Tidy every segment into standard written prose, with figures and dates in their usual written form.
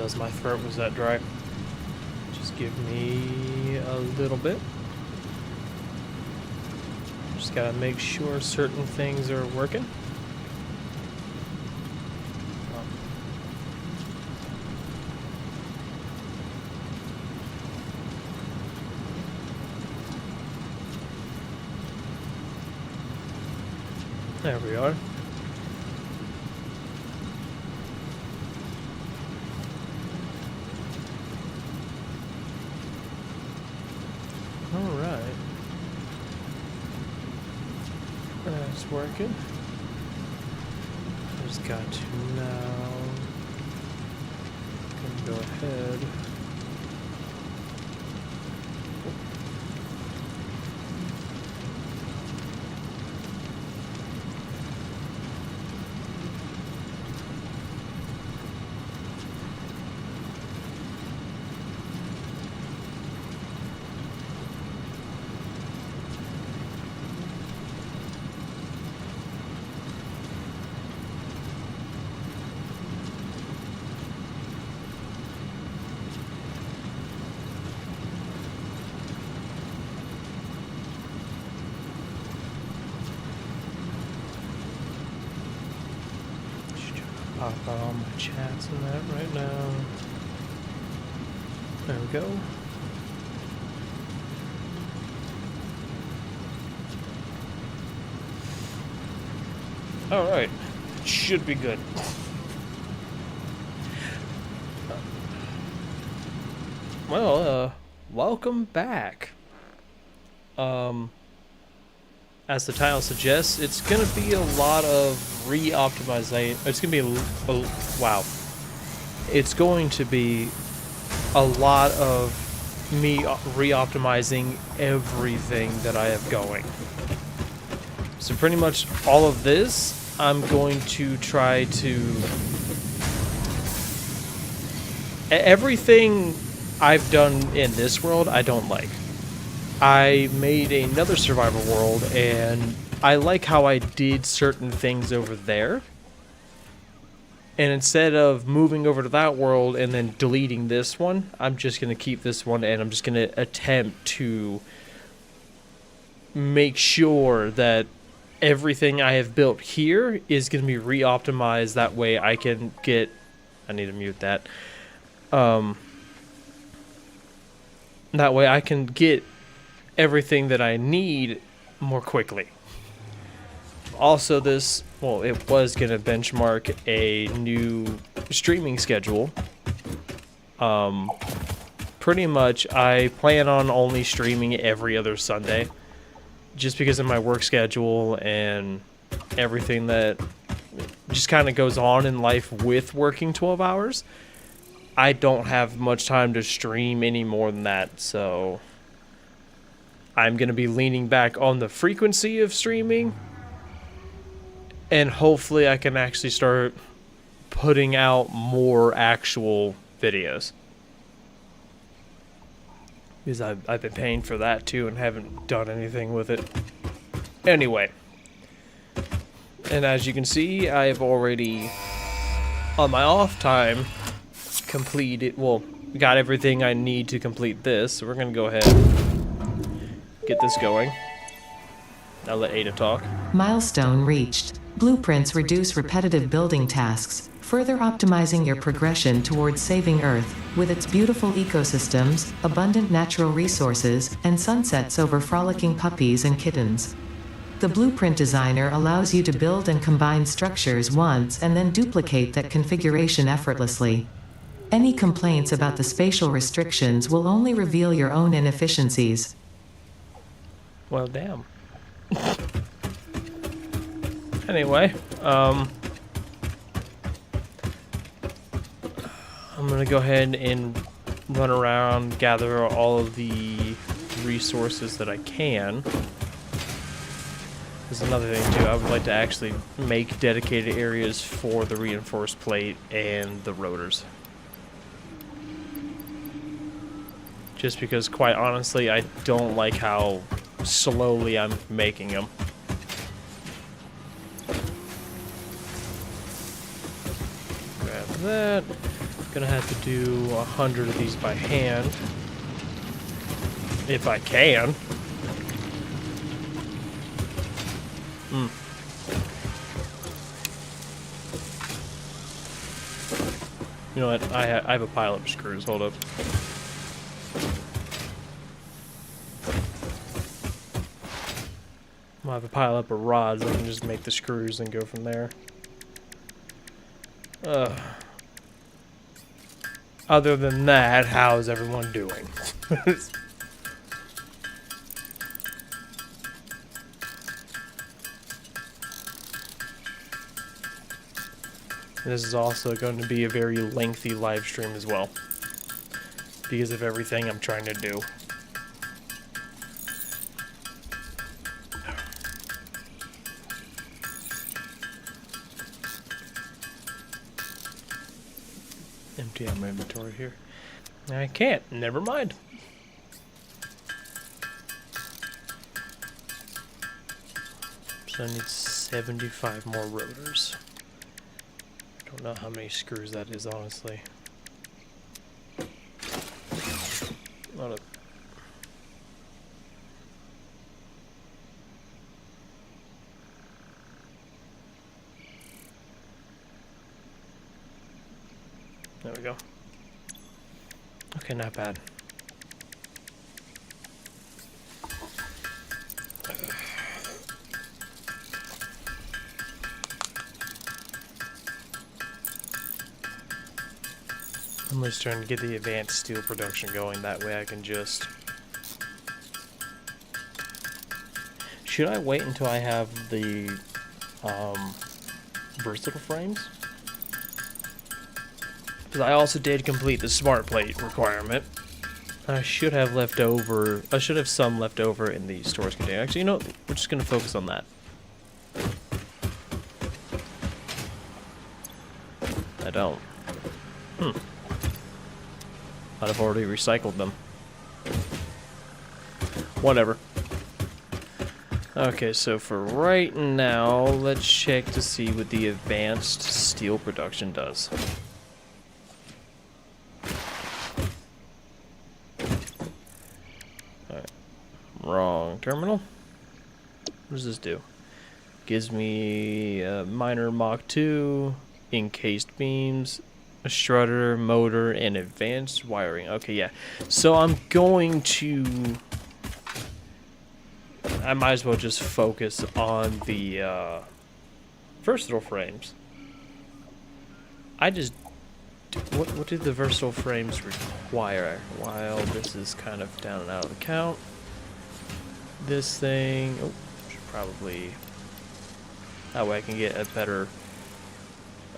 apologize, my throat was that dry. Just give me a little bit. Just gotta make sure certain things are working. There we are. Alright. That's working. Just got to now. Gonna go ahead. Pop out all my chats and that right now. There we go. Alright. Should be good. Well, welcome back. As the title suggests, it's gonna be a lot of re-optimization. It's gonna be wow. It's going to be a lot of me re-optimizing everything that I have going. So pretty much all of this, I'm going to try to... Everything I've done in this world, I don't like. I made another survival world, and I like how I did certain things over there. And instead of moving over to that world and then deleting this one, I'm just going to keep this one, and I'm just going to attempt to make sure that everything I have built here is going to be re-optimized. That way I can get... I need to mute that. That way I can get everything that I need more quickly. Also, this, well, it was going to benchmark a new streaming schedule. Pretty much, I plan on only streaming every other Sunday, just because of my work schedule and everything that just kind of goes on in life with working 12 hours. I don't have much time to stream any more than that, so I'm going to be leaning back on the frequency of streaming, and hopefully I can actually start putting out more actual videos. Because I've been paying for that too and haven't done anything with it. Anyway. And as you can see, I've already, on my off time, completed, well, got everything I need to complete this. So we're going to go ahead and get this going. I'll let Ada talk. Milestone reached. Blueprints reduce repetitive building tasks, further optimizing your progression towards saving Earth, with its beautiful ecosystems, abundant natural resources, and sunsets over frolicking puppies and kittens. The Blueprint Designer allows you to build and combine structures once and then duplicate that configuration effortlessly. Any complaints about the spatial restrictions will only reveal your own inefficiencies. Well, damn. Anyway, I'm gonna go ahead and run around, gather all of the resources that I can. There's another thing too, I would like to actually make dedicated areas for the reinforced plate and the rotors. Just because, quite honestly, I don't like how slowly I'm making them. Grab that. Gonna have to do 100 of these by hand. If I can. You know what? I have a pile of screws. Hold up. I'll have a pile up of rods. I can just make the screws and go from there. Other than that, how's everyone doing? This is also going to be a very lengthy live stream as well, because of everything I'm trying to do. Empty out my inventory here. I can't. Never mind. So I need 75 more rotors. Don't know how many screws that is, honestly. Not a... There we go. Okay, not bad. I'm just trying to get the advanced steel production going. That way I can just... Should I wait until I have the versatile frames? Because I also did complete the smart plate requirement. I should have left over... I should have some left over in the storage container. Actually, you know, we're just going to focus on that. I don't. I'd have already recycled them. Whatever. Okay, so for right now, let's check to see what the advanced steel production does. Alright. Wrong terminal. What does this do? Gives me a minor Mach 2, encased beams, a strutter, motor, and advanced wiring. Okay, yeah. So I'm going to... I might as well just focus on the versatile frames. I just... What did the versatile frames require? While this is kind of down and out of the count. This thing... Oh, should probably... That way I can get a better...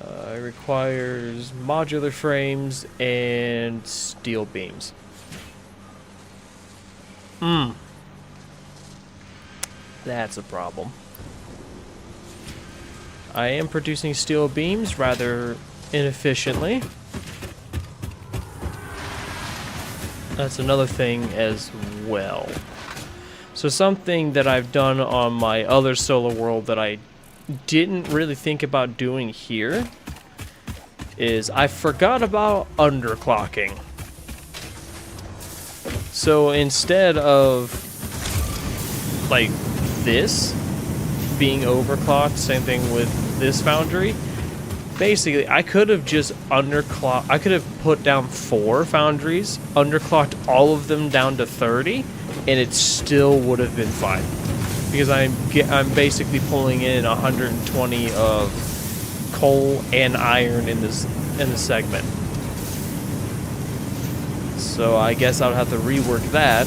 it requires modular frames and steel beams. That's a problem. I am producing steel beams rather inefficiently. That's another thing as well. So something that I've done on my other solar world that I didn't really think about doing here is I forgot about underclocking. So instead of like this being overclocked, same thing with this foundry, basically I could have just underclocked. I could have put down 4 foundries, underclocked all of them down to 30, and it still would have been fine. Because I'm basically pulling in 120 of coal and iron in this segment. So I guess I'll have to rework that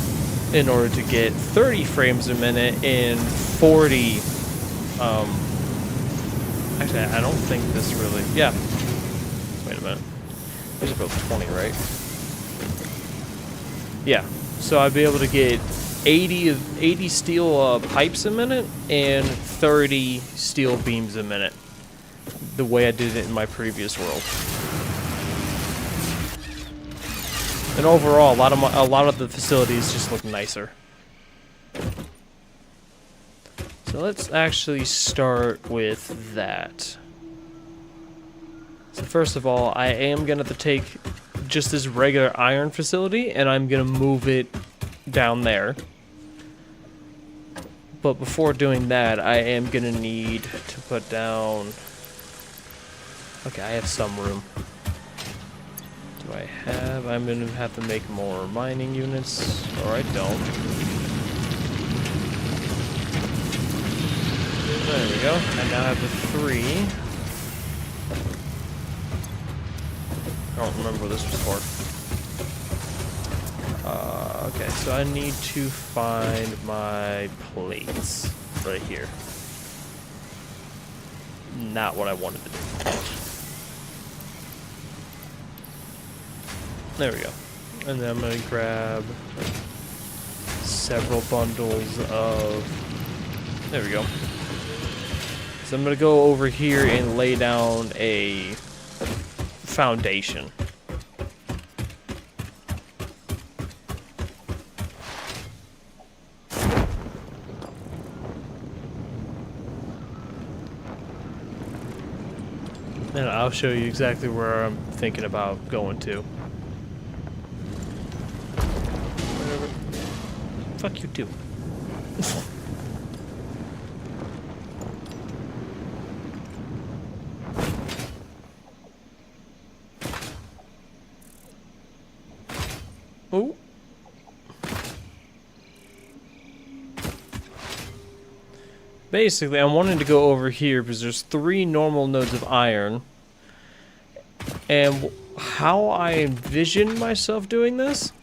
in order to get 30 frames a minute and 40. Actually, I don't think this really. Yeah. Wait a minute. These are both 20, right? Yeah. So I'd be able to get 80 steel pipes a minute and 30 steel beams a minute, the way I did it in my previous world. And overall, a lot of the facilities just look nicer. So let's actually start with that. So first of all, I am going to take just this regular iron facility, and I'm going to move it down there. But before doing that, I am going to need to put down... Okay, I have some room. Do I have... I'm going to have to make more mining units, or I don't. There we go. I now have the 3. I don't remember what this was for. Okay, so I need to find my plates right here. Not what I wanted to do. There we go. And then I'm going to grab several bundles of... There we go. So I'm going to go over here and lay down a foundation. And I'll show you exactly where I'm thinking about going to. Whatever. Fuck you too. Oh. Basically, I'm wanting to go over here because there's 3 normal nodes of iron. And how I envision myself doing this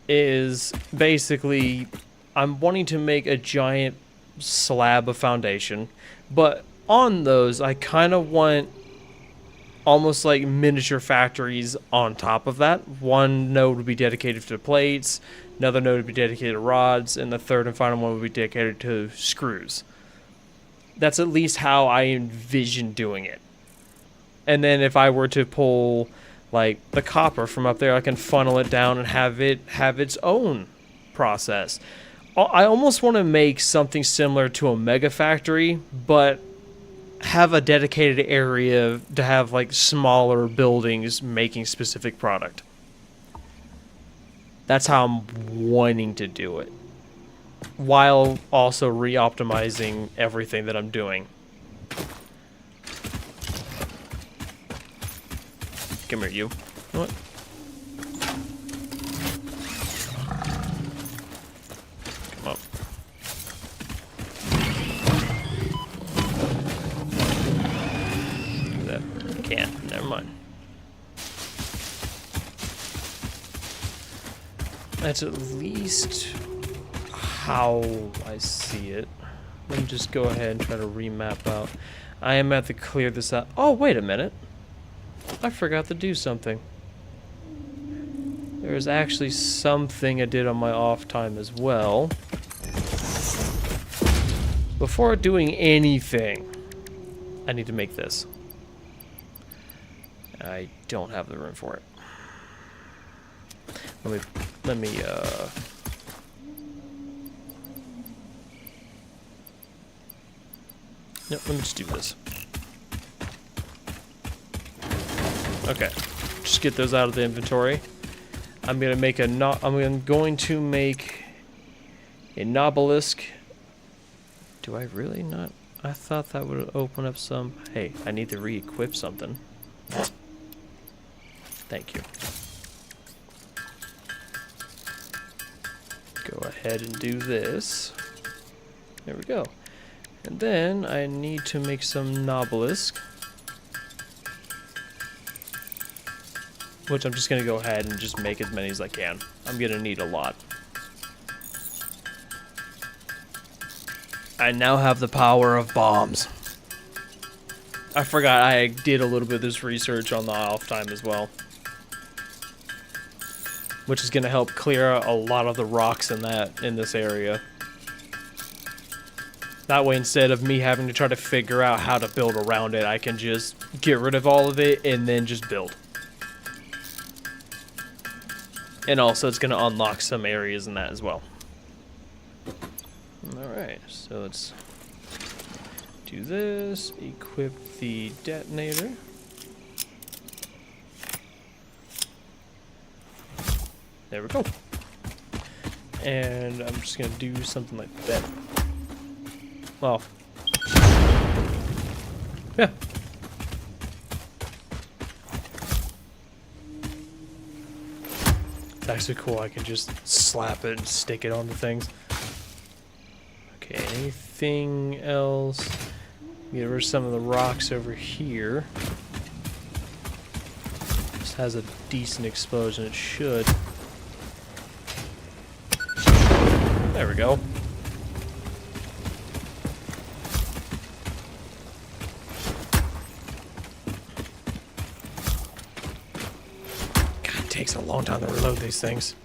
is basically I'm wanting to make a giant slab of foundation, but on those I kind of want almost like miniature factories on top of that. One node would be dedicated to plates, another node would be dedicated to rods, and the third and final one would be dedicated to screws. That's at least how I envision doing it. And then if I were to pull like the copper from up there, I can funnel it down and have it have its own process. I almost want to make something similar to a mega factory, but have a dedicated area to have like smaller buildings making specific product. That's how I'm wanting to do it, while also re-optimizing everything that I'm doing. Come here, you. What? Come up. That can't. Never mind. That's at least how I see it. Let me just go ahead and try to remap out. I am at to clear this out. Oh, wait a minute. I forgot to do something. There's actually something I did on my off time as well. Before doing anything, I need to make this. I don't have the room for it. Let me no, let me just do this. Okay, just get those out of the inventory. I'm gonna make a I'm going to make a obelisk. Do I really not? I thought that would open up some. Hey, I need to re-equip something. Thank you. Go ahead and do this. There we go. And then I need to make some obelisk, which I'm just gonna go ahead and just make as many as I can. I'm gonna need a lot. I now have the power of bombs. I forgot I did a little bit of this research on the off time as well, which is gonna help clear out a lot of the rocks in this area. That way, instead of me having to try to figure out how to build around it, I can just get rid of all of it and then just build. And also, it's going to unlock some areas in that as well. Alright, so let's do this. Equip the detonator. There we go. And I'm just gonna do something like that. Well, yeah. It's actually cool. I can just slap it and stick it onto things. Okay, anything else? Get rid of some of the rocks over here. This has a decent explosion. It should. There we go. God, it takes a long time to reload these things.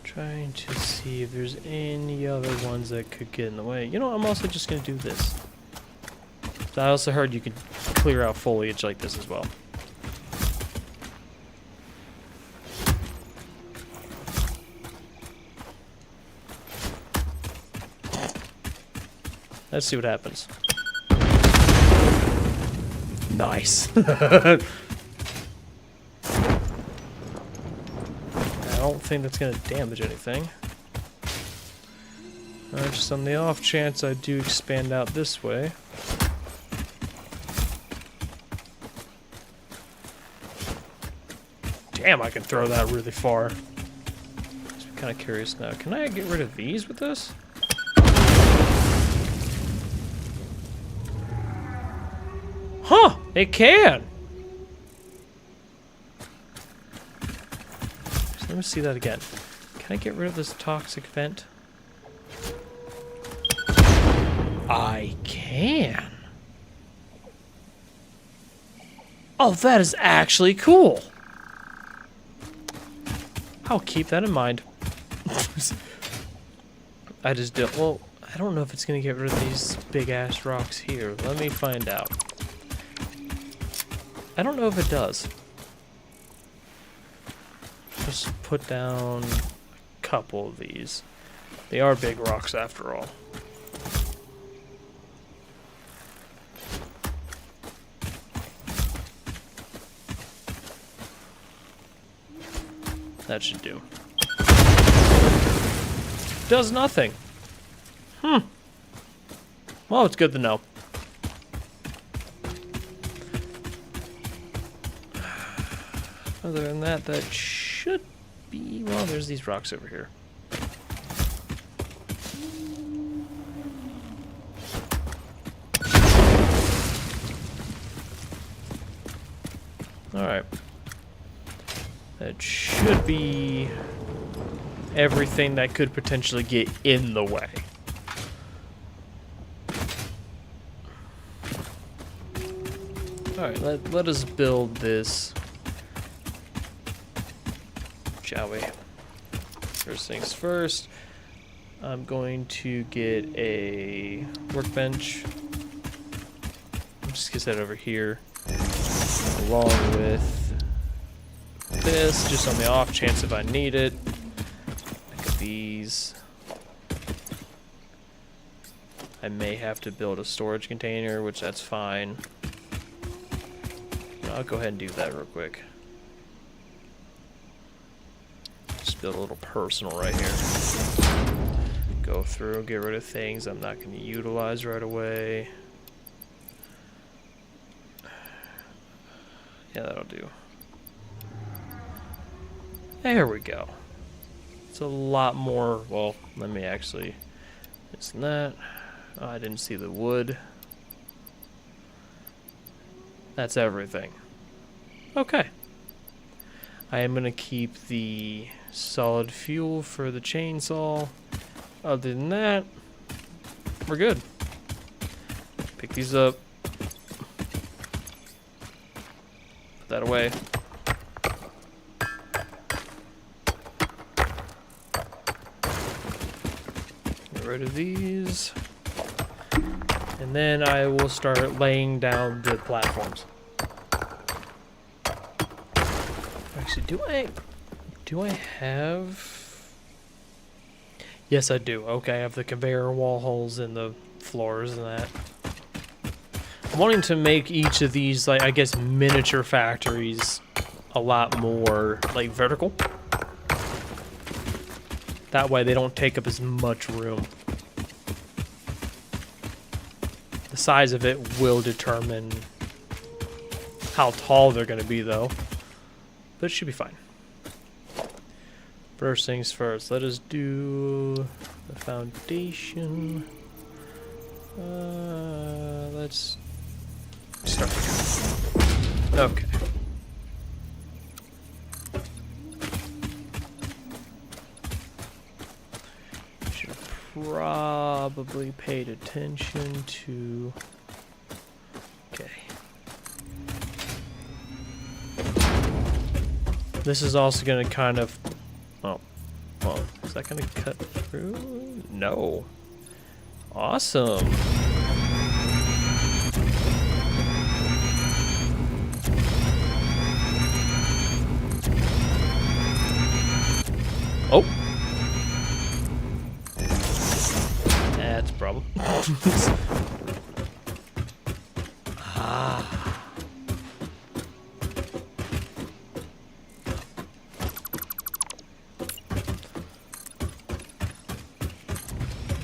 Trying to see if there's any other ones that could get in the way. You know, I'm also just going to do this. So I also heard you could clear out foliage like this as well. Let's see what happens. Nice. I don't think that's going to damage anything. Just on the off chance I do expand out this way. Damn, I can throw that really far. I'm kind of curious now. Can I get rid of these with this? Huh, it can. So let me see that again. Can I get rid of this toxic vent? I can. Oh, that is actually cool. I'll keep that in mind. I just don't. Well, I don't know if it's gonna get rid of these big ass rocks here. Let me find out. I don't know if it does. Just put down a couple of these. They are big rocks after all. That should do. Does nothing. Well, it's good to know. Other than that, that should be... Well, there's these rocks over here. Alright. That should be everything that could potentially get in the way. Alright, let us build this, shall we? First things first, I'm going to get a workbench. I'm just gonna set it over here, along with this, just on the off chance if I need it. Look at these. I may have to build a storage container, which that's fine. I'll go ahead and do that real quick. Just build a little personal right here. Go through, get rid of things I'm not going to utilize right away. Yeah, that'll do. There we go. It's a lot more. Well, let me actually. Isn't that? Oh, I didn't see the wood. That's everything. Okay. I am going to keep the solid fuel for the chainsaw. Other than that, we're good. Pick these up. Put that away. Get rid of these. And then I will start laying down the platforms. Actually, do I have... Yes, I do. Okay, I have the conveyor wall holes in the floors and that. wanting to make each of these, like, I guess, miniature factories a lot more, like, vertical. That way they don't take up as much room. The size of it will determine how tall they're going to be, though. But it should be fine. First things first, let us do the foundation. Let's start here. Okay. Should have probably paid attention to... Okay. This is also going to kind of... Oh. Well, is that going to cut through? No. Awesome. Oh. That's a problem. Ah.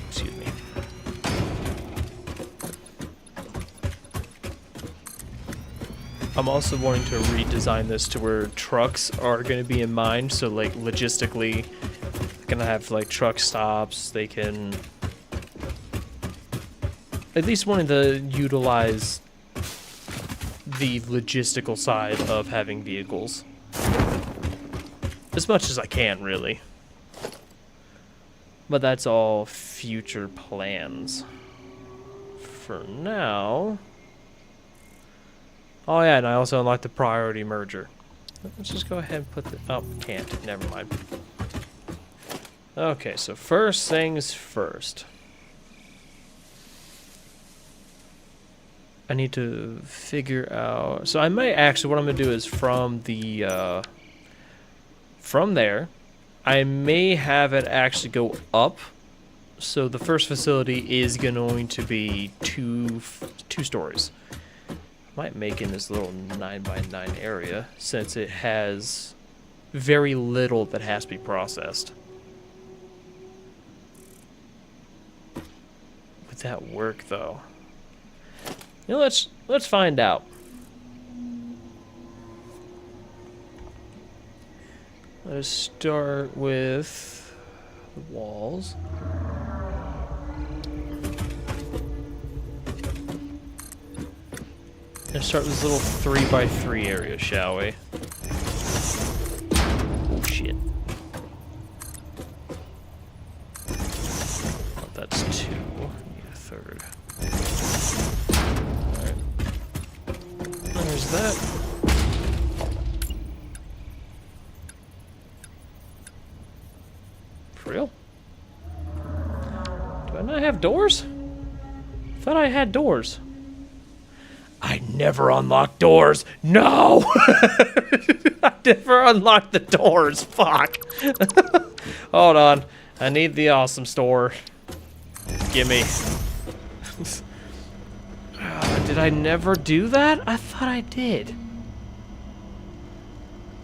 Excuse me. I'm also wanting to redesign this to where trucks are going to be in mind, so like logistically they're going to have like truck stops. They can at least wanting to utilize the logistical side of having vehicles as much as I can, really. But that's all future plans. For now... Oh yeah, and I also unlocked the priority merger. Let's just go ahead and put the... Oh, can't. Never mind. Okay, so first things first. I need to figure out... So I might actually... What I'm going to do is from the... From there, I may have it actually go up. So the first facility is going to be two stories. Might make in this little 9x9 area since it has very little that has to be processed. Would that work though? You know, let's find out. Let's start with the walls. Let's start with this little 3x3 area, shall we? Oh shit. Oh, that's 2. Need a 3rd. Alright. There's that. For real? Do I not have doors? I thought I had doors. I never unlock doors. No! I never unlocked the doors. Fuck. Hold on. I need the awesome store. Gimme. Did I never do that? I thought I did.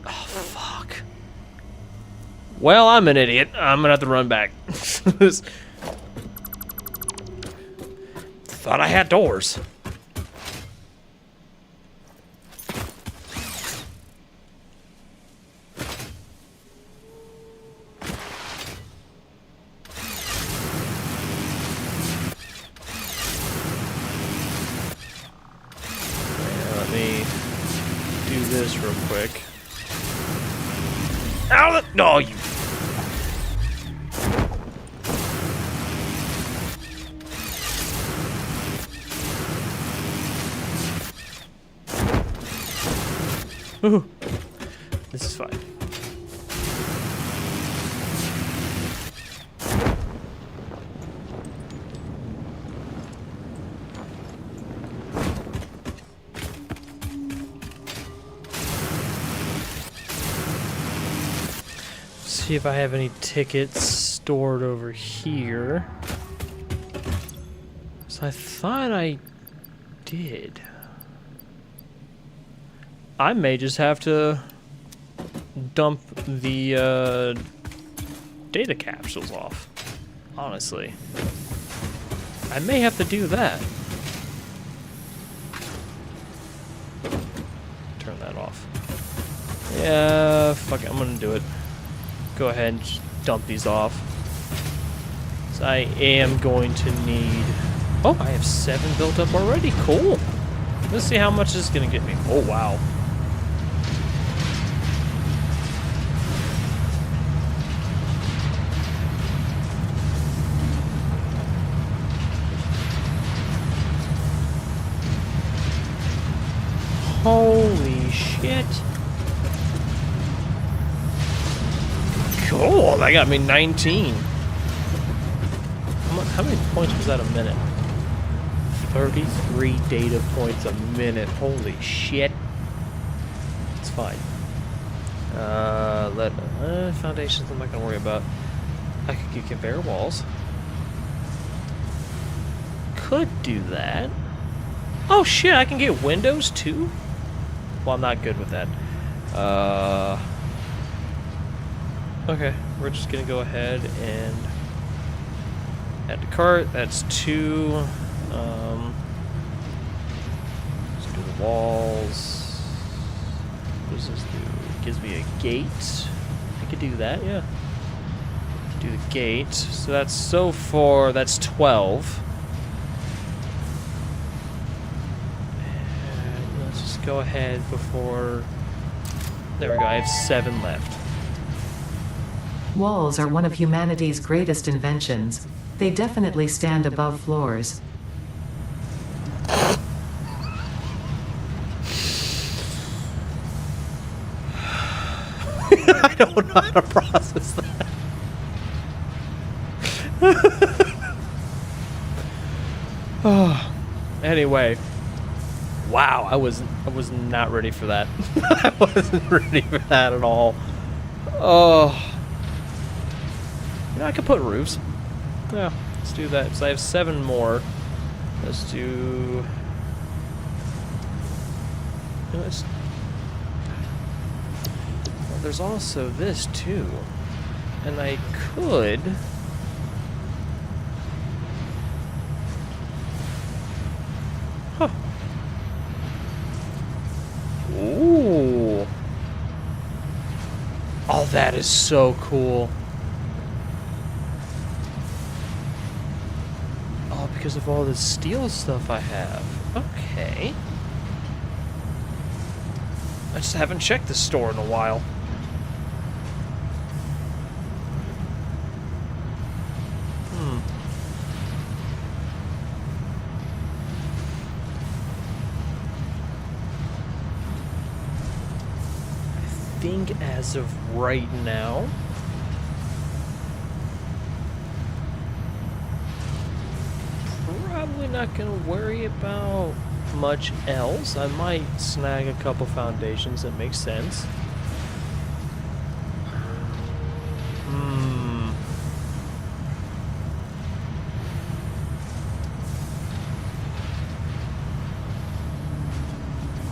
Oh, fuck. Well, I'm an idiot. I'm gonna have to run back. Thought I had doors. This real quick. Ow! No, you. Ooh. This is fine. See if I have any tickets stored over here. So I thought I did. I may just have to dump the data capsules off. Honestly. I may have to do that. Turn that off. Yeah, fuck it, I'm gonna do it. Go ahead and just dump these off. So I am going to need... Oh, I have 7 built up already. Cool. Let's see how much this is gonna get me. Oh, wow. Holy shit. Cool, that got me 19. How many points was that a minute? 33 data points a minute. Holy shit. It's fine. Foundations I'm not gonna worry about. I could get conveyor walls. Could do that. Oh shit, I can get windows too? Well, I'm not good with that. Okay, we're just gonna go ahead and add to cart. That's 2. Let's do the walls. What does this do? It gives me a gate. I could do that, yeah. Do the gate. So that's so far, that's 12. Go ahead before... There we go, I have 7 left. Walls are one of humanity's greatest inventions. They definitely stand above floors. I don't know how to process that. Oh. Anyway. Wow, I was not ready for that. I wasn't ready for that at all. Oh. You know, I could put roofs. Yeah, let's do that. So I have 7 more. Let's do... Well, there's also this too. And I could... Huh. Ooh. Oh, that is so cool. Oh, because of all this steel stuff I have. Okay. I just haven't checked the store in a while. I think as of right now, probably not gonna worry about much else. I might snag a couple foundations that make sense.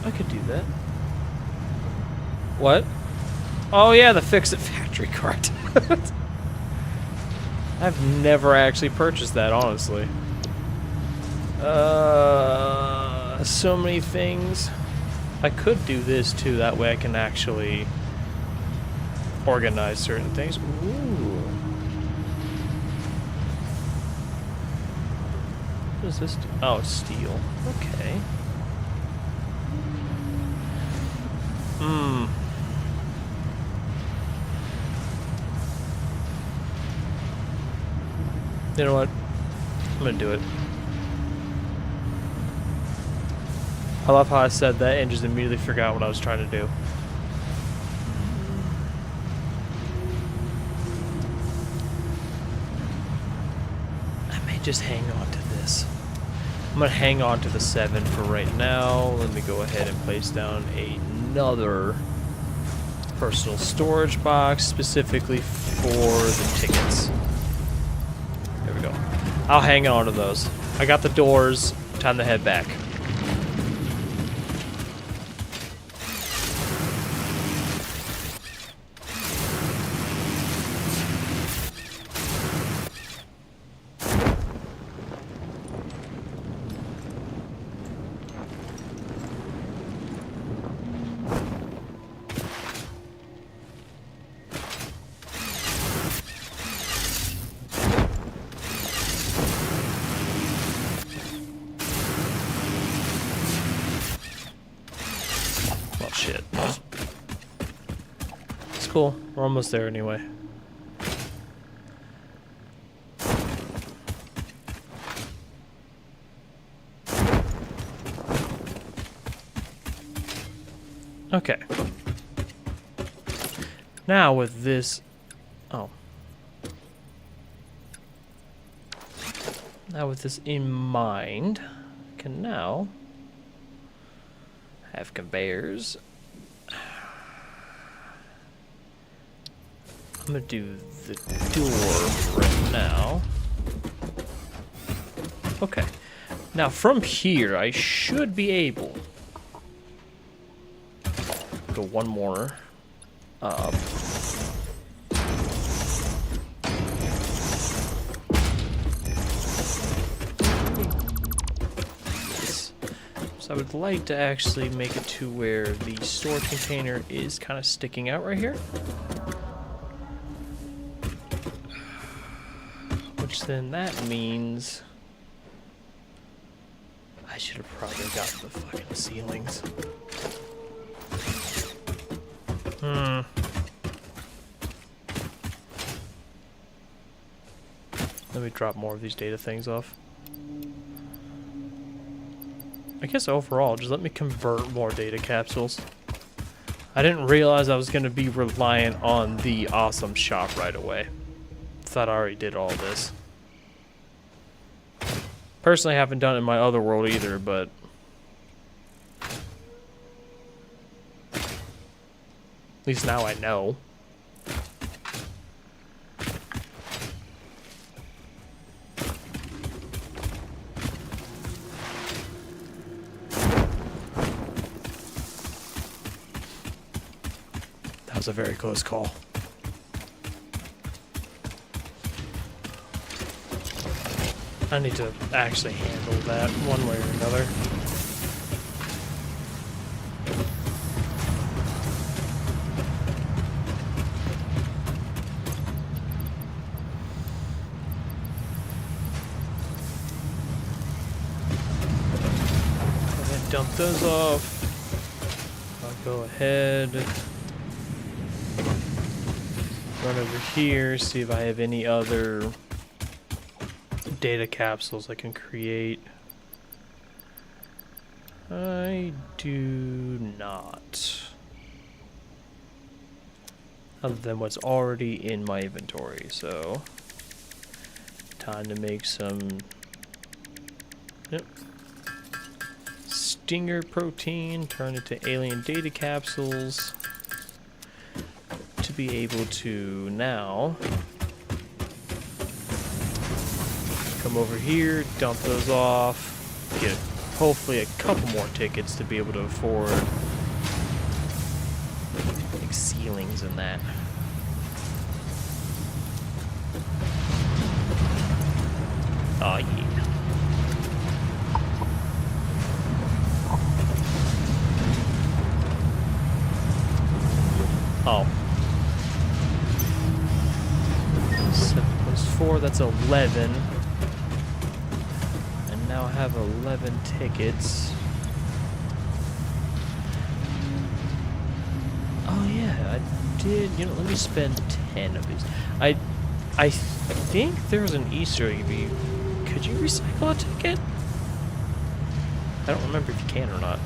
I could do that. What? Oh yeah, the Fix-It Factory cart. I've never actually purchased that, honestly. So many things. I could do this too, that way I can actually organize certain things. Ooh. What does this do? Oh, it's steel. Okay. You know what? I'm gonna do it. I love how I said that and just immediately forgot what I was trying to do. I may just hang on to this. I'm gonna hang on to the 7 for right now. Let me go ahead and place down another personal storage box specifically for the tickets. There we go. I'll hang on to those. I got the doors. Time to head back. cool. We're almost there anyway. Okay. Now with this... Oh. Now with this in mind, I can now have conveyors. I'm gonna do the door right now. Okay. Now from here, I should be able to go one more up. So I would like to actually make it to where the storage container is kind of sticking out right here. Which then that means I should have probably got the fucking ceilings. Let me drop more of these data things off. I guess overall, just let me convert more data capsules. I didn't realize I was going to be reliant on the awesome shop right away. Thought I already did all this. Personally, I haven't done it in my other world either, but... at least now I know. That was a very close call. I need to actually handle that one way or another. Go ahead and dump those off. I'll go ahead, run over here, see if I have any other data capsules I can create. I do not. Other than what's already in my inventory, so time to make some stinger protein, turn it to alien data capsules to be able to now come over here, dump those off, get hopefully a couple more tickets to be able to afford like ceilings and that. Oh yeah. Oh. 7 plus 4, that's 11. Now I have 11 tickets. Oh yeah, I did. You know, let me spend 10 of these. I think there was an Easter egg. Could you recycle a ticket? I don't remember if you can or not.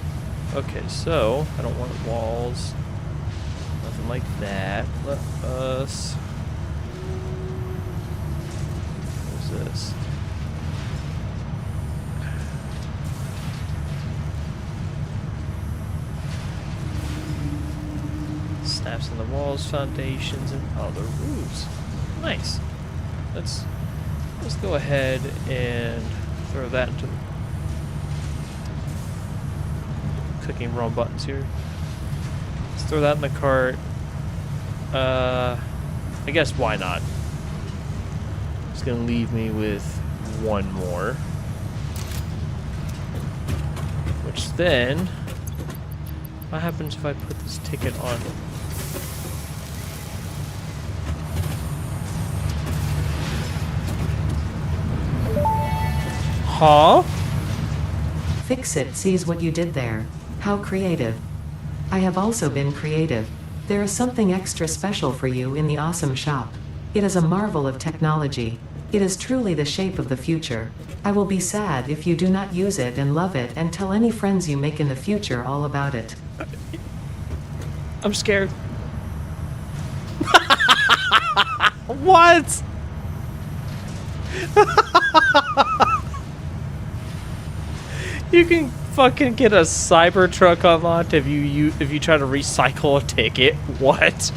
Okay, so I don't want walls. Nothing like that. Let us. What's this? Snaps in the walls, foundations, and other roofs. Nice. Let's go ahead and throw that into the clicking wrong buttons here. Let's throw that in the cart. I guess why not? It's gonna leave me with one more. Which then, what happens if I put this ticket on? Huh? Fix It sees what you did there. How creative. I have also been creative. There is something extra special for you in the awesome shop. It is a marvel of technology. It is truly the shape of the future. I will be sad if you do not use it and love it and tell any friends you make in the future all about it. I'm scared. What? You can fucking get a Cybertruck unlocked if you try to recycle a ticket. What?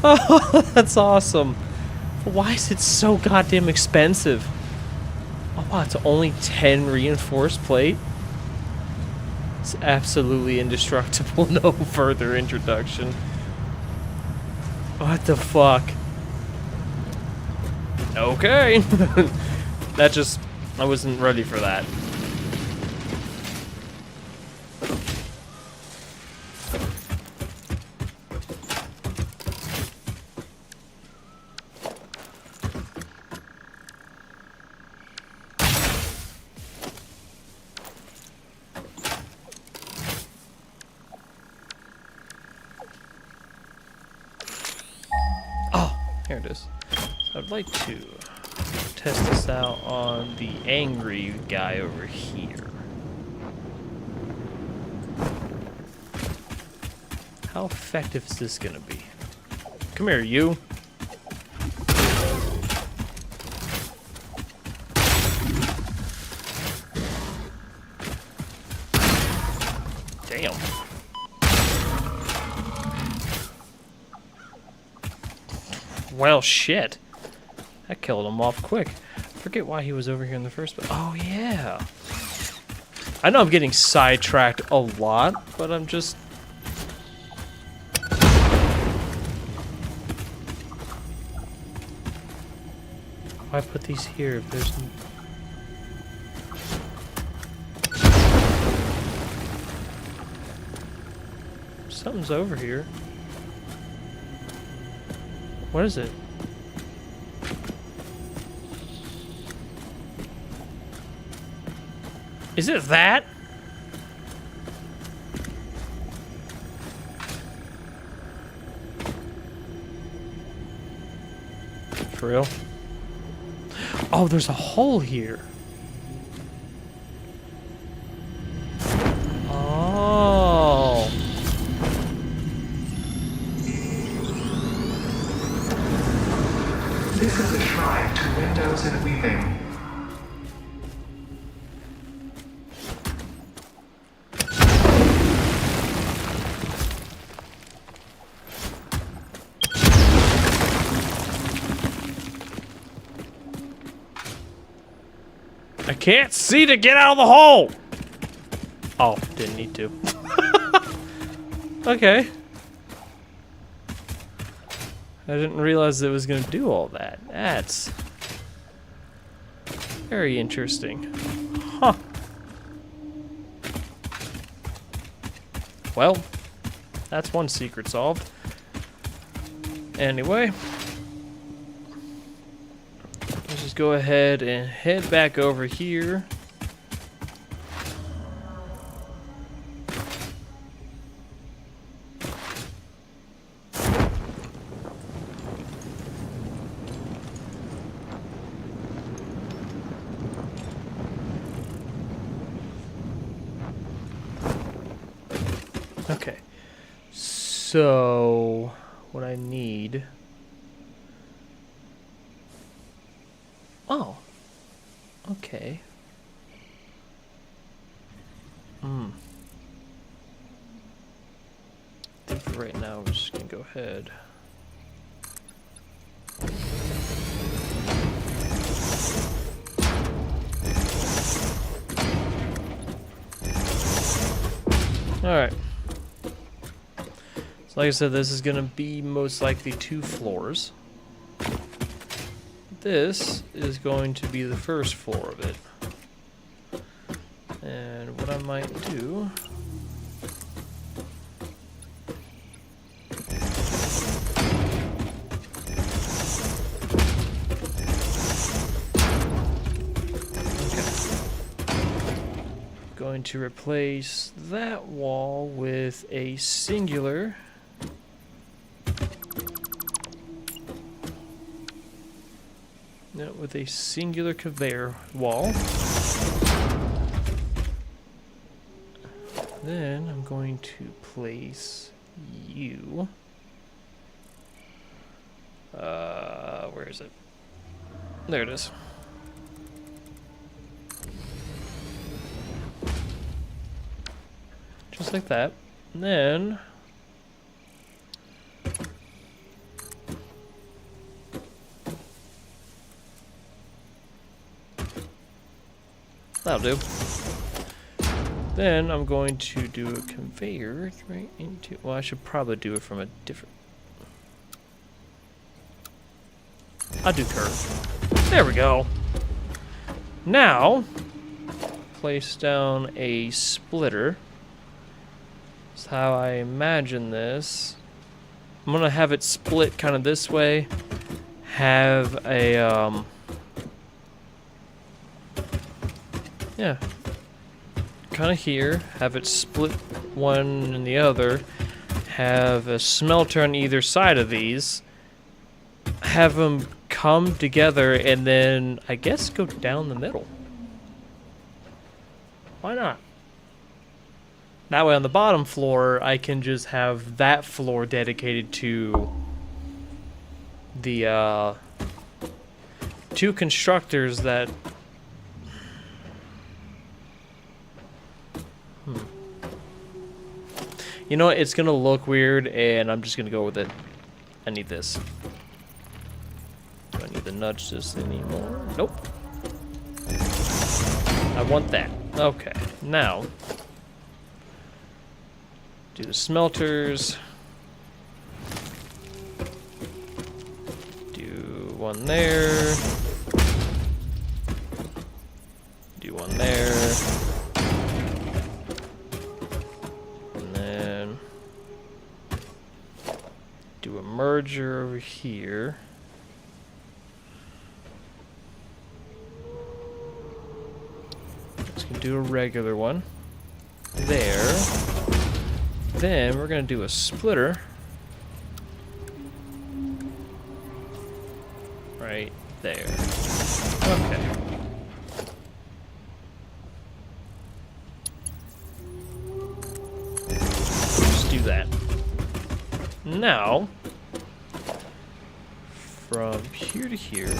Oh, that's awesome. Why is it so goddamn expensive? Oh wow, it's only 10 reinforced plate? It's absolutely indestructible, no further introduction. What the fuck? Okay. That just... I wasn't ready for that. Here it is. So I'd like to test this out on the angry guy over here. How effective is this gonna be? Come here, you. Damn. Well, shit. That killed him off quick. I forget why he was over here in the first place. Oh, yeah. I know I'm getting sidetracked a lot, but I'm just... Why put these here if there's... Something's over here. What is it? Is it that? For real? Oh, there's a hole here. Oh. This is a shrine to windows and weaving. I can't see to get out of the hole! Oh, didn't need to. Okay. I didn't realize it was gonna do all that. That's very interesting. Huh. Well, that's one secret solved. Anyway. Let's just go ahead and head back over here. Okay, so what I need... Oh, okay. I think for right now we're just gonna go ahead. Alright. So like I said, this is gonna be most likely 2 floors. This is going to be the first floor of it. And what I might do... going to replace that wall with a singular conveyor wall. Then I'm going to place you. Where is it? There it is. Just like that. And then that'll do. Then I'm going to do a conveyor right into. Well, I should probably do it from a different. I'll do curve. There we go. Now, place down a splitter. That's how I imagine this. I'm gonna have it split kind of this way. Have a yeah, kind of here. Have it split one and the other. Have a smelter on either side of these. Have them come together and then I guess go down the middle. Why not? That way on the bottom floor, I can just have that floor dedicated to the two constructors that... You know what? It's going to look weird, and I'm just going to go with it. I need this. Do I need to nudge this anymore? Nope. I want that. Okay, now... do the smelters. Do one there. Do one there. And then do a merger over here. Just gonna do a regular one. There. Then we're going to do a splitter right there. Okay. Just do that. Now, from here to here,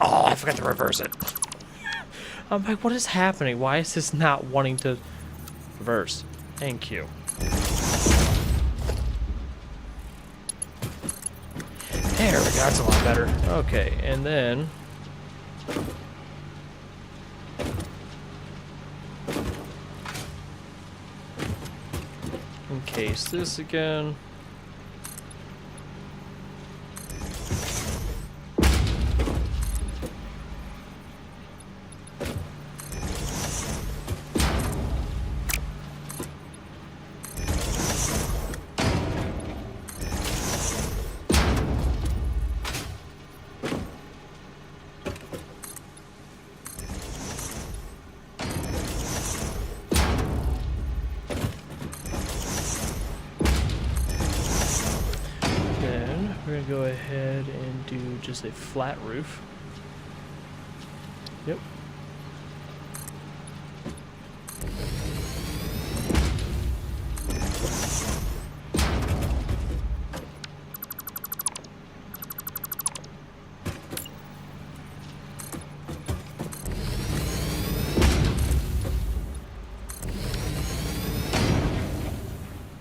oh, I forgot to reverse it. I'm like, what is happening? Why is this not wanting to reverse? Thank you. There we go, that's a lot better. Okay, and then... encase this again. We're gonna go ahead and do just a flat roof. Yep.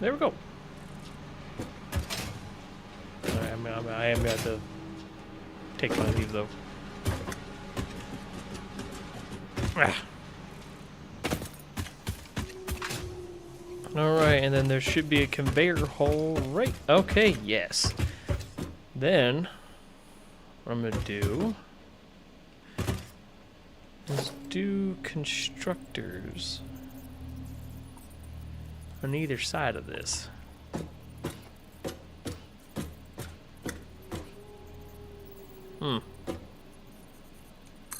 There we go. I am going to take my leave though. Alright, and then there should be a conveyor hole right. Okay, yes. Then, what I'm going to do is do constructors on either side of this.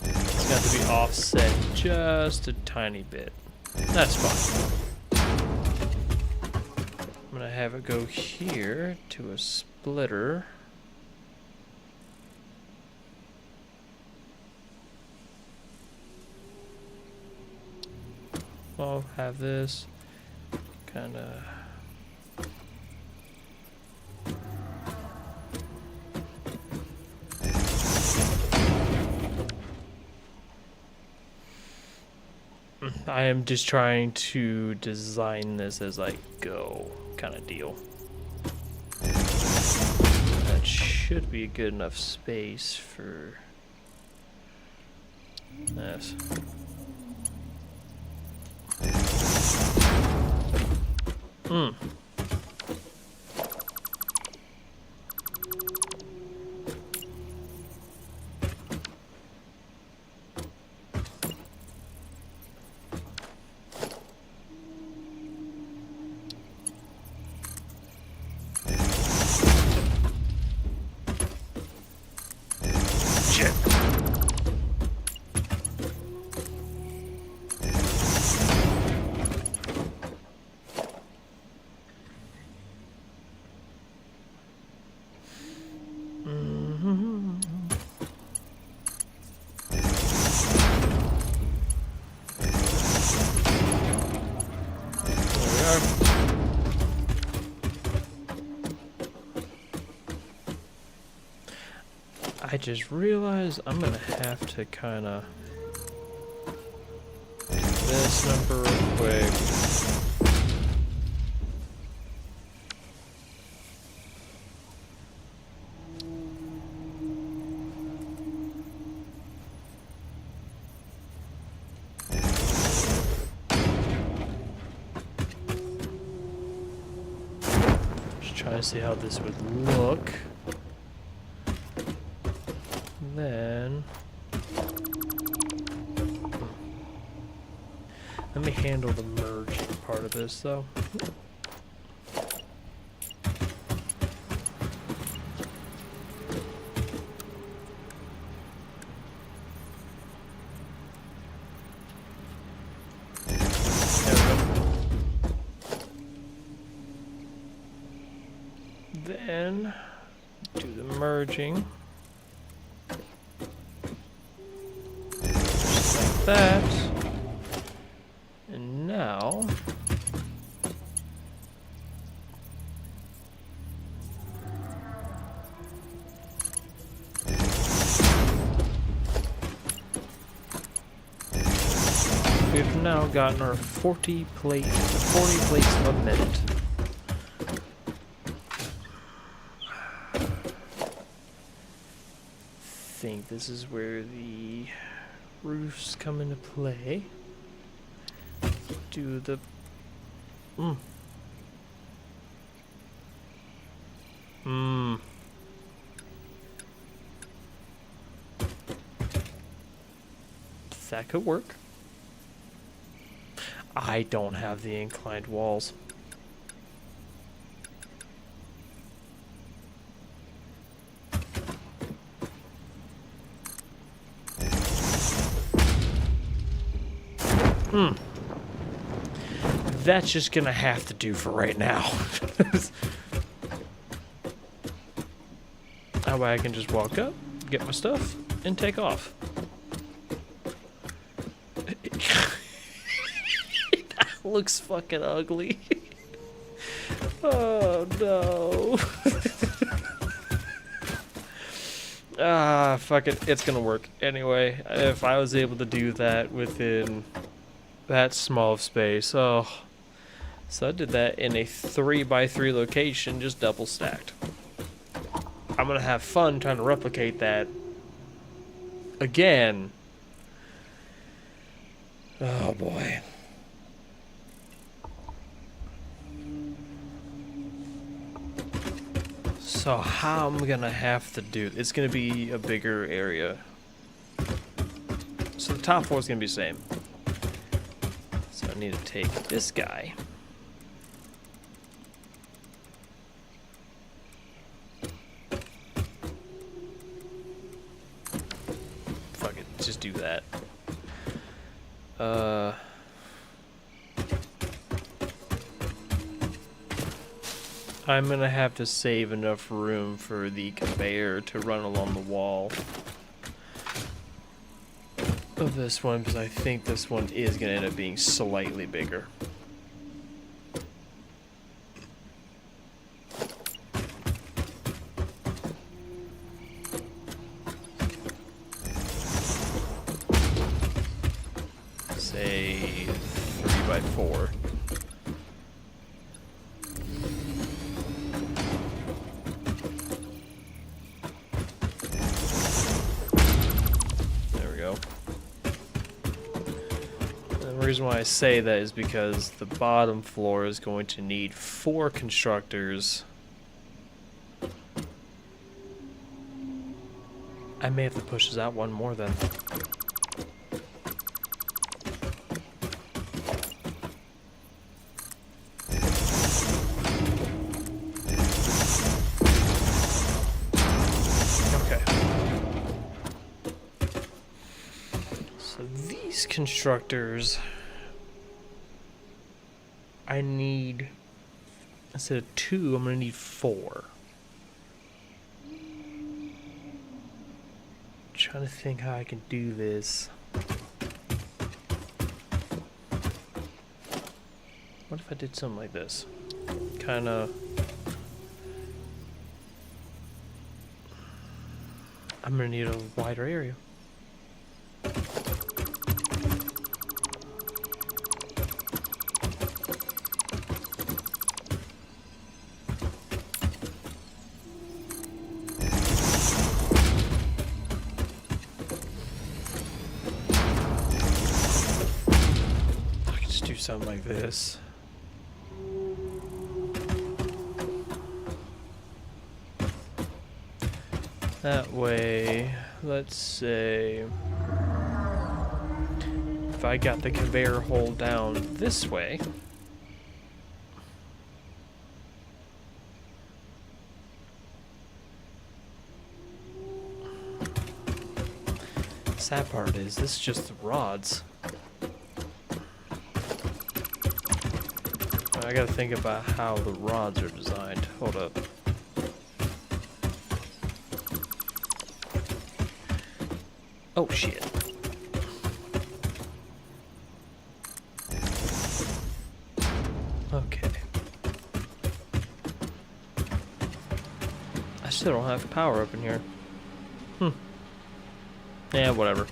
It's got to be offset just a tiny bit. That's fine. I'm gonna have it go here to a splitter. I'll have this kind of. I am just trying to design this as I go, kind of deal. That should be a good enough space for this. I just realized I'm gonna have to kind of do this number real quick. Just trying to see how this would look. Then let me handle the merging part of this though. Then do the merging. That, and now we've now gotten our 40 plates a minute. I think this is where the roofs come into play. Do the that could work. I don't have the inclined walls. That's just gonna have to do for right now. That way I can just walk up, get my stuff, and take off. That looks fucking ugly. Oh no. Fuck it. It's gonna work. Anyway, if I was able to do that within that small of space, oh. So I did that in a 3x3 location, just double stacked. I'm gonna have fun trying to replicate that again Oh boy. So how I'm gonna have to do, it's gonna be a bigger area. So the top floor is gonna be the same. So I need to take this guy. Fuck it, just do that. I'm gonna have to save enough room for the conveyor to run along the wall of this one, because I think this one is gonna end up being slightly bigger. Say 3 by 4. The reason why I say that is because the bottom floor is going to need 4 constructors. I may have to push this out one more then. Okay. So these constructors, I need, instead of 2, I'm going to need 4. Trying to think how I can do this. What if I did something like this? Kind of. I'm going to need a wider area. Something like this. That way, let's say if I got the conveyor hole down this way, the sad part is this is just the rods. I gotta think about how the rods are designed. Hold up. Oh shit. Okay. I still don't have power up in here. Yeah, whatever.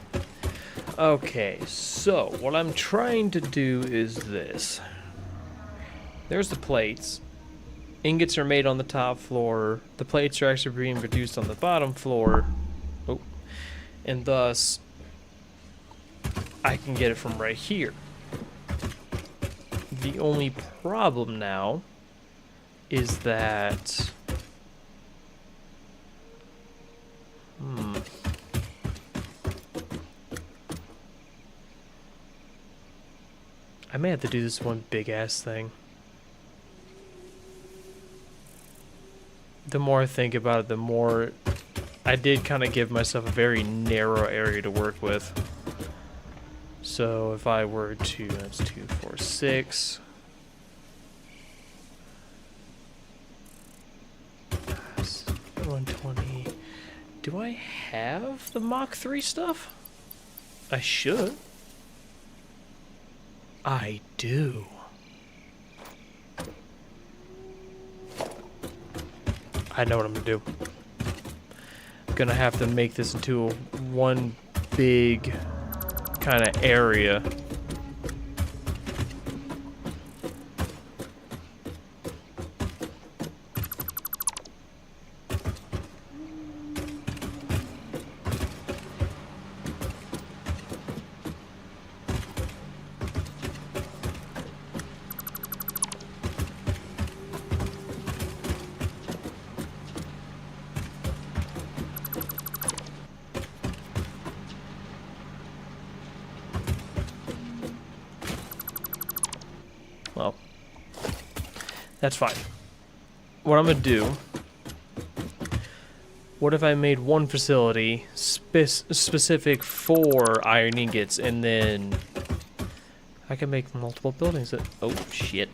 Okay, so what I'm trying to do is this. There's the plates. Ingots are made on the top floor. The plates are actually being produced on the bottom floor. Oh. And thus, I can get it from right here. The only problem now is that... I may have to do this one big-ass thing. The more I think about it, the more I did kind of give myself a very narrow area to work with. So if I were to, that's 2, 4, 6. 120. Do I have the Mach 3 stuff? I should. I do. I know what I'm gonna do. I'm gonna have to make this into one big kind of area. Well, that's fine. What I'm gonna do... What if I made one facility specific for iron ingots, and then I can make multiple buildings that... Oh, shit.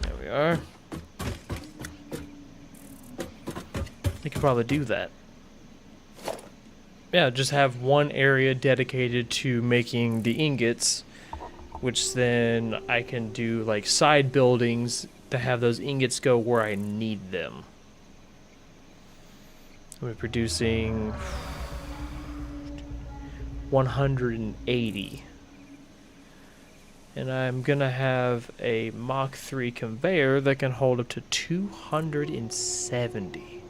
There we are. I could probably do that. Yeah, just have one area dedicated to making the ingots, which then I can do like side buildings to have those ingots go where I need them. We're producing 180. And I'm gonna have a Mach 3 conveyor that can hold up to 270.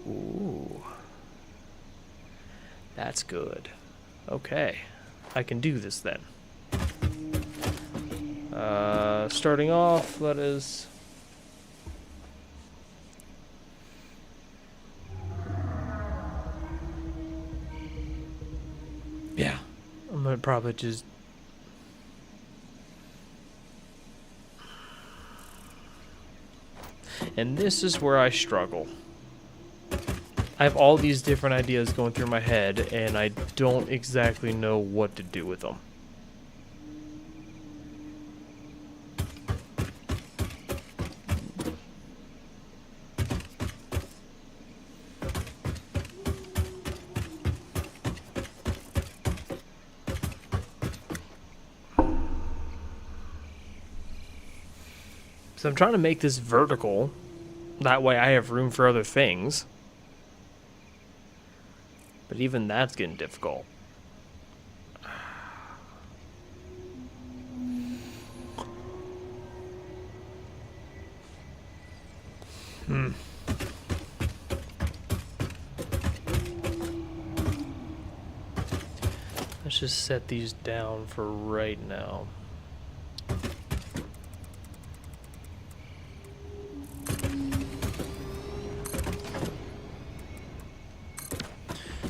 Ooh. That's good. Okay. I can do this then. Starting off, let us... Yeah. I'm gonna probably just... And this is where I struggle. I have all these different ideas going through my head, and I don't exactly know what to do with them. So I'm trying to make this vertical. That way I have room for other things. But even that's getting difficult. Let's just set these down for right now.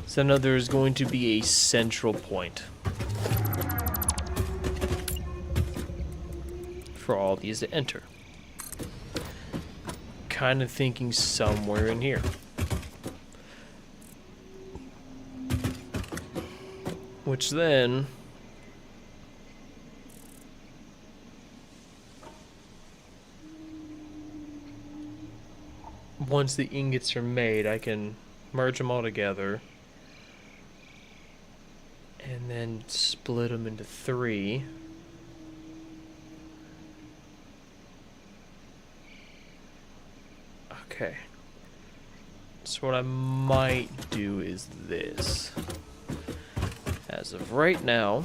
So now there's going to be a central point for all these to enter. Kind of thinking somewhere in here. Which then... once the ingots are made, I can merge them all together. And then split them into 3. Okay. So what I might do is this. As of right now,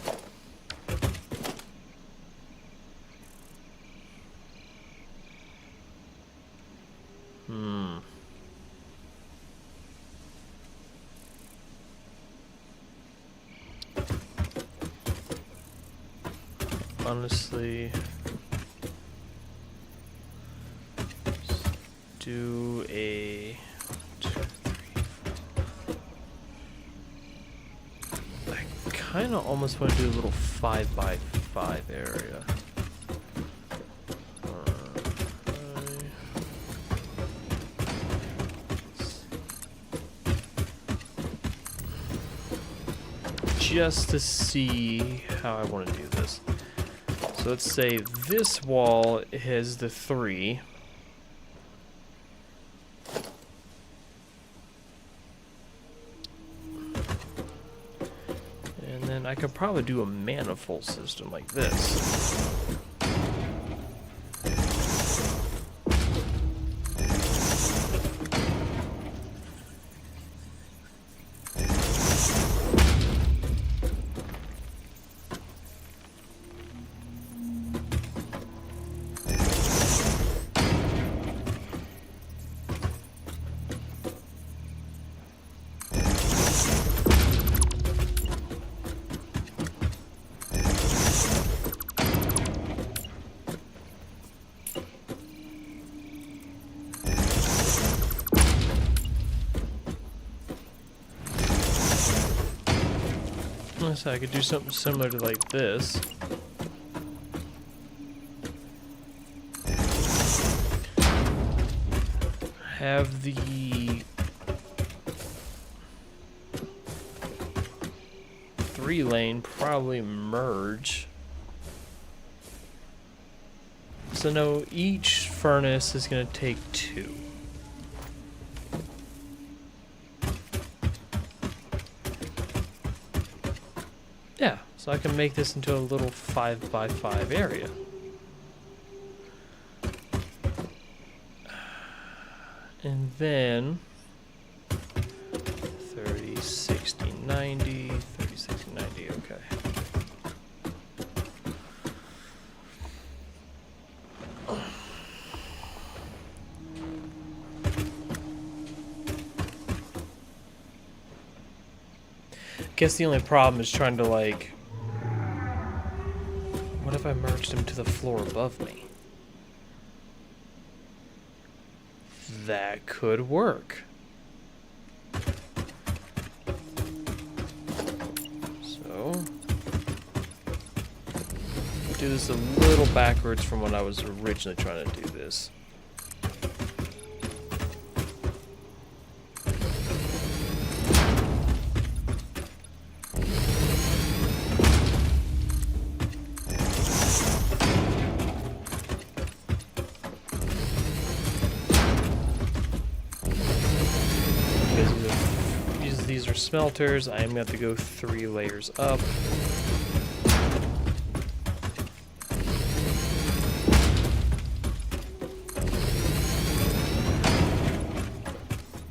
honestly, do a 2, 3, 4. I kind of almost want to do a little 5x5 area. Just to see how I want to do this. So let's say this wall has the 3. And then I could probably do a manifold system like this. So I could do something similar to like this. Have the three-lane probably merge. So no, each furnace is going to take 2. Yeah, so I can make this into a little 5x5 area. And then 30, 60, 90, 30, 60, 90, okay. Guess the only problem is trying to like, what if I merged them to the floor above me? That could work. So, do this a little backwards from when I was originally trying to do this. These are smelters. I am going to have to go 3 layers up.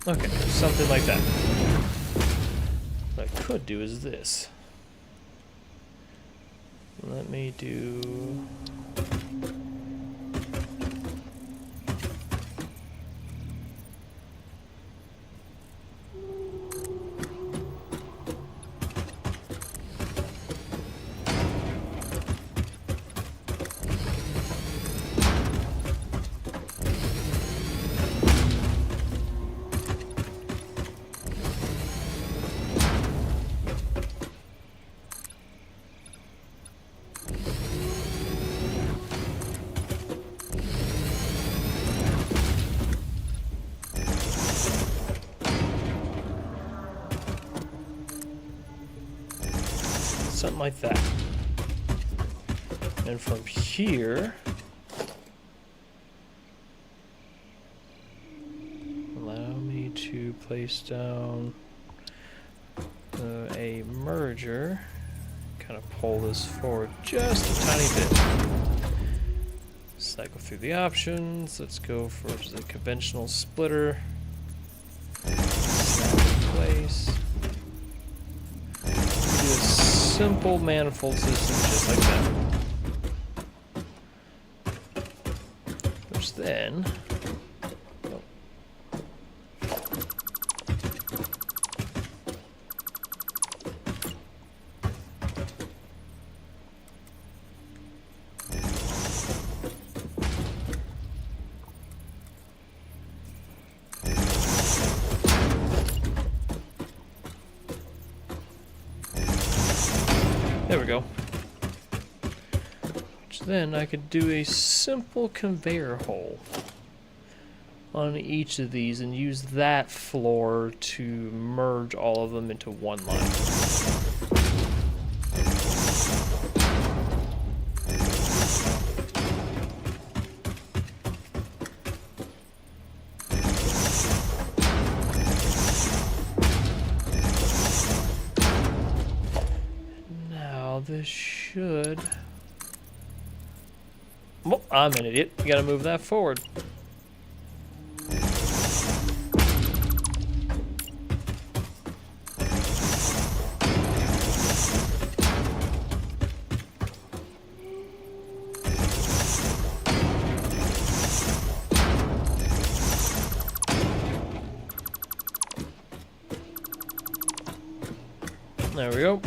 Okay, something like that. What I could do is this. Let me do... something like that. And from here, allow me to place down a merger. Kind of pull this forward just a tiny bit. Cycle through the options. Let's go for the conventional splitter. Snap in place. Simple manifold system just like that. Which then... Oh. There we go. Which then I could do a simple conveyor hole on each of these and use that floor to merge all of them into one line. This should... Oh, I'm an idiot. You gotta move that forward. There we go.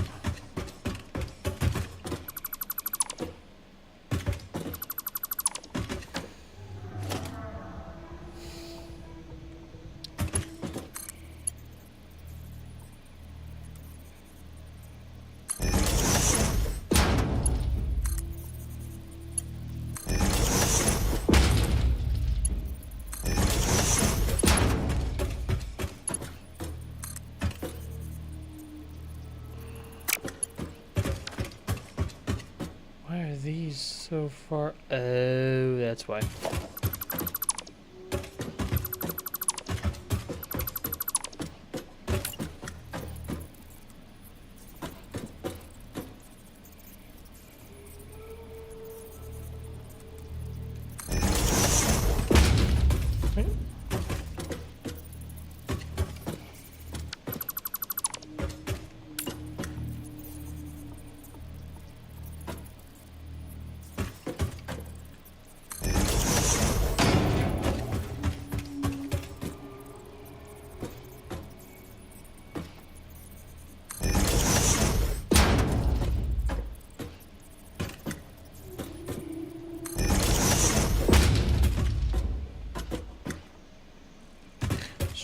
So far, oh, that's why.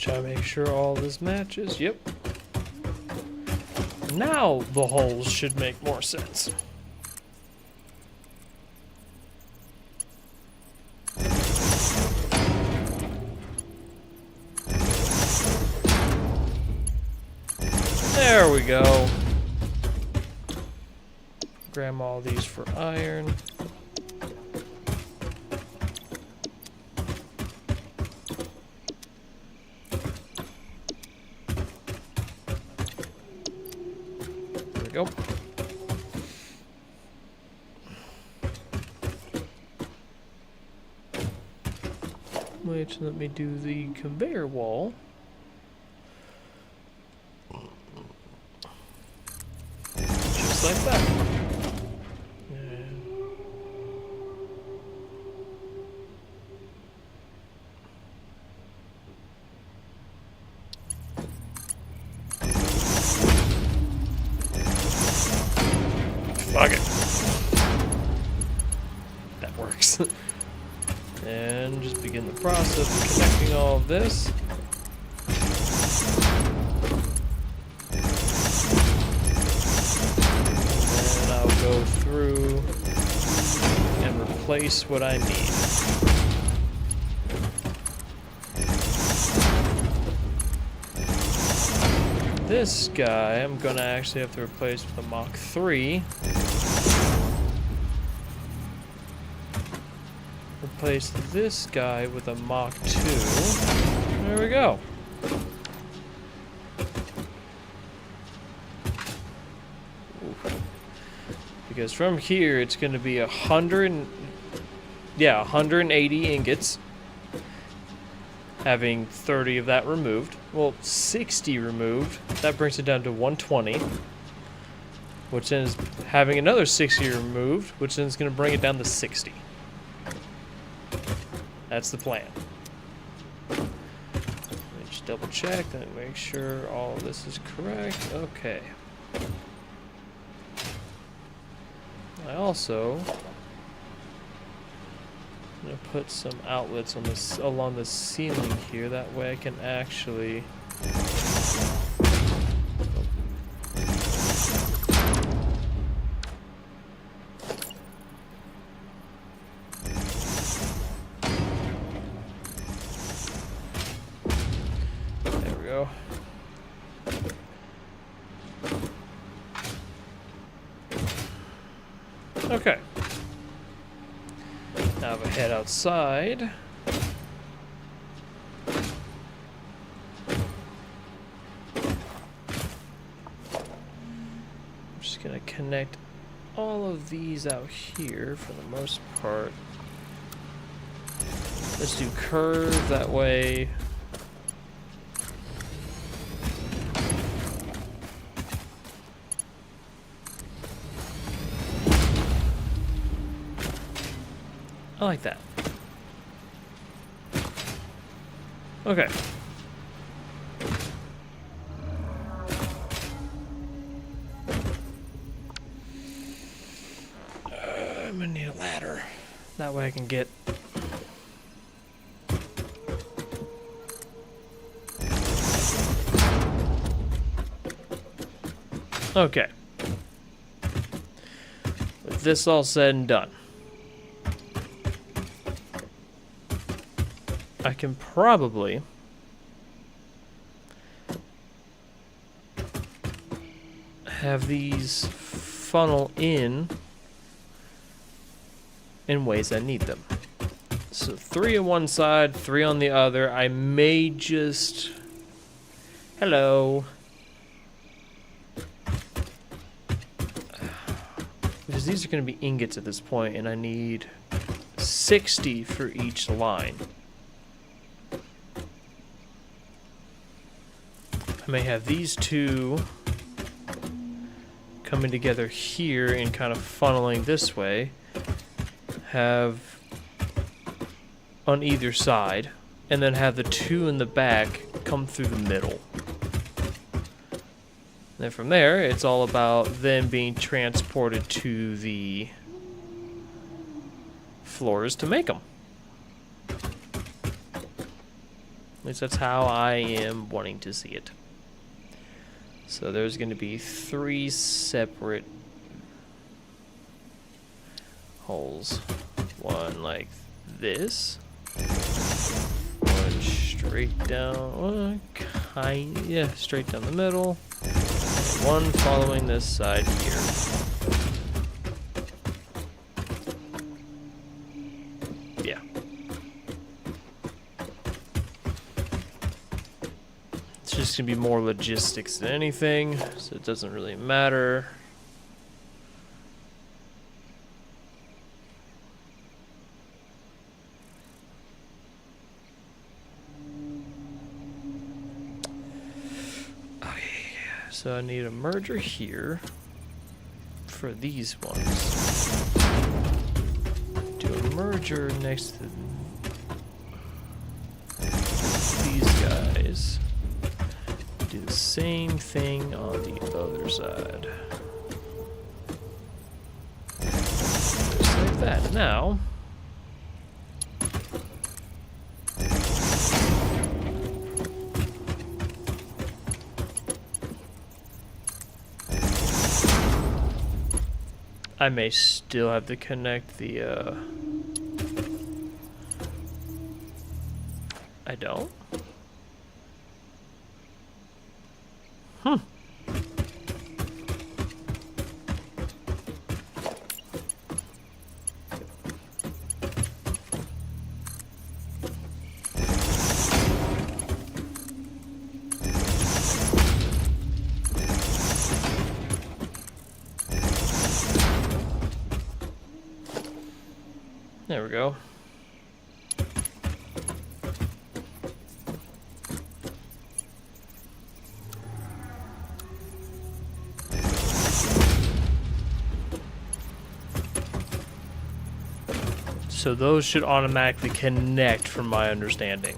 Try to make sure all this matches. Yep. Now the holes should make more sense. There we go. Grab all these for iron. Go. Wait, let me do the conveyor wall. Just like that. Fuck it. That works. And just begin the process of connecting all of this. And I'll go through and replace what I need. This guy I'm gonna actually have to replace with a Mach 3. Replace this guy with a Mach 2. There we go. Because from here it's gonna be 180 ingots. Having 30 of that removed. Well, 60 removed. That brings it down to 120. Which then is having another 60 removed, which then is going to bring it down to 60. That's the plan. Let me just double check and make sure all of this is correct. Okay. I also I'm gonna put some outlets on this along the ceiling here. That way I can actually. There we go. Okay. Now if I head outside. I'm just gonna connect all of these out here for the most part. Let's do curve that way. I like that. Okay. I'm gonna need a ladder. That way I can get. Okay. With this all said and done, I can probably have these funnel in in ways I need them. So 3 on one side, 3 on the other. I may just... Hello. Because these are going to be ingots at this point, and I need 60 for each line. I may have these two coming together here and kind of funneling this way. Have on either side, and then have the 2 in the back come through the middle. And then from there, it's all about them being transported to the floors to make them. At least that's how I am wanting to see it. So there's going to be 3 separate holes. One like this. One straight down. Yeah, straight down the middle. And one following this side here. Yeah. It's just going to be more logistics than anything, so it doesn't really matter. So I need a merger here for these ones. Do a merger next to these guys. Do the same thing on the other side. Just like that. Now, I may still have to connect the, I don't? There we go. So those should automatically connect from my understanding.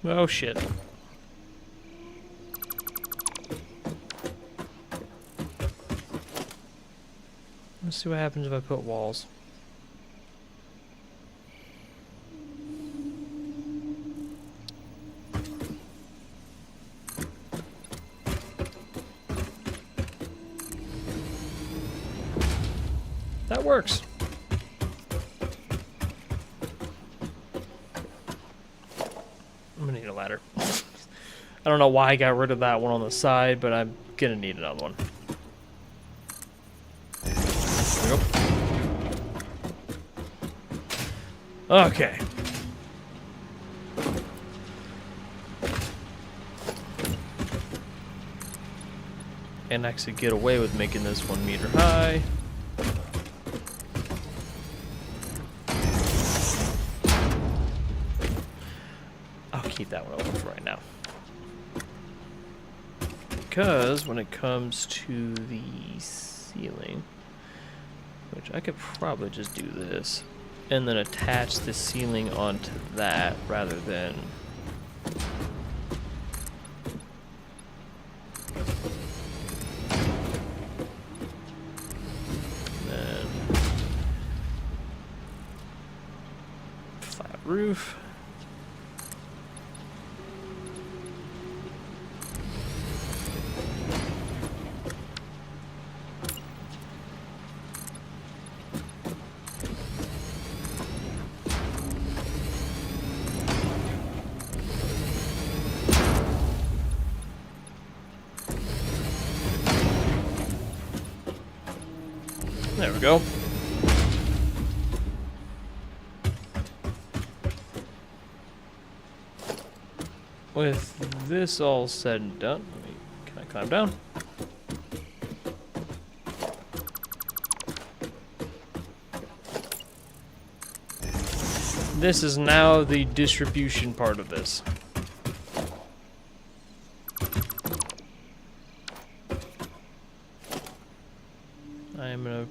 Oh shit. Let's see what happens if I put walls. That works. I'm gonna need a ladder. I don't know why I got rid of that one on the side, but I'm gonna need another one. There we go. Okay. And actually get away with making this 1 meter high. Keep that one open for right now. Because when it comes to the ceiling, Which I could probably just do this. And then attach the ceiling onto that rather than... then... flat roof. There we go. With this all said and done, can I climb down? This is now the distribution part of this. I'm gonna,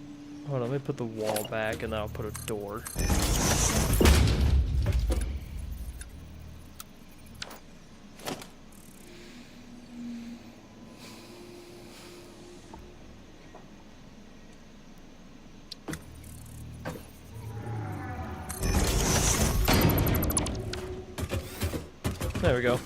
hold on, let me put the wall back and then I'll put a door. There we go.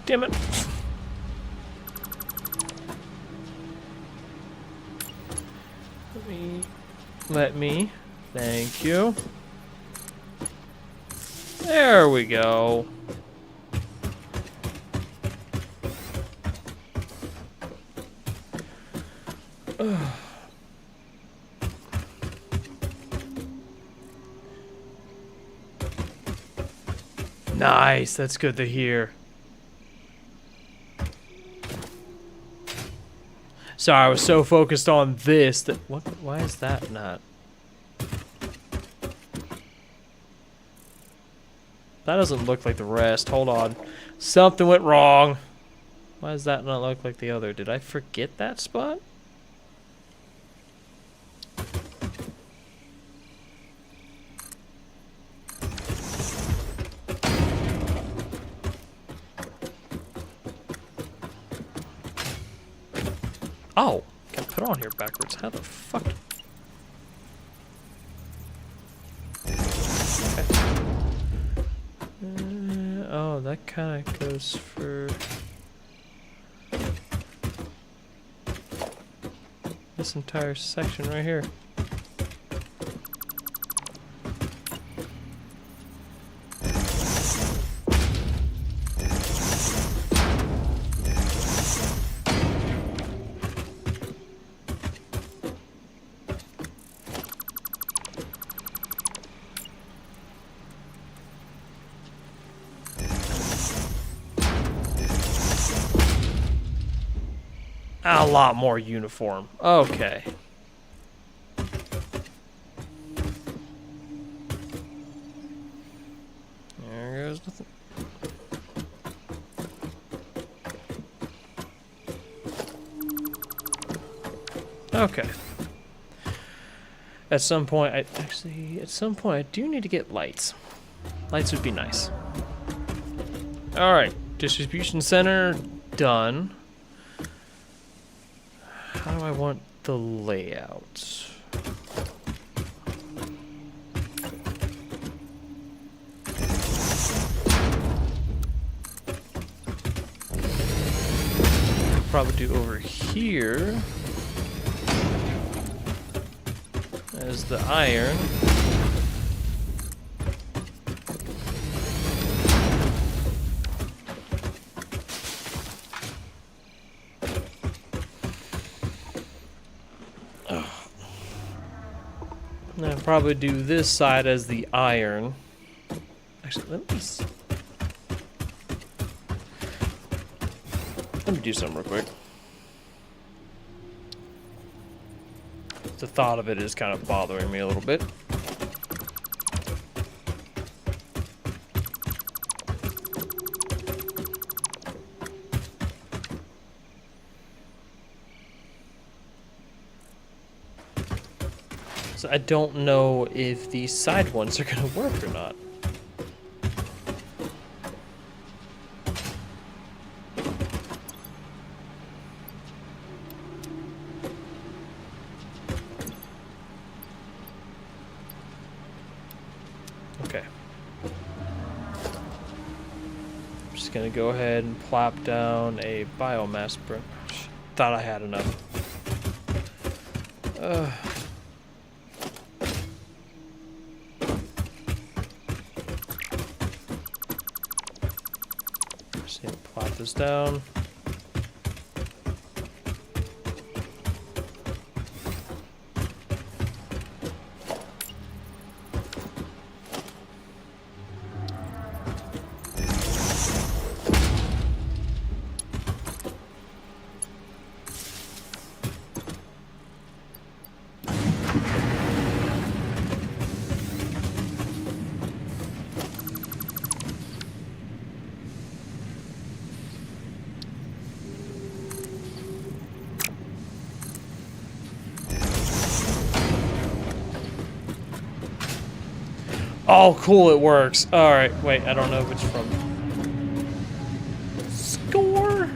Damn it. Let me. Thank you. There we go. Nice, that's good to hear. Sorry, I was so focused on this that why is that not? That doesn't look like the rest. Hold on. Something went wrong. Why does that not look like the other? Did I forget that spot? Oh, got put on here backwards. How the fuck? Okay. Oh, that kind of goes for this entire section right here. A lot more uniform. Okay. There goes nothing. Okay. At some point, at some point, I do need to get lights. Lights would be nice. All right, distribution center done. How do I want the layout? Probably do over here as the iron. probably do this side as the iron. Actually, let me do something real quick. The thought of it is kind of bothering me a little bit. So I don't know if these side ones are going to work or not. Okay. I'm just going to go ahead and plop down a biomass brick. Thought I had enough. Just need to plop this down. Oh, cool, it works. Alright, wait, I don't know if it's from... Score?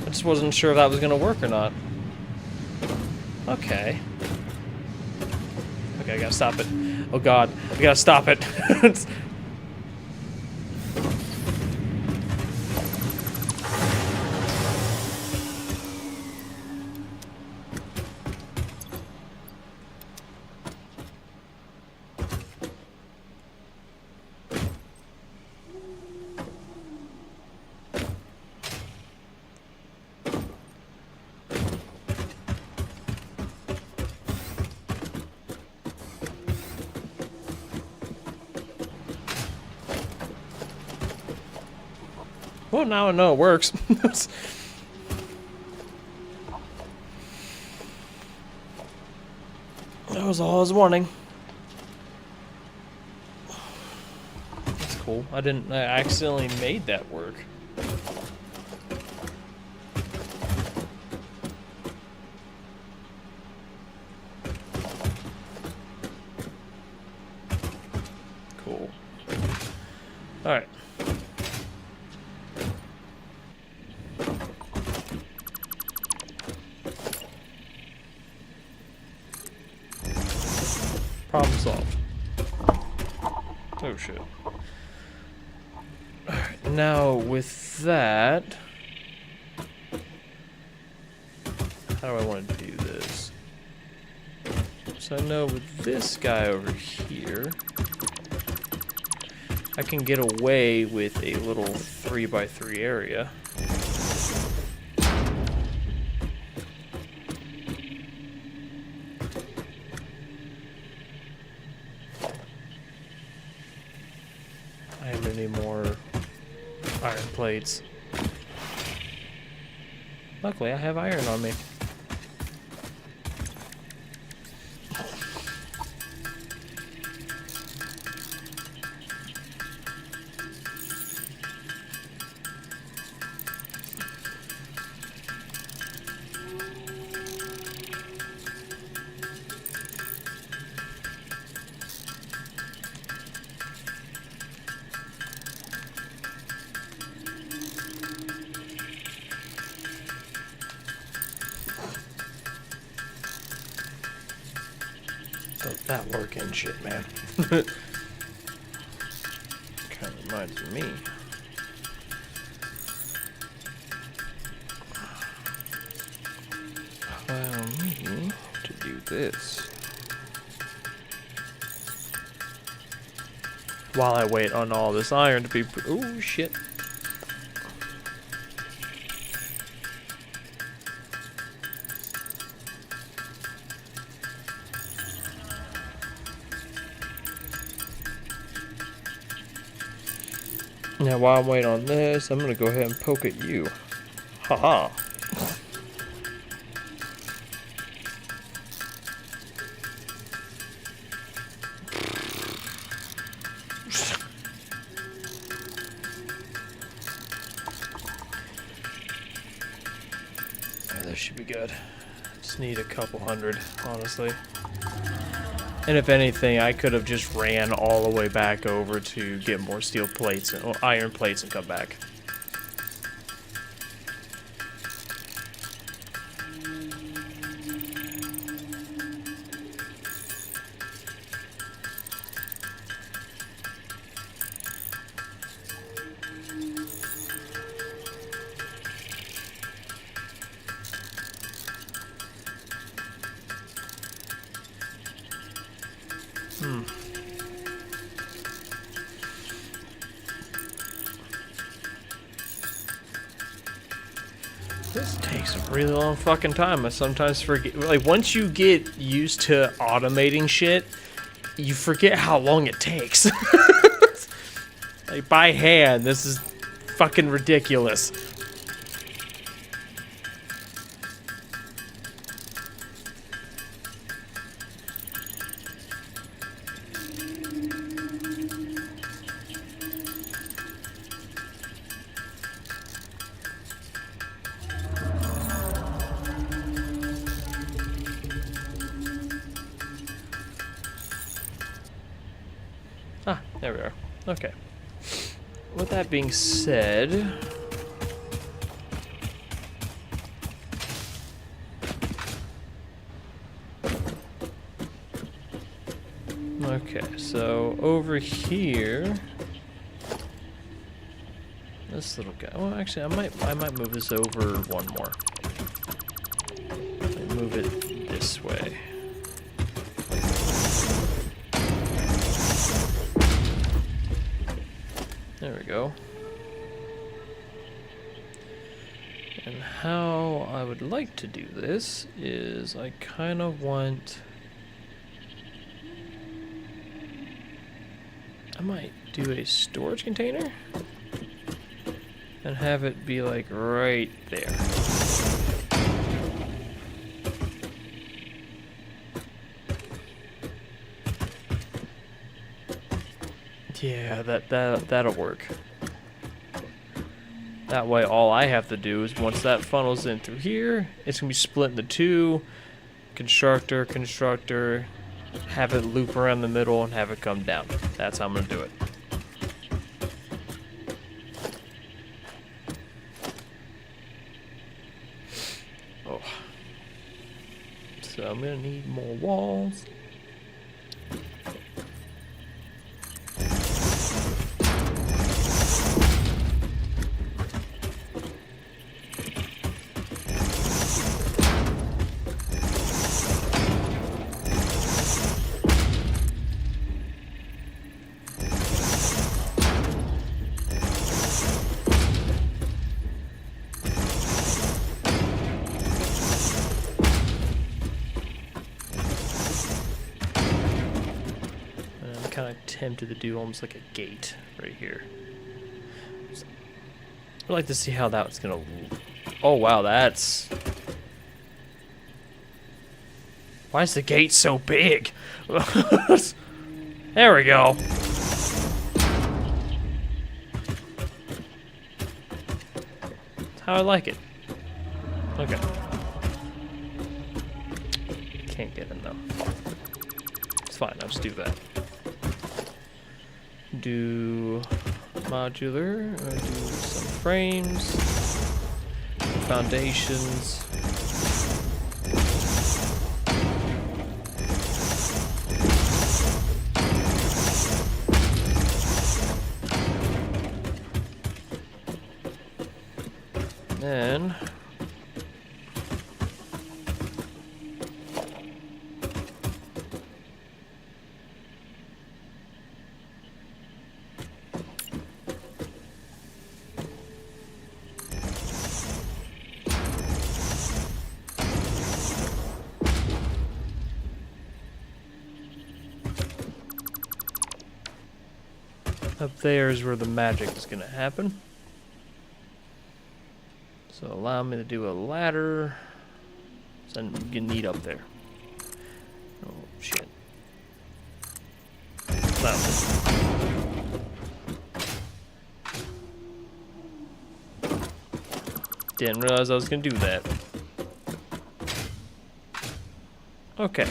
I just wasn't sure if that was going to work or not. Okay. Okay, I gotta stop it. Oh god, I gotta stop it. Well, now I know it works. That was all I was wanting. That's cool. I accidentally made that work. Cool. Alright. Problem solved. Oh shit. Alright, now with that... How do I want to do this? So I know with this guy over here... I can get away with a little 3x3 area. I have any more iron plates. Luckily, I have iron on me. That working shit, man. Kind of reminds me. Allow me to do this while I wait on all this iron to be. Oh shit. Now, while I'm waiting on this, I'm gonna go ahead and poke at you. Haha. Yeah, this should be good. Just need a couple hundred, honestly. And if anything, I could have just ran all the way back over to get more steel plates and iron plates and come back. This takes a really long fucking time. I sometimes forget. Like, once you get used to automating shit, you forget how long it takes. Like, by hand, this is fucking ridiculous. Ah, there we are. Okay. With that being said, okay, so over here, this little guy. Well, actually, I might move this over one more. Move it this way. There we go. And how I would like to do this is I kind of want... I might do a storage container and have it be like right there. Yeah, that'll work. That way all I have to do is once that funnels in through here, it's gonna be split into two. Constructor, have it loop around the middle and have it come down. That's how I'm gonna do it. Oh. So I'm gonna need more walls. Kind of tempted to do almost like a gate right here. I'd like to see how that's gonna. Oh wow, that's. Why is the gate so big? There we go. That's how I like it. Okay. Can't get in though. It's fine. I'll just do that. Do modular, do some frames, foundations. Then Up there is where the magic is going to happen. So allow me to do a ladder. So I'm going to need up there. Oh, shit. Didn't realize I was going to do that. Okay.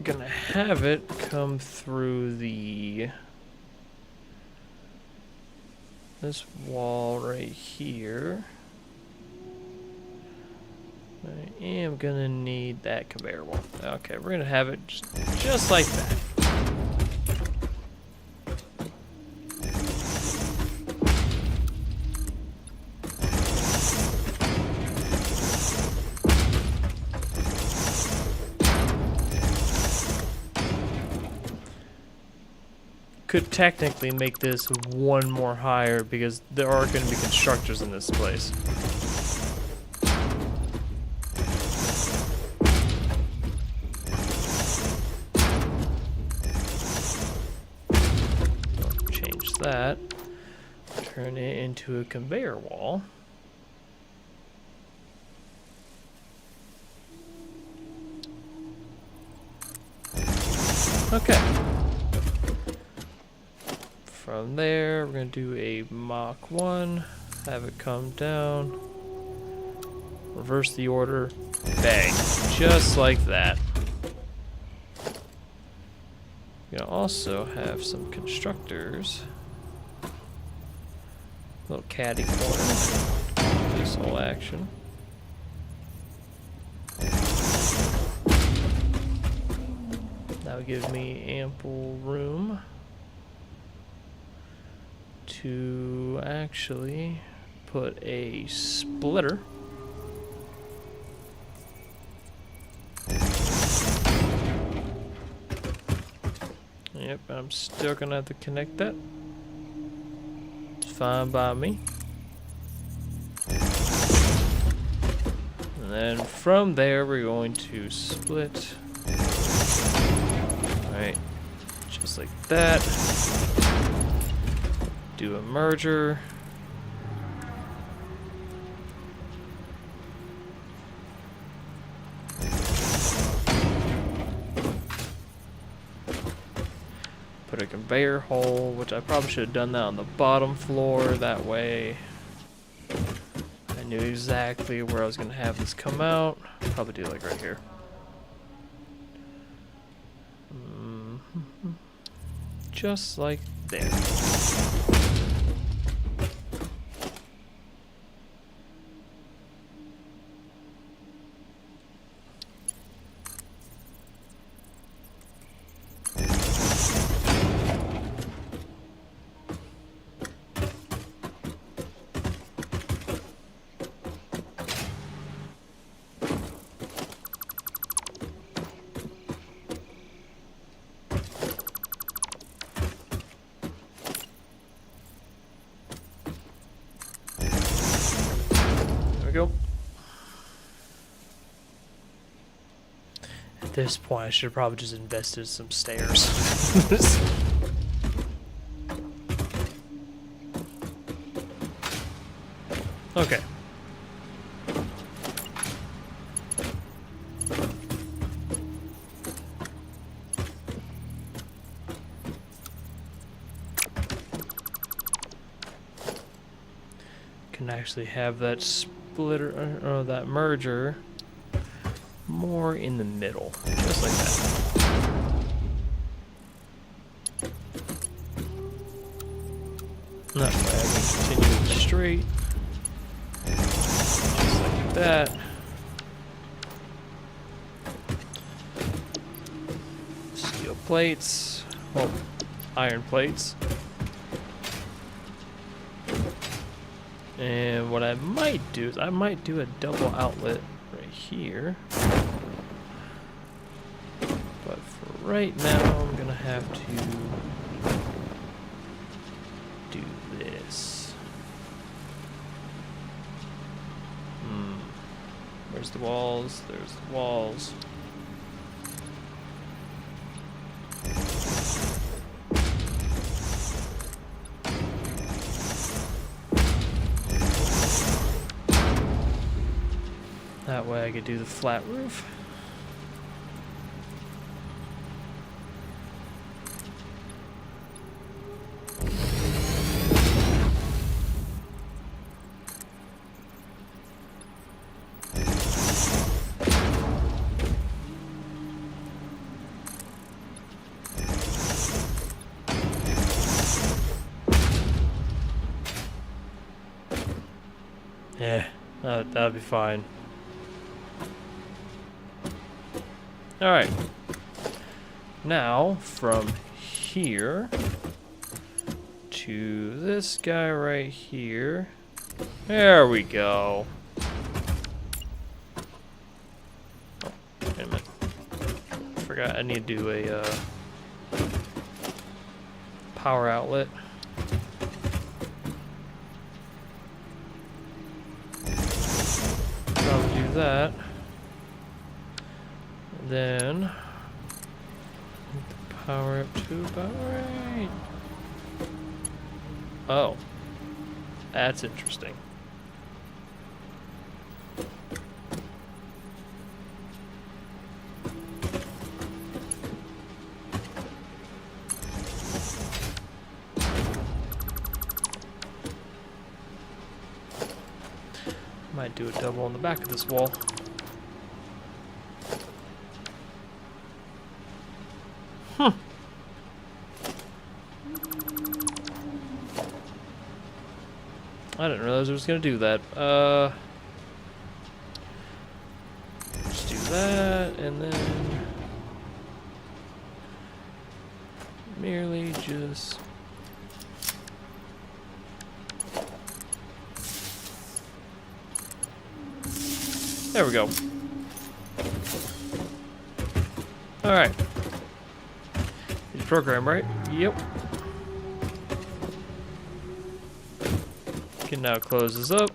Gonna have it come through this wall right here. I am gonna need that conveyor wall. Okay, we're gonna have it just like that. Could technically make this one more higher because there are going to be constructors in this place. Change that. Turn it into a conveyor wall. Okay. From there, we're going to do a Mach 1, have it come down, reverse the order, bang, just like that. We're going to also have some constructors, little caddy corner, this whole action. That would give me ample room to actually put a splitter. Yep, I'm still gonna have to connect that. It's fine by me. And then from there, we're going to split. Alright, just like that. Do a merger. Put a conveyor hole, which I probably should have done that on the bottom floor. That way I knew exactly where I was going to have this come out. Probably do like right here. Just like there. We go. At this point, I should have probably just invested in some stairs. Okay. Can actually have that splitter or that merger more in the middle, just like that. That way I can continue it straight, just like that. Steel plates, well, iron plates. And what I might do is I might do a double outlet right here. But for right now, I'm gonna have to do this. Where's the walls? There's the walls. I could do the flat roof. Yeah, that'd be fine. Alright. Now, from here to this guy right here. There we go. Oh, wait a minute. Forgot I need to do a power outlet. Probably do that. Then power up to about right. Oh, that's interesting. Might do a double on the back of this wall. I didn't realize I was gonna do that. Just do that, and then merely just there we go. All right. Is program right? Yep. Can now close this up.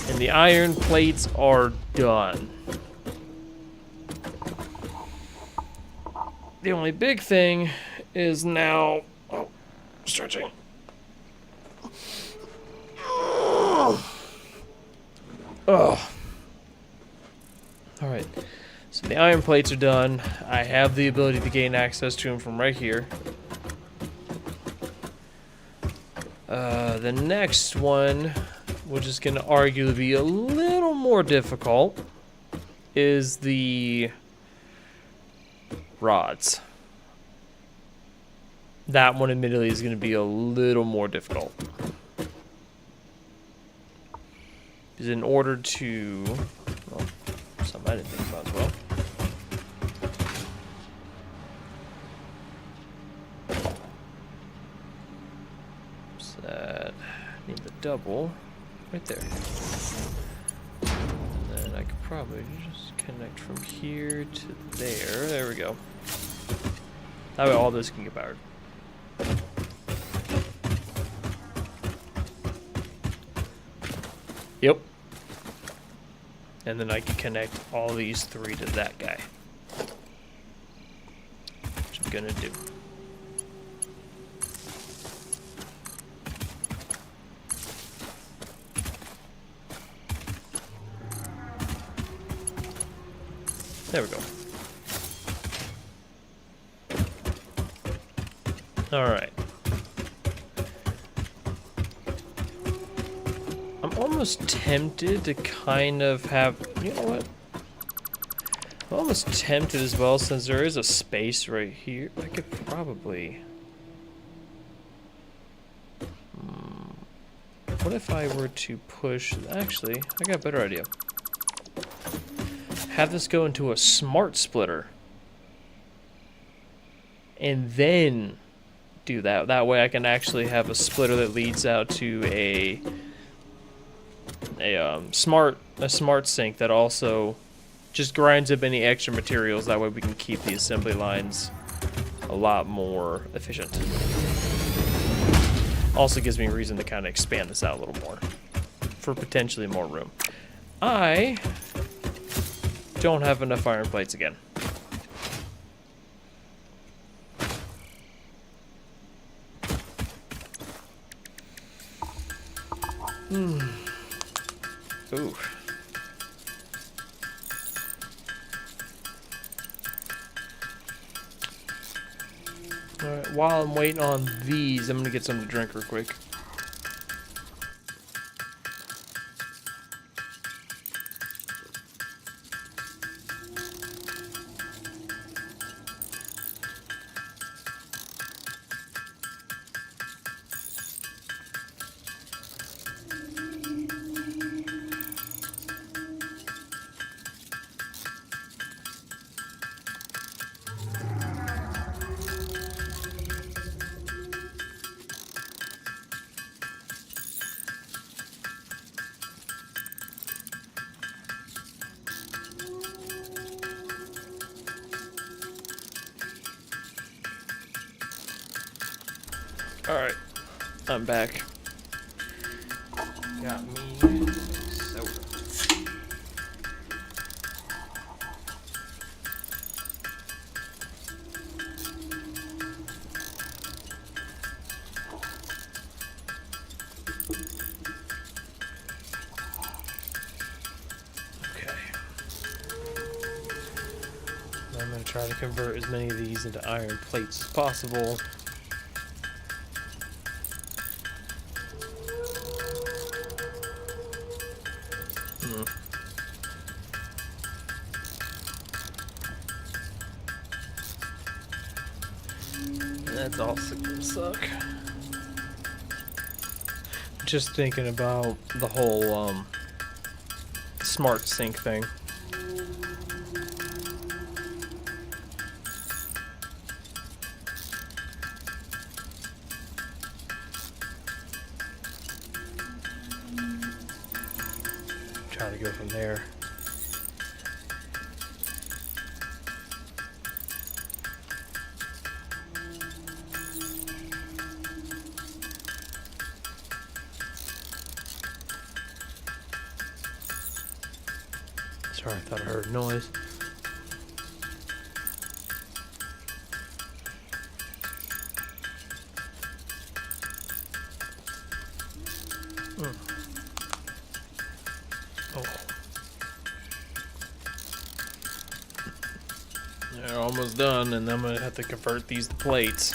And the iron plates are done. The only big thing is now stretching. Oh. Alright. So the iron plates are done. I have the ability to gain access to them from right here. The next one, which is going to arguably be a little more difficult, is the rods. That one, admittedly, is going to be a little more difficult. Because in order to... well, something I didn't think about as well. Need the double right there. And then I could probably just connect from here to there. There we go. That way all this can get powered. Yep. And then I can connect all these three to that guy. Which I'm gonna do. There we go. Alright. I'm almost tempted to kind of have... you know what? I'm almost tempted as well, since there is a space right here. I could probably... what if I were to push... actually, I got a better idea. Have this go into a smart splitter. And then do that. That way I can actually have a splitter that leads out to a smart sink that also just grinds up any extra materials. That way we can keep the assembly lines a lot more efficient. Also gives me a reason to kind of expand this out a little more for potentially more room. I don't have enough iron plates again. Ooh. Alright, while I'm waiting on these, I'm gonna get something to drink real quick. Alright, I'm back. Got me soda. Okay. I'm going to try to convert as many of these into iron plates as possible. That's also gonna suck. Just thinking about the whole smart sync thing. Try to go from there. Sorry, I thought I heard a noise. Oh. They're almost done, and I'm gonna have to convert these to plates.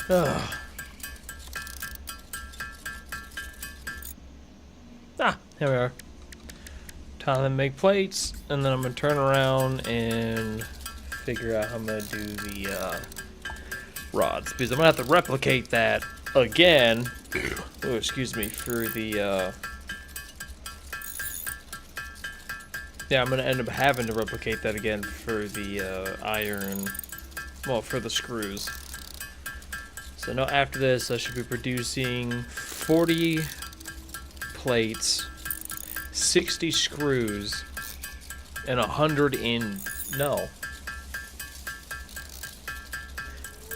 Ugh. Here we are. Time to make plates, and then I'm gonna turn around and figure out how I'm gonna do the rods, because I'm gonna have to replicate that again. Oh, excuse me, for the yeah, I'm gonna end up having to replicate that again for the iron, well, for the screws. So now after this, I should be producing 40 plates, 60 screws, and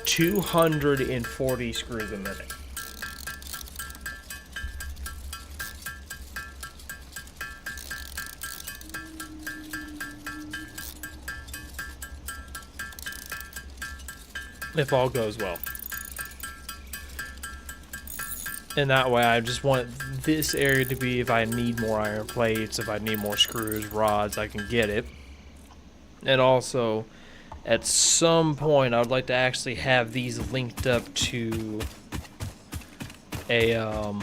240 screws a minute. If all goes well. And that way, I just want this area to be, if I need more iron plates, if I need more screws, rods, I can get it. And also, at some point, I would like to actually have these linked up to a, I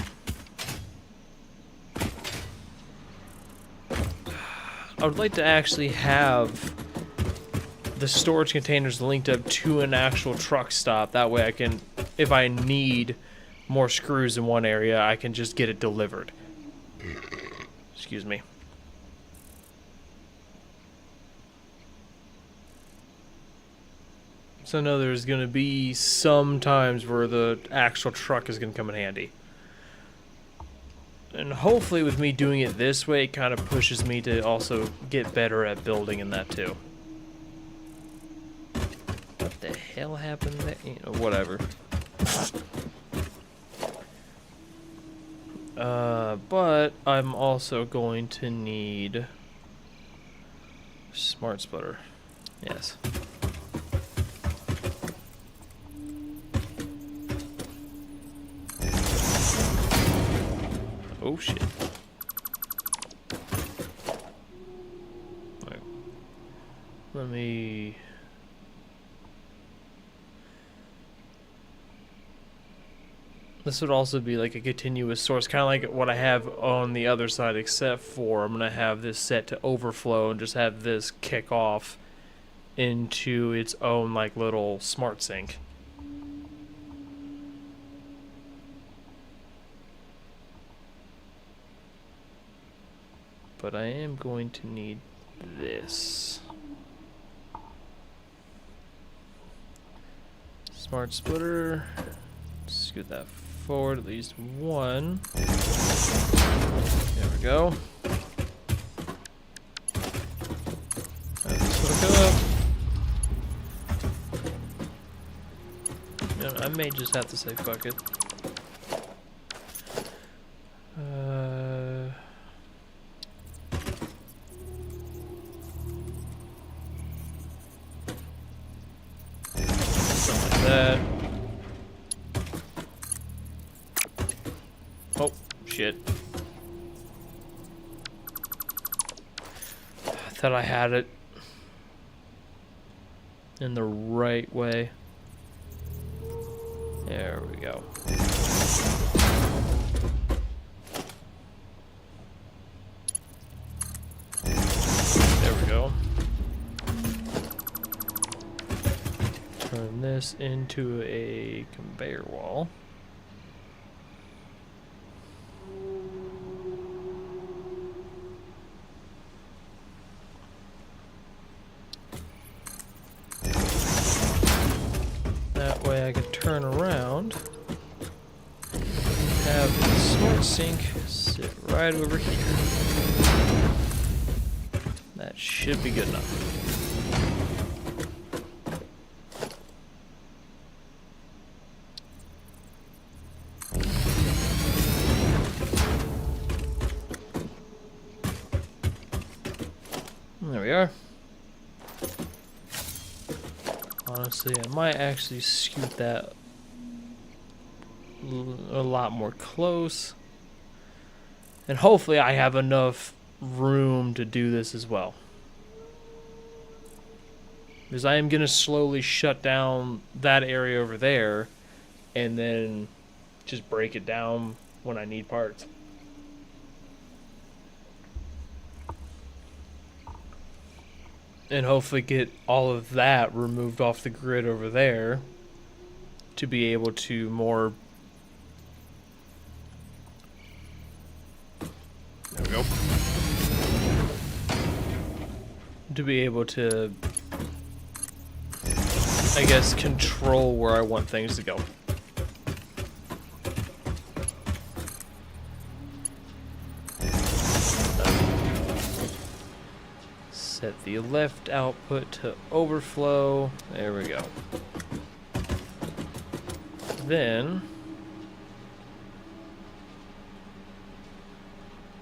would like to actually have the storage containers linked up to an actual truck stop. That way I can, if I need more screws in one area, I can just get it delivered. Excuse me. So I know there's going to be some times where the actual truck is going to come in handy. And hopefully with me doing it this way, it kind of pushes me to also get better at building in that too. What the hell happened there? You know, whatever. But I'm also going to need smart splitter. Yes. Oh shit. Right. Let me... This would also be like a continuous source, kind of like what I have on the other side, except for I'm going to have this set to overflow and just have this kick off into its own like little smart sink. But I am going to need this. Smart splitter. Scoot that forward at least one. There we go. Let's hook up. You know, I may just have to say fuck it. Something like that. Oh, shit. I thought I had it in the right way. There we go. There we go. Turn this into a conveyor wall. That way I can turn around, have the smart sink sit right over here. That should be good enough. There we are. Honestly, I might actually scoot that a lot more close. And hopefully I have enough room to do this as well. Because I am going to slowly shut down that area over there and then just break it down when I need parts. And hopefully get all of that removed off the grid over there to be able to more... There we go. To be able to, I guess, control where I want things to go. Set the left output to overflow. There we go. Then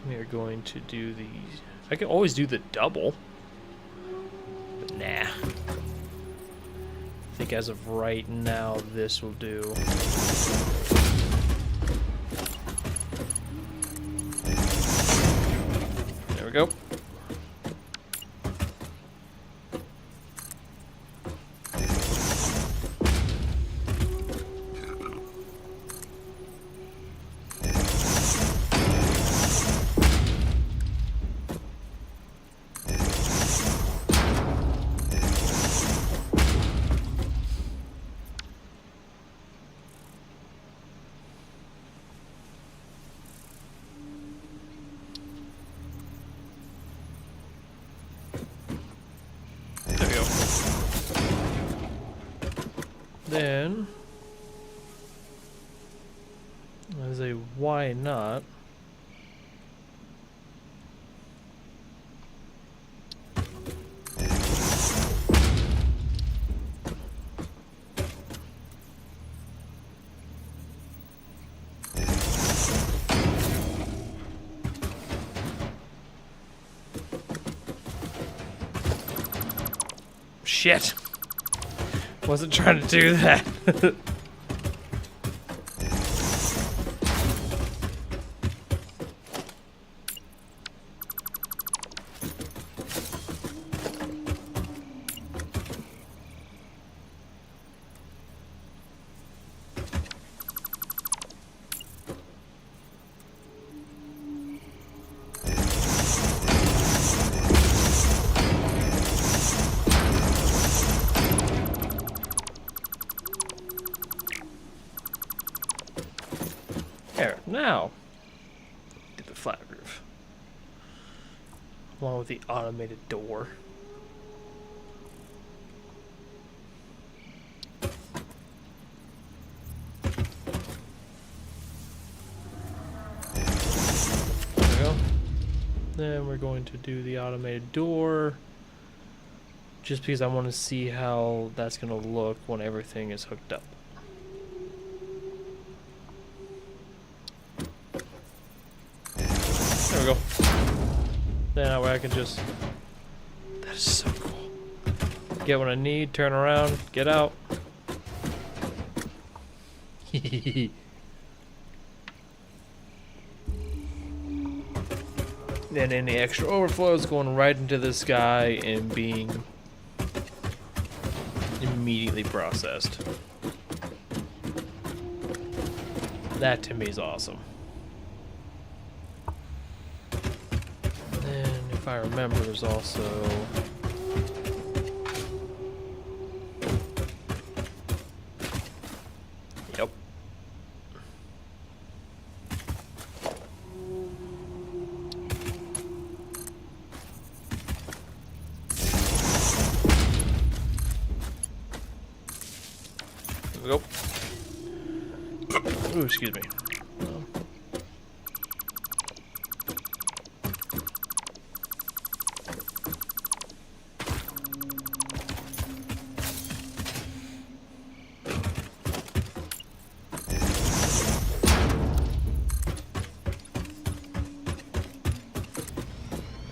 we are going to do the... I can always do the double. But nah. I think as of right now, this will do. There we go. Then, as a why not, shit. Wasn't trying to do that. There, now. Get the flat roof. Along with the automated door. There we go. Then we're going to do the automated door. Just because I want to see how that's going to look when everything is hooked up. There we go. Then that way I can just... That is so cool. Get what I need, turn around, get out. Then any extra overflows going right into this guy and being immediately processed. That to me is awesome. And if I remember, there's also... Yep. There we go. Ooh, excuse me.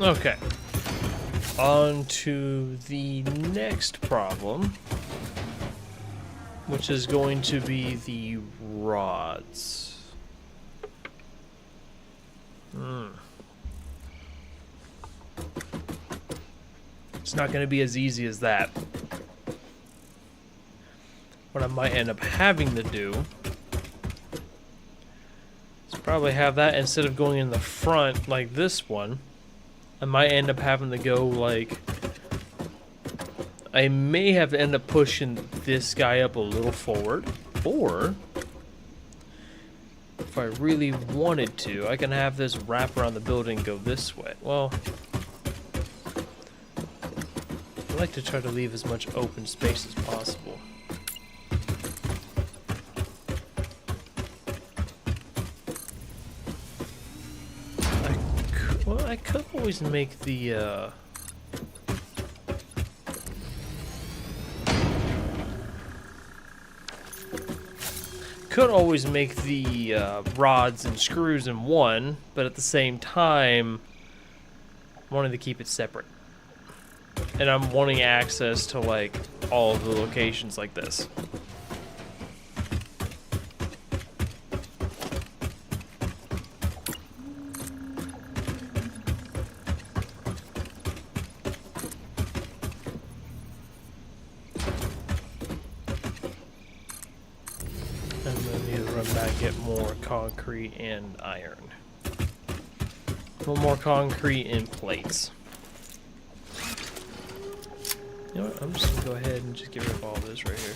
Okay. On to the next problem, which is going to be the rods. It's not going to be as easy as that. What I might end up having to do is probably have that, instead of going in the front like this one, I might end up having to go like... I may have to end up pushing this guy up a little forward, or if I really wanted to, I can have this wrap around the building and go this way. Well, I like to try to leave as much open space as possible. I could always make the, rods and screws in one, but at the same time, wanting to keep it separate. And I'm wanting access to, like, all of the locations like this. And then need to run back, get more concrete and iron. More concrete and plates. You know what? I'm just gonna go ahead and just get rid of all this right here.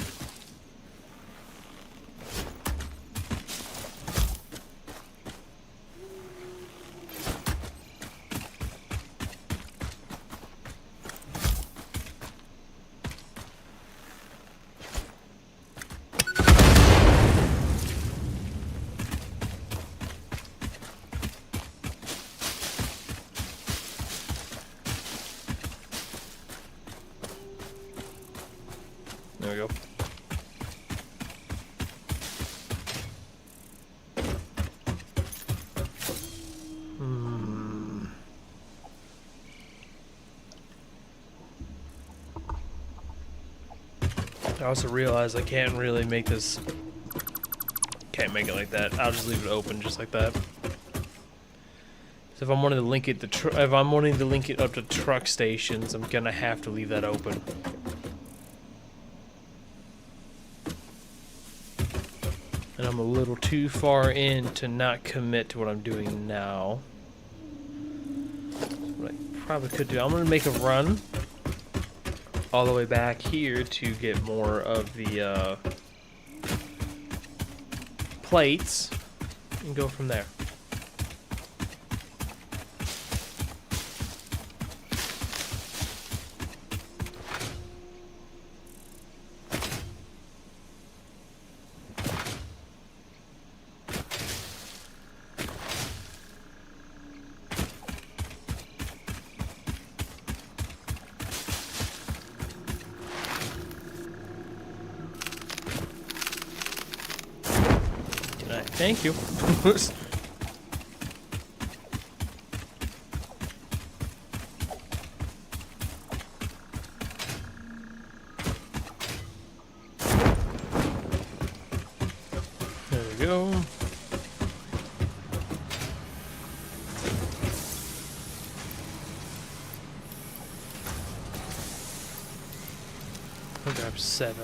There we go. I also realize I can't really make this. Can't make it like that. I'll just leave it open just like that. So if I'm wanting to link it up to truck stations, I'm gonna have to leave that open. And I'm a little too far in to not commit to what I'm doing now. What I probably could do, I'm gonna make a run all the way back here to get more of the plates and go from there. Thank you. There we go. I'll grab 7.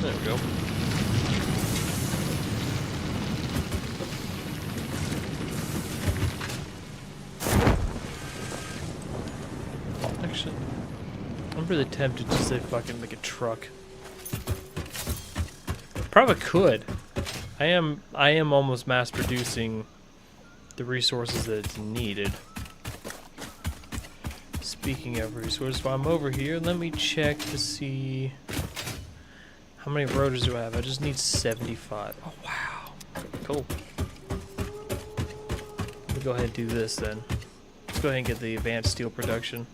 There we go. Actually, I'm really tempted to say fucking make a truck. Probably could. I am almost mass producing the resources that it's needed. Speaking of resources, while I'm over here, let me check to see how many rotors do I have. I just need 75. Oh wow, cool. Let me go ahead and do this then. Let's go ahead and get the advanced steel production.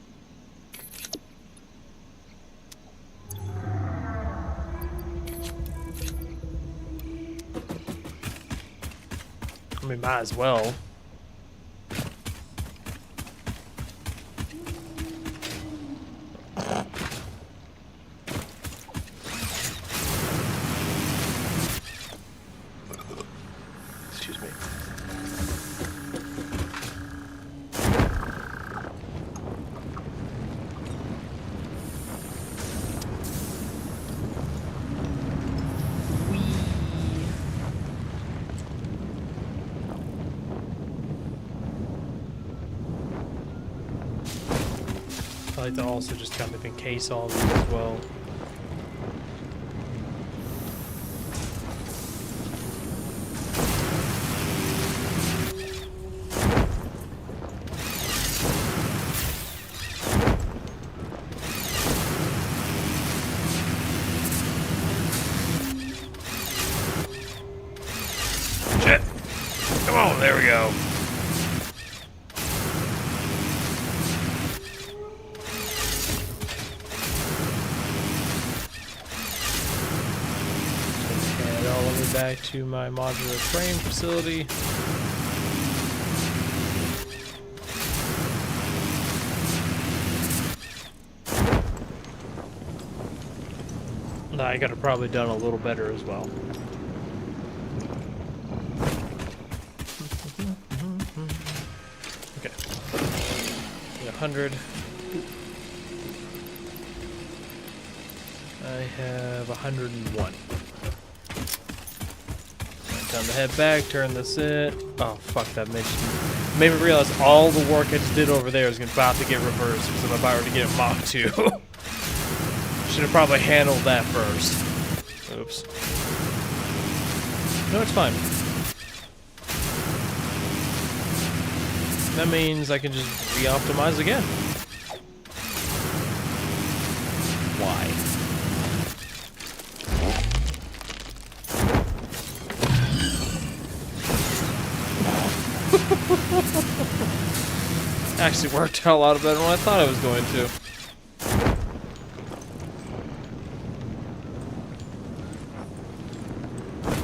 I mean, might as well. Excuse me. I like to also just kind of encase all of these as well. Shit! Come on, there we go. Back to my modular frame facility. I could have probably done a little better as well. Okay. 100. I have 101. Time to head back, turn this in. Oh, fuck, that made me realize all the work I just did over there is about to get reversed because I'm about to get it Mach 2. Should have probably handled that first. Oops. No, it's fine. That means I can just re-optimize again. Why? Actually worked out a lot better than I thought I was going to.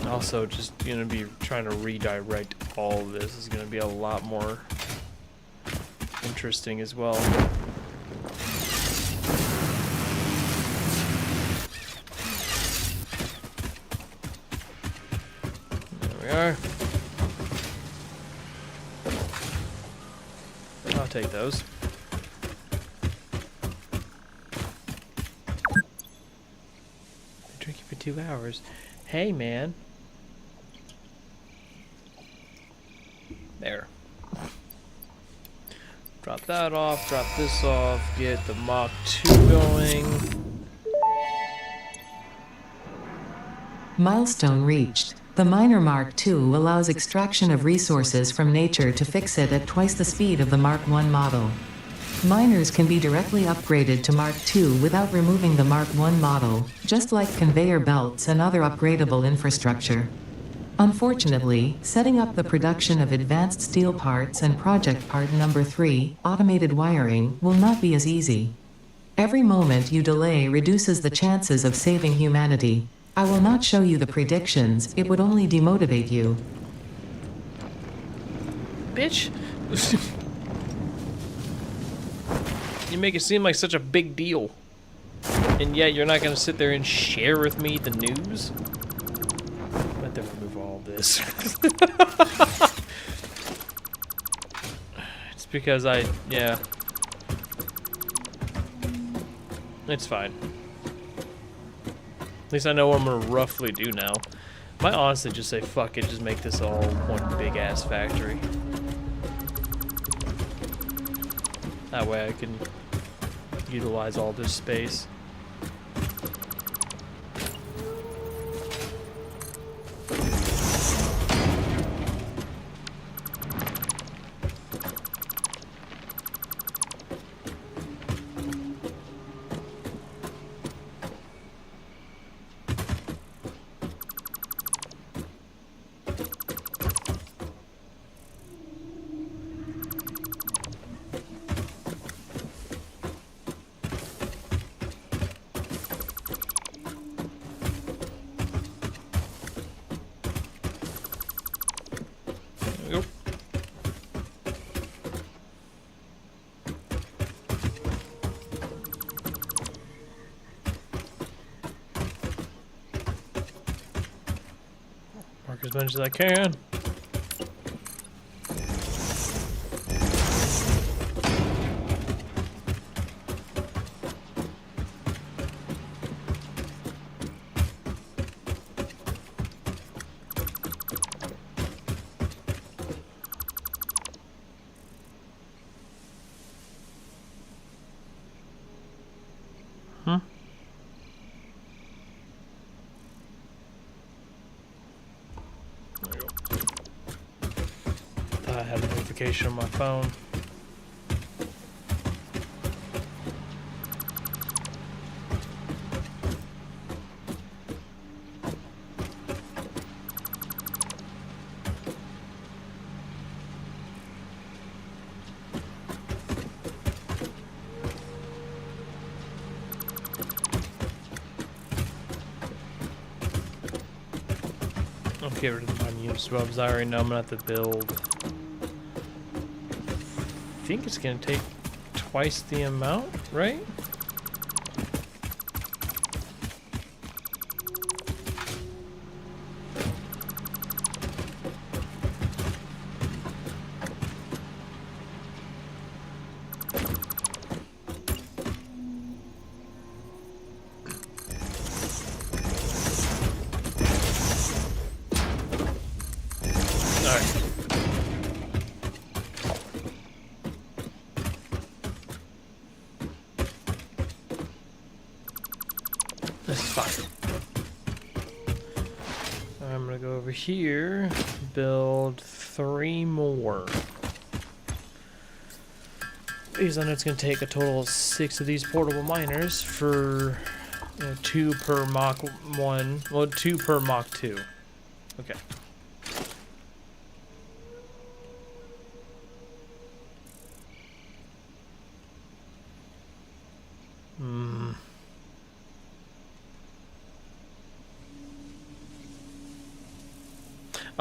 Also, just gonna be trying to redirect all of this is gonna be a lot more interesting as well. There we are. I'll take those. Been drinking for 2 hours. Hey, man. There. Drop that off, drop this off, get the Mach 2 going. Milestone reached. The Miner Mark II allows extraction of resources from nature to fix it at twice the speed of the Mark I model. Miners can be directly upgraded to Mark II without removing the Mark I model, just like conveyor belts and other upgradable infrastructure. Unfortunately, setting up the production of advanced steel parts and project part number 3, automated wiring, will not be as easy. Every moment you delay reduces the chances of saving humanity. I will not show you the predictions, it would only demotivate you. Bitch. You make it seem like such a big deal. And yet you're not going to sit there and share with me the news? Let them remove all this. It's because yeah. It's fine. At least I know what I'm going to roughly do now. Might honestly just say fuck it, just make this all one big ass factory. That way I can utilize all this space. As much as I can. I had a notification on my phone. I'll get rid of the unused swabs. I already know I'm gonna have to build. I think it's gonna take twice the amount, right? That's fine. I'm gonna go over here, build 3 more. Because I know it's gonna take a total of 6 of these portable miners for 2 per Mach 1. Well, 2 per Mach 2. Okay.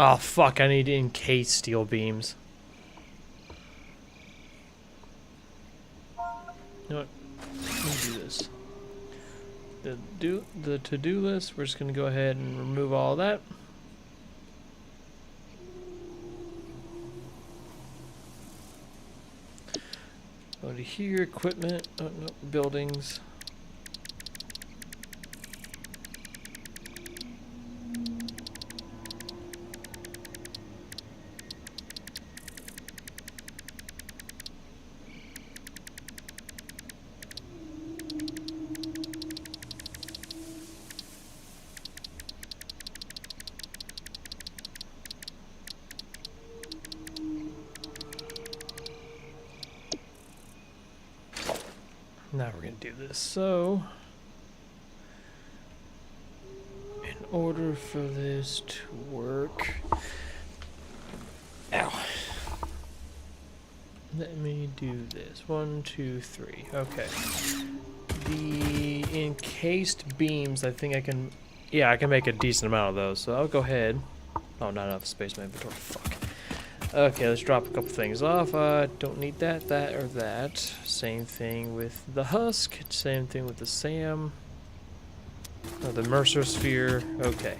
Oh fuck, I need to encase steel beams. You know what? Let me do this. The to-do list, we're just going to go ahead and remove all that. Go to here, equipment, oh, no, buildings. Now we're going to do this. So, in order for this to work, ow. Let me do this. 1, 2, 3. Okay. The encased beams, I think I can, yeah, I can make a decent amount of those. So I'll go ahead. Oh, not enough space in my inventory. Fuck. Okay, let's drop a couple things off. Don't need that, that, or that. Same thing with the husk. Same thing with the SAM. Oh, the Mercer sphere. Okay.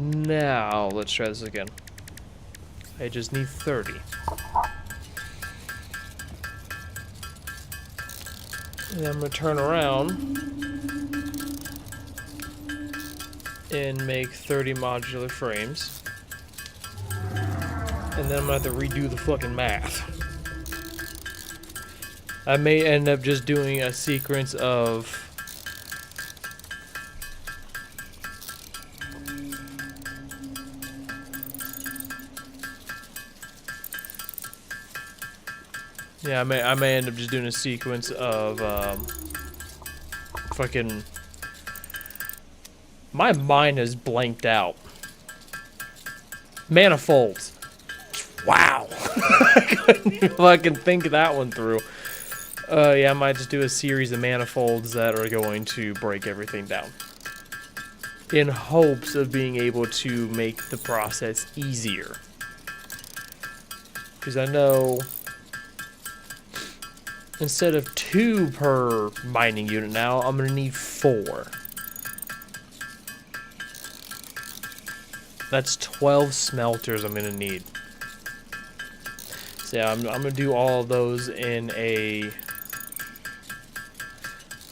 Now, let's try this again. I just need 30. And I'm going to turn around and make 30 modular frames. And then I'm going to have to redo the fucking math. I may end up just doing a sequence of... Yeah, I may end up just doing a sequence of fucking... My mind has blanked out. Manifolds. Wow. I couldn't even fucking think that one through. Yeah, I might just do a series of manifolds that are going to break everything down. In hopes of being able to make the process easier. Because I know... Instead of 2 per mining unit now, I'm going to need 4. That's 12 smelters I'm going to need. So yeah, I'm going to do all of those in a...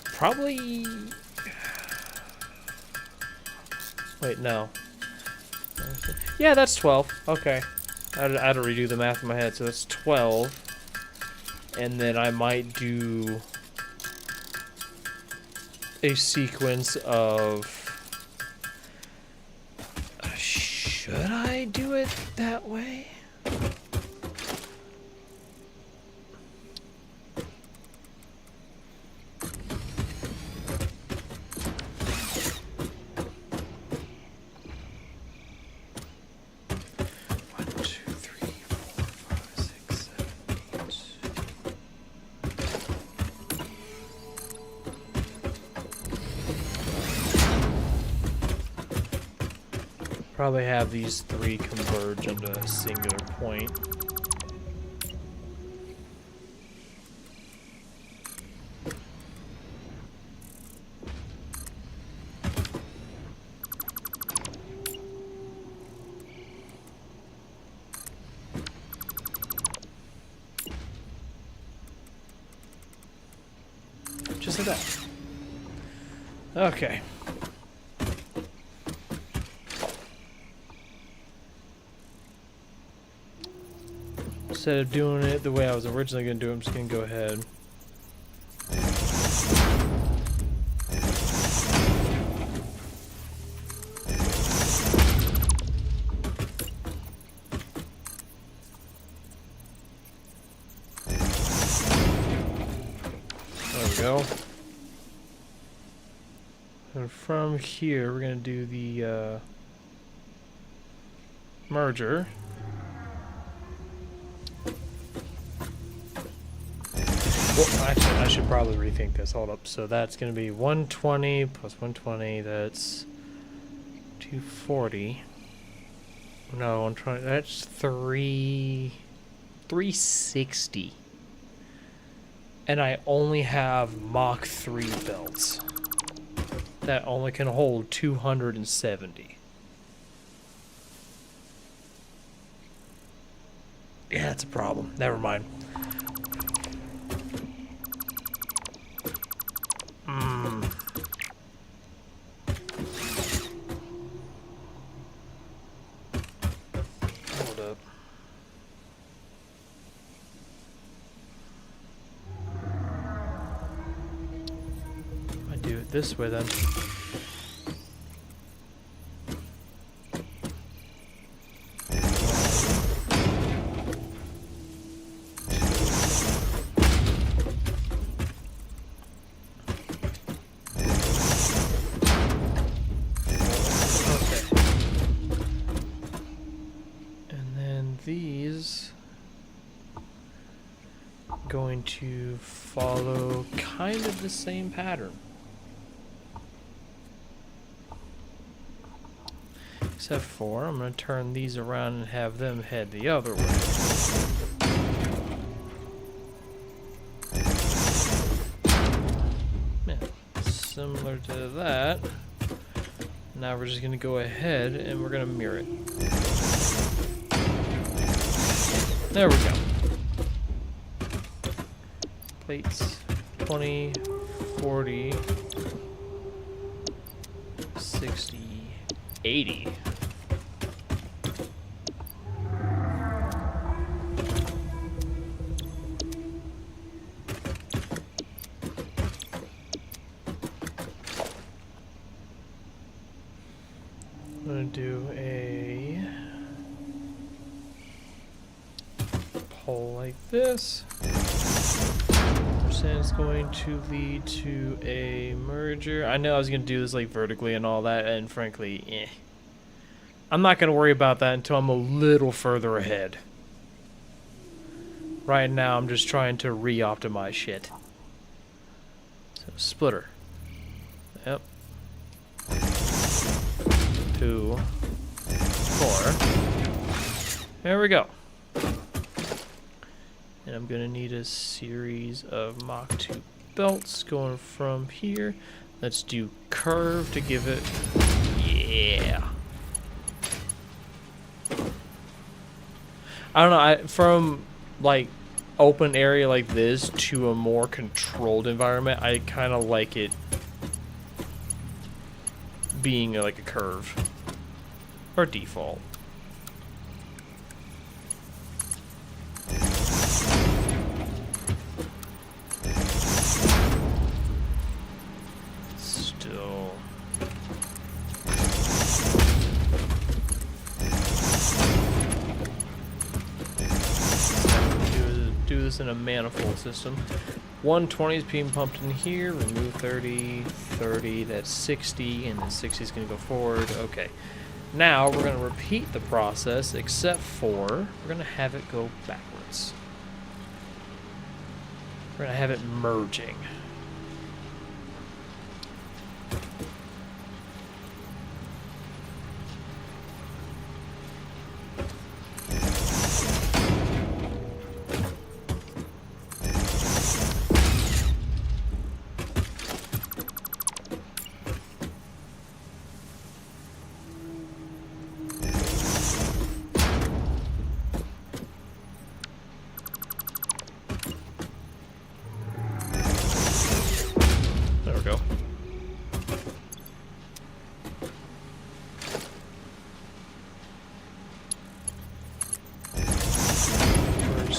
Probably... Wait, no. Yeah, that's 12. Okay. I had to redo the math in my head, so that's 12. And then I might do a sequence of... Should I do it that way? Probably have these 3 converge into a singular point. Just like that. Okay. Instead of doing it the way I was originally going to do it, I'm just going to go ahead. There we go. And from here, we're going to do the merger. Well, actually, I should probably rethink this. Hold up. So that's going to be 120 plus 120. That's 240. No, 120. That's 360. And I only have Mach 3 belts that only can hold 270. Yeah, that's a problem. Never mind. Hold up. I do it this way then. These going to follow kind of the same pattern, except for I'm going to turn these around and have them head the other way. Yeah, similar to that. Now we're just going to go ahead and we're going to mirror it. There we go. Plates 20, 40, 60, 80. I'm gonna do a hole like this. Percent is going to lead to a merger. I know I was going to do this like vertically and all that, and frankly, I'm not going to worry about that until I'm a little further ahead. Right now, I'm just trying to re-optimize shit. So, splitter. Yep. 2, 4. There we go. And I'm going to need a series of Mach 2 belts going from here. Let's do curve to give it... Yeah. I don't know, from like open area like this to a more controlled environment, I kind of like it being like a curve. Or default. In a manifold system. 120 is being pumped in here, remove 30, 30, that's 60, and then 60 is going to go forward. Okay. Now we're going to repeat the process, except for we're going to have it go backwards. We're going to have it merging.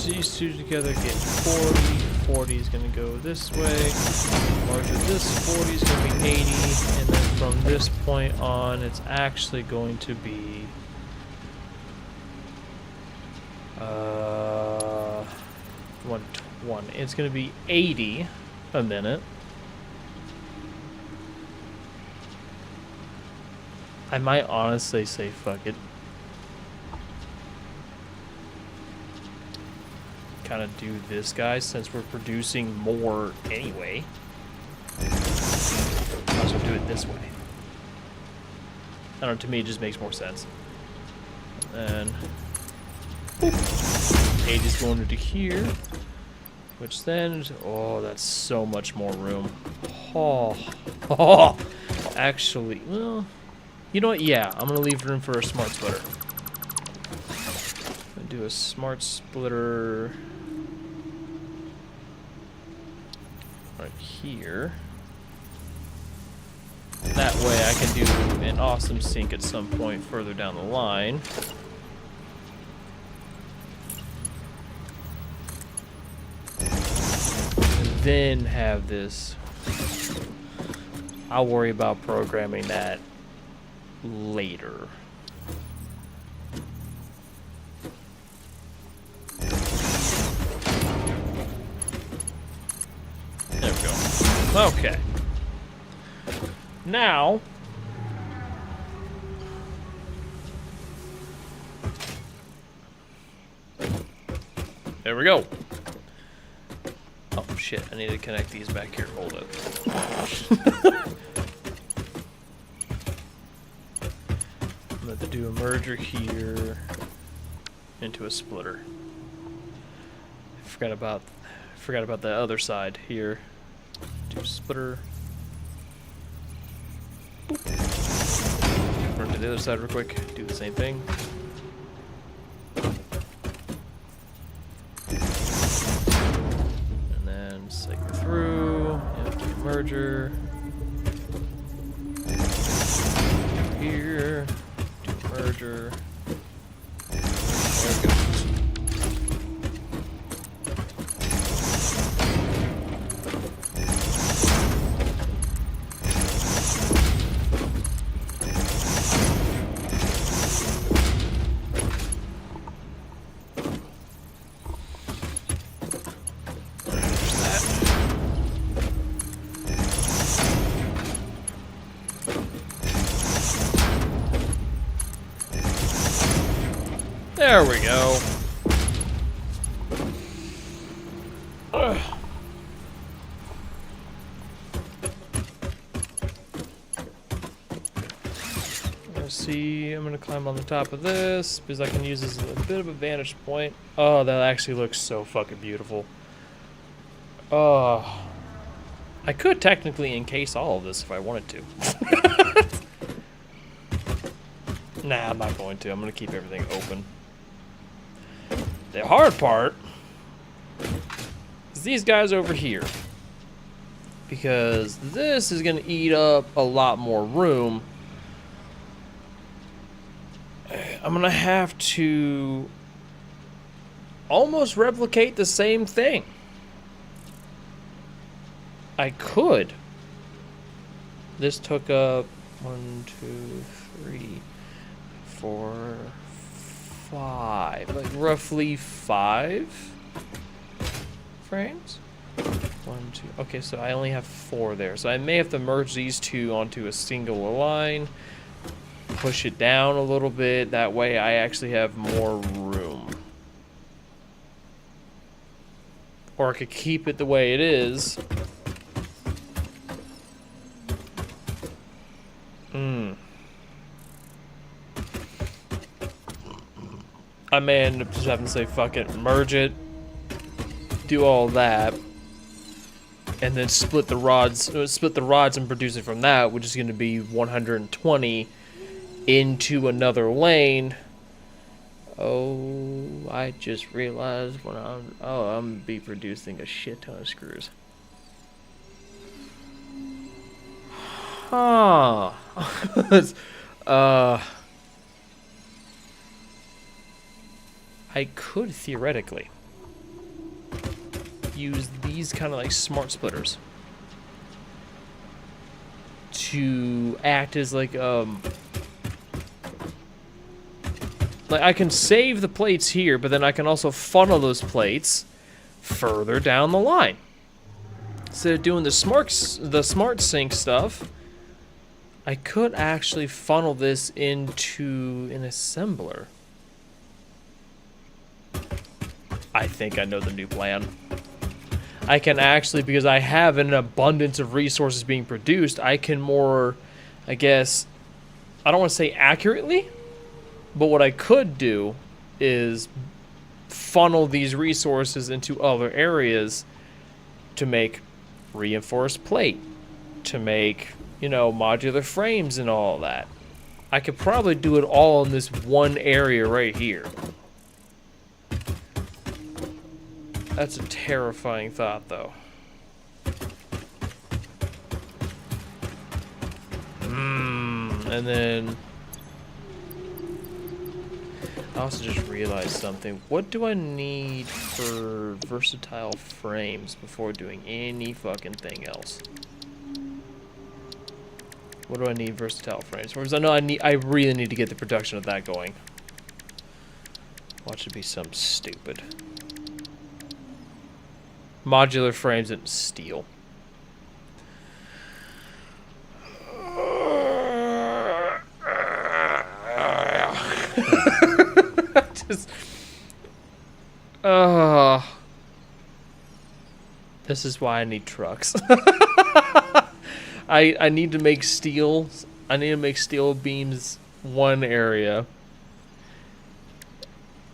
These two together get 40. 40 is going to go this way. Larger this 40 is going to be 80. And then from this point on, it's actually going to be 120. It's going to be 80 a minute. I might honestly say fuck it. Kind of do this, guys, since we're producing more anyway. Might as well do it this way. I don't know, to me it just makes more sense. And 80 is going into here. Which then, oh, that's so much more room. Oh, oh, actually, well, you know what? Yeah, I'm gonna leave room for a smart splitter. I'm gonna do a smart splitter right here. That way I can do an awesome sink at some point further down the line. Then have this. I'll worry about programming that later. There we go. Okay. Now, there we go. Oh shit, I need to connect these back here. Hold up. I'm going to do a merger here into a splitter. Forgot about the other side here. Do splitter. Boop. Run to the other side real quick. Do the same thing. Cycle through, empty merger. Here, do merger. There we go. There we go. Ugh. Let's see, I'm gonna climb on the top of this because I can use this as a bit of a vantage point. Oh, that actually looks so fucking beautiful. Oh, I could technically encase all of this if I wanted to. Nah, I'm not going to. I'm gonna keep everything open. The hard part is these guys over here, because this is going to eat up a lot more room. I'm going to have to almost replicate the same thing. I could. This took up 1, 2, 3, 4, 5, like roughly 5 frames. 1, 2. Okay, so I only have 4 there, so I may have to merge these two onto a single line, push it down a little bit. That way, I actually have more room. Or I could keep it the way it is. I may end up just having to say, fuck it, merge it, do all that, and then split the rods and produce it from that, which is going to be 120 into another lane. Oh, I just realized when I'm going to be producing a shit ton of screws. Huh. I could theoretically use these kind of like smart splitters to act as like I can save the plates here, but then I can also funnel those plates further down the line. Instead of doing the smart sync stuff, I could actually funnel this into an assembler. I think I know the new plan. I can actually, because I have an abundance of resources being produced, I can more, I guess, I don't want to say accurately, but what I could do is funnel these resources into other areas to make reinforced plate, to make, you know, modular frames and all that. I could probably do it all in this one area right here. That's a terrifying thought, though. And then I also just realized something. What do I need for versatile frames before doing any fucking thing else? What do I need versatile frames for? Because I know I really need to get the production of that going. Watch it be something stupid. Modular frames and steel. This is why I need trucks. I need to make steel. I need to make steel beams one area.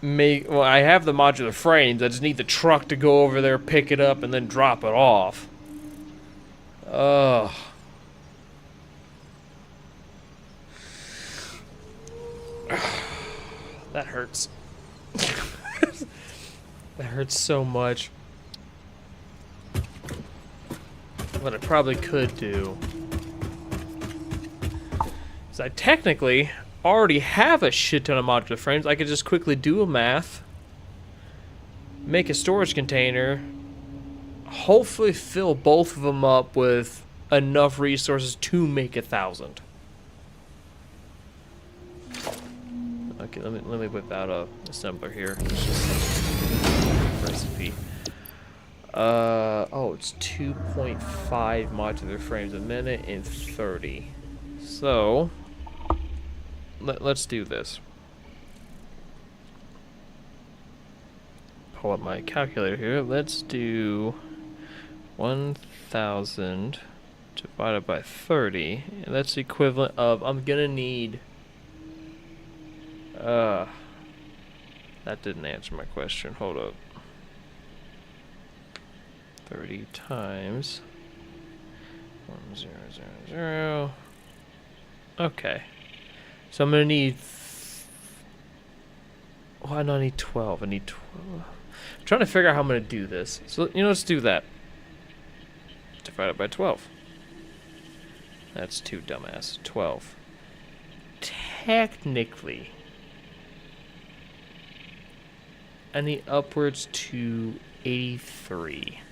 Well, I have the modular frames. I just need the truck to go over there, pick it up, and then drop it off. Ugh. That hurts. That hurts so much. What I probably could do is I technically already have a shit ton of modular frames. I could just quickly do a math, make a storage container, hopefully fill both of them up with enough resources to make 1,000. Okay, let me whip out a assembler here. Recipe. Oh, it's 2.5 modular frames a minute in 30. So, let's do this. Pull up my calculator here. Let's do 1,000 divided by 30. And that's the equivalent of, I'm gonna need... that didn't answer my question. Hold up. 30 times 1000. Okay. So I'm gonna need. Why do I need 12? I need 12. I'm trying to figure out how I'm gonna do this. So let's do that. Divided by 12. That's too dumbass. 12. Technically, I need upwards to 83.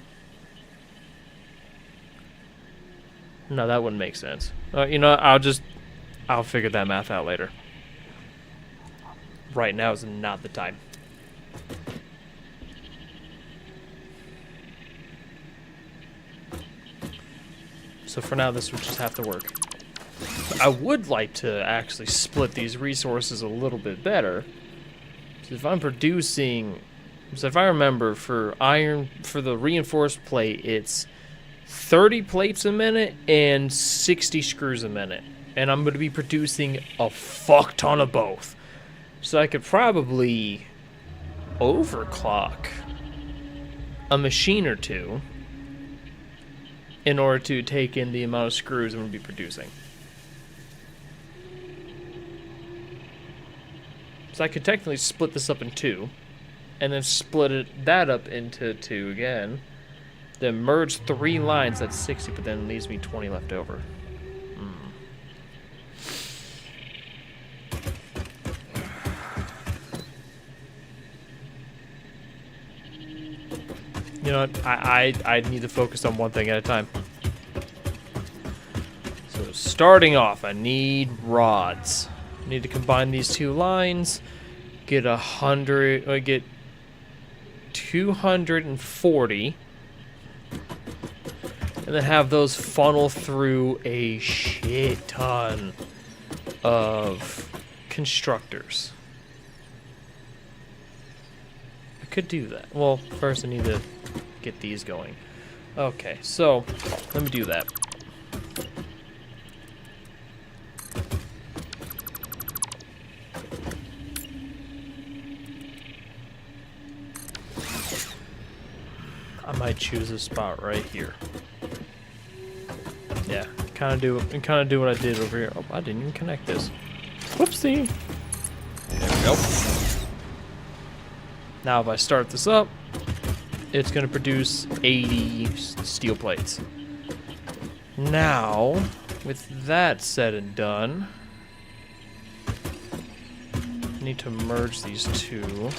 No, that wouldn't make sense. I'll figure that math out later. Right now is not the time. So for now, this would just have to work. I would like to actually split these resources a little bit better. So if I'm producing... So if I remember, for iron, for the reinforced plate, it's 30 plates a minute and 60 screws a minute. And I'm going to be producing a fuck ton of both. So I could probably overclock a machine or two in order to take in the amount of screws I'm going to be producing. So I could technically split this up in two. And then split that up into two again. Then merge 3 lines, that's 60, but then leaves me 20 left over. You know what? I need to focus on one thing at a time. So starting off, I need rods. I need to combine these 2 lines. Get 240, and then have those funnel through a shit ton of constructors. I could do that. Well, first I need to get these going. Okay, so let me do that. I might choose a spot right here. Yeah, kind of do what I did over here. Oh, I didn't even connect this. Whoopsie. There we go. Now if I start this up, it's going to produce 80 steel plates. Now, with that said and done, I need to merge these two.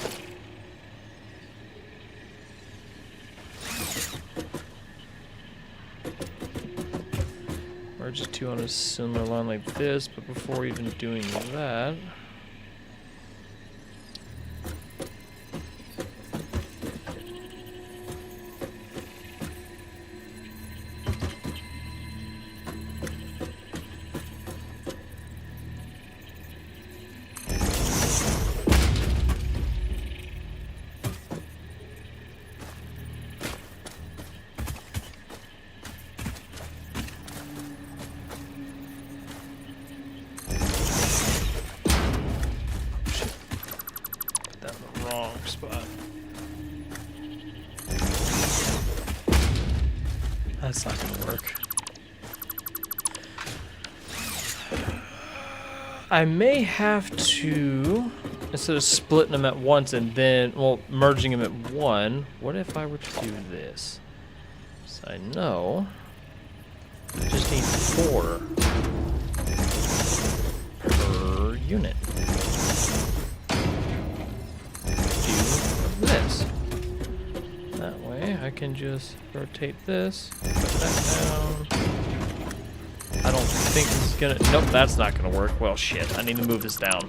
Merge the two on a similar line like this, but before even doing that, spot. That's not gonna work. I may have to, instead of splitting them at once and then, well, merging them at one, what if I were to do this? So I know I just need 4 per unit. This. That way I can just rotate this, put that down. I don't think this is gonna, nope, that's not gonna work. Well, shit, I need to move this down.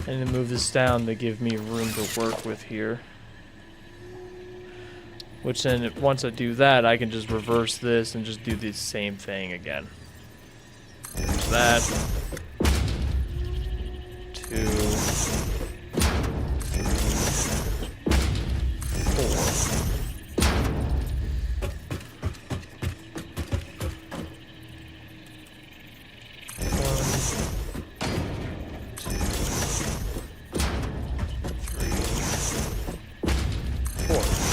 I need to move this down to give me room to work with here. Which then, once I do that, I can just reverse this and just do the same thing again. There's that. 2, 3, 4.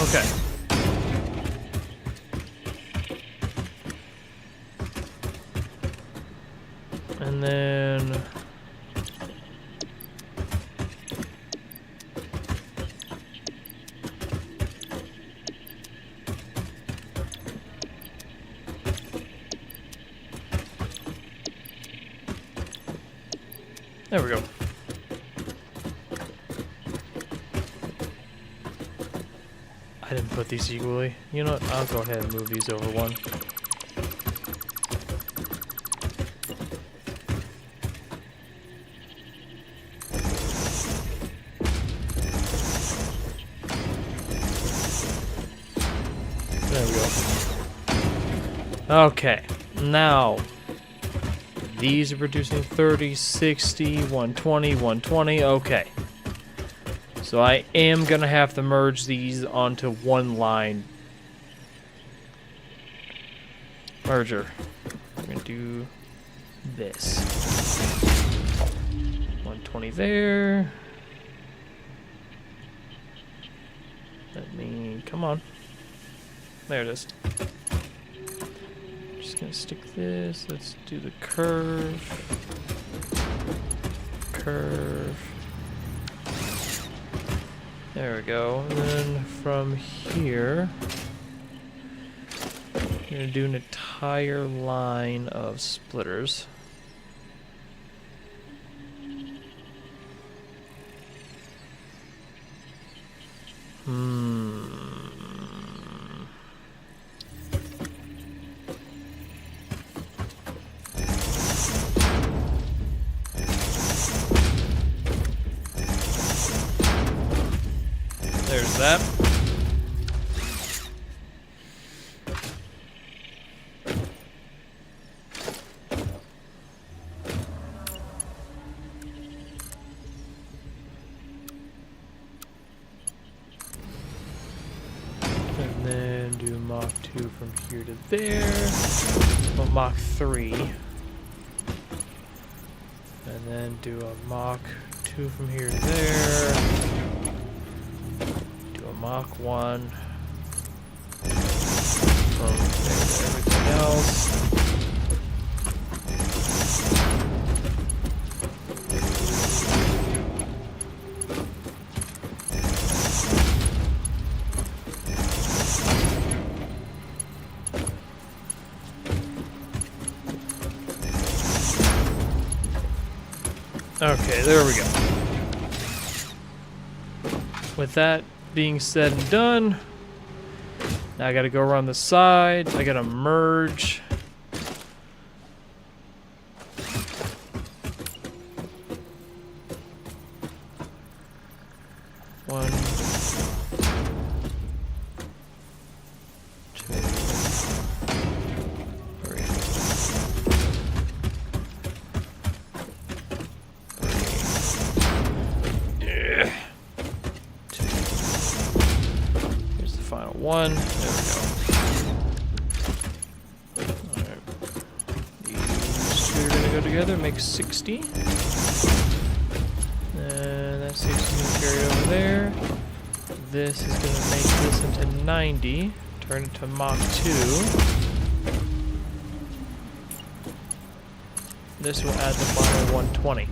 Okay. And then there we go. I didn't put these equally. You know what? I'll go ahead and move these over one. There we go. Okay, now these are producing 30, 60, 120, 120. Okay. So I am going to have to merge these onto one line. Merger. We're going to do this. 120 there. Let me, come on. There it is. Just going to stick this. Let's do the curve. Curve. There we go. And then from here, we're going to do an entire line of splitters. There's that. And then do Mach 2 from here to there. Well, Mach 3. And then do a Mach 2 from here to there. Do a Mach 1. From there to everything else. Okay, there we go. With that being said and done, now I gotta go around the sides. I gotta merge. One, two, three. Yeah. Two. Here's the final one. There we go. Alright. These two are gonna go together, make 60. And that 60 is gonna carry it over there. This is gonna make this into 90. Turn it to Mach 2. This will add the final 120.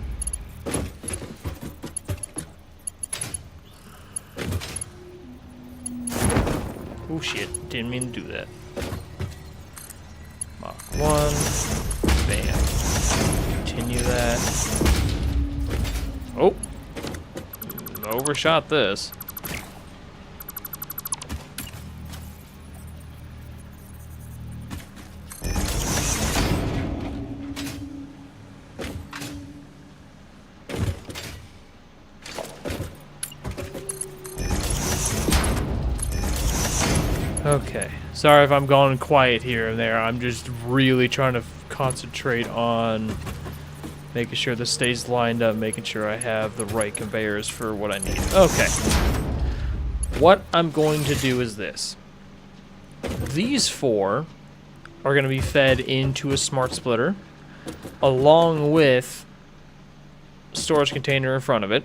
Oh shit, didn't mean to do that. Mach 1. Bam. Continue that. Oh! Overshot this. Okay, sorry if I'm going quiet here and there. I'm just really trying to concentrate on making sure this stays lined up, making sure I have the right conveyors for what I need. Okay. What I'm going to do is this. These 4 are going to be fed into a smart splitter along with a storage container in front of it.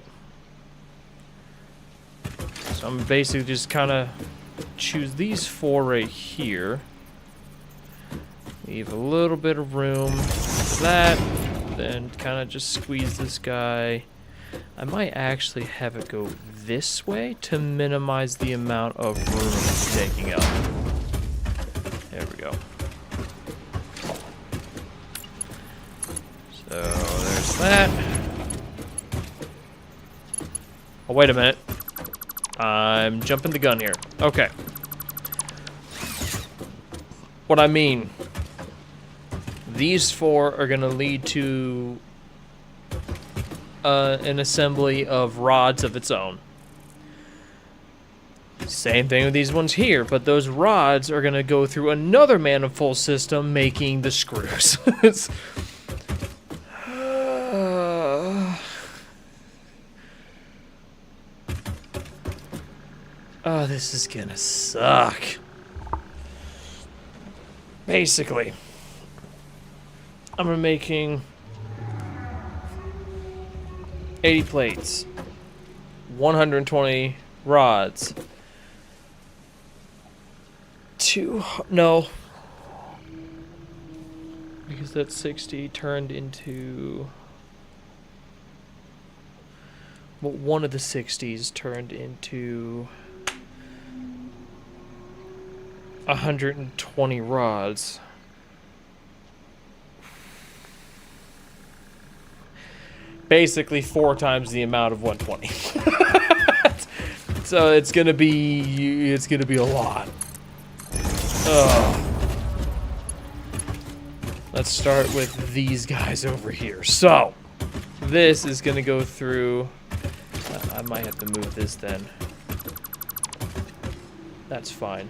So I'm basically just kind of choose these 4 right here. Leave a little bit of room for that. Then kind of just squeeze this guy. I might actually have it go this way to minimize the amount of room it's taking up. There we go. So there's that. Oh, wait a minute. I'm jumping the gun here. Okay. What I mean, these 4 are going to lead to an assembly of rods of its own. Same thing with these ones here, but those rods are going to go through another manifold system making the screws. Oh, this is gonna suck. Basically, I'm making 80 plates, 120 rods, no, because that 60 turned into, well, one of the 60s turned into 120 rods. Basically 4 times the amount of 120. So it's gonna be a lot. Let's start with these guys over here. So this is gonna go through. I might have to move this then. That's fine.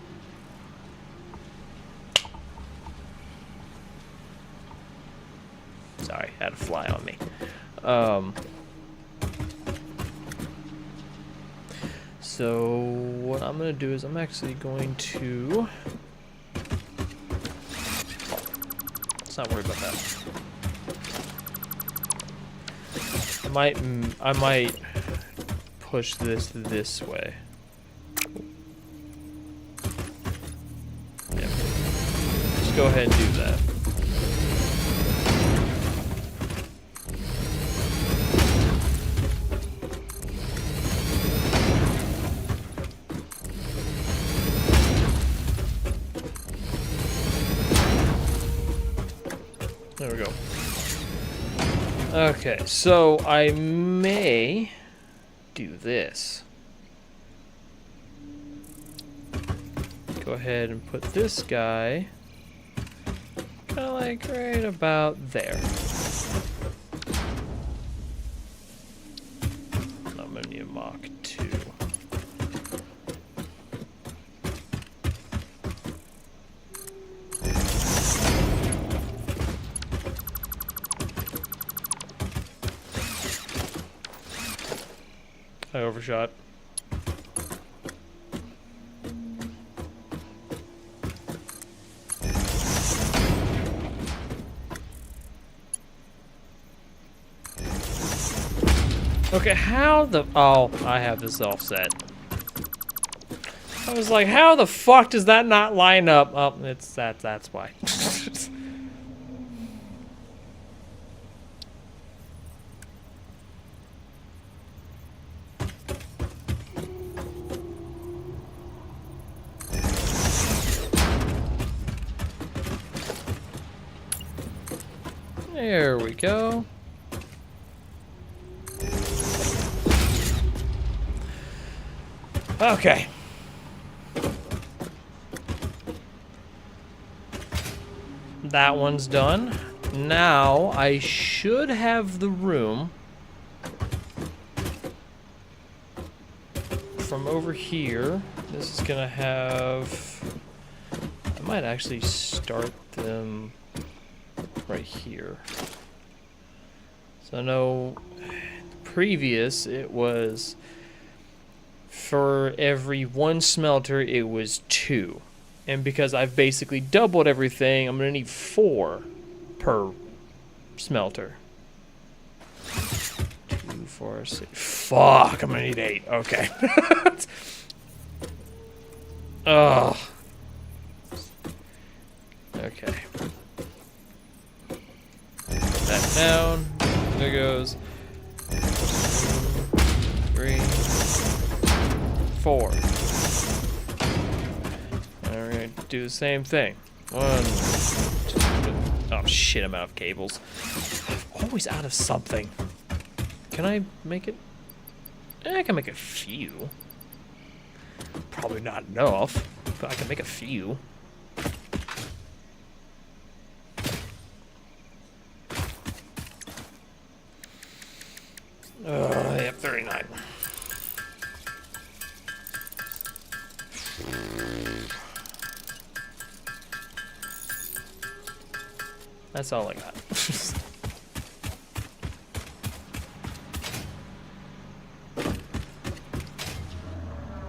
Sorry, had a fly on me. So what I'm gonna do is I'm actually going to. Let's not worry about that. I might push this way. Yeah. Just go ahead and do that. There we go. Okay, so I may do this. Go ahead and put this guy kind of like right about there. I'm gonna need a Mach 2. I overshot. Okay, how the... Oh, I have this offset. I was like, how the fuck does that not line up? Oh, that's why. There we go. Okay. That one's done. Now I should have the room from over here. This is gonna have... I might actually start them right here. So I know previous it was for every one smelter it was 2. And because I've basically doubled everything, I'm gonna need 4 per smelter. 2, 4, 6. Fuck, I'm gonna need 8. Okay. Ugh. Okay. Put that down. There goes 3, 4. Alright, do the same thing. 1, 2. Oh shit, I'm out of cables. I'm always out of something. Can I make it? I can make a few. Probably not enough, but I can make a few. Yep, 39. That's all I got.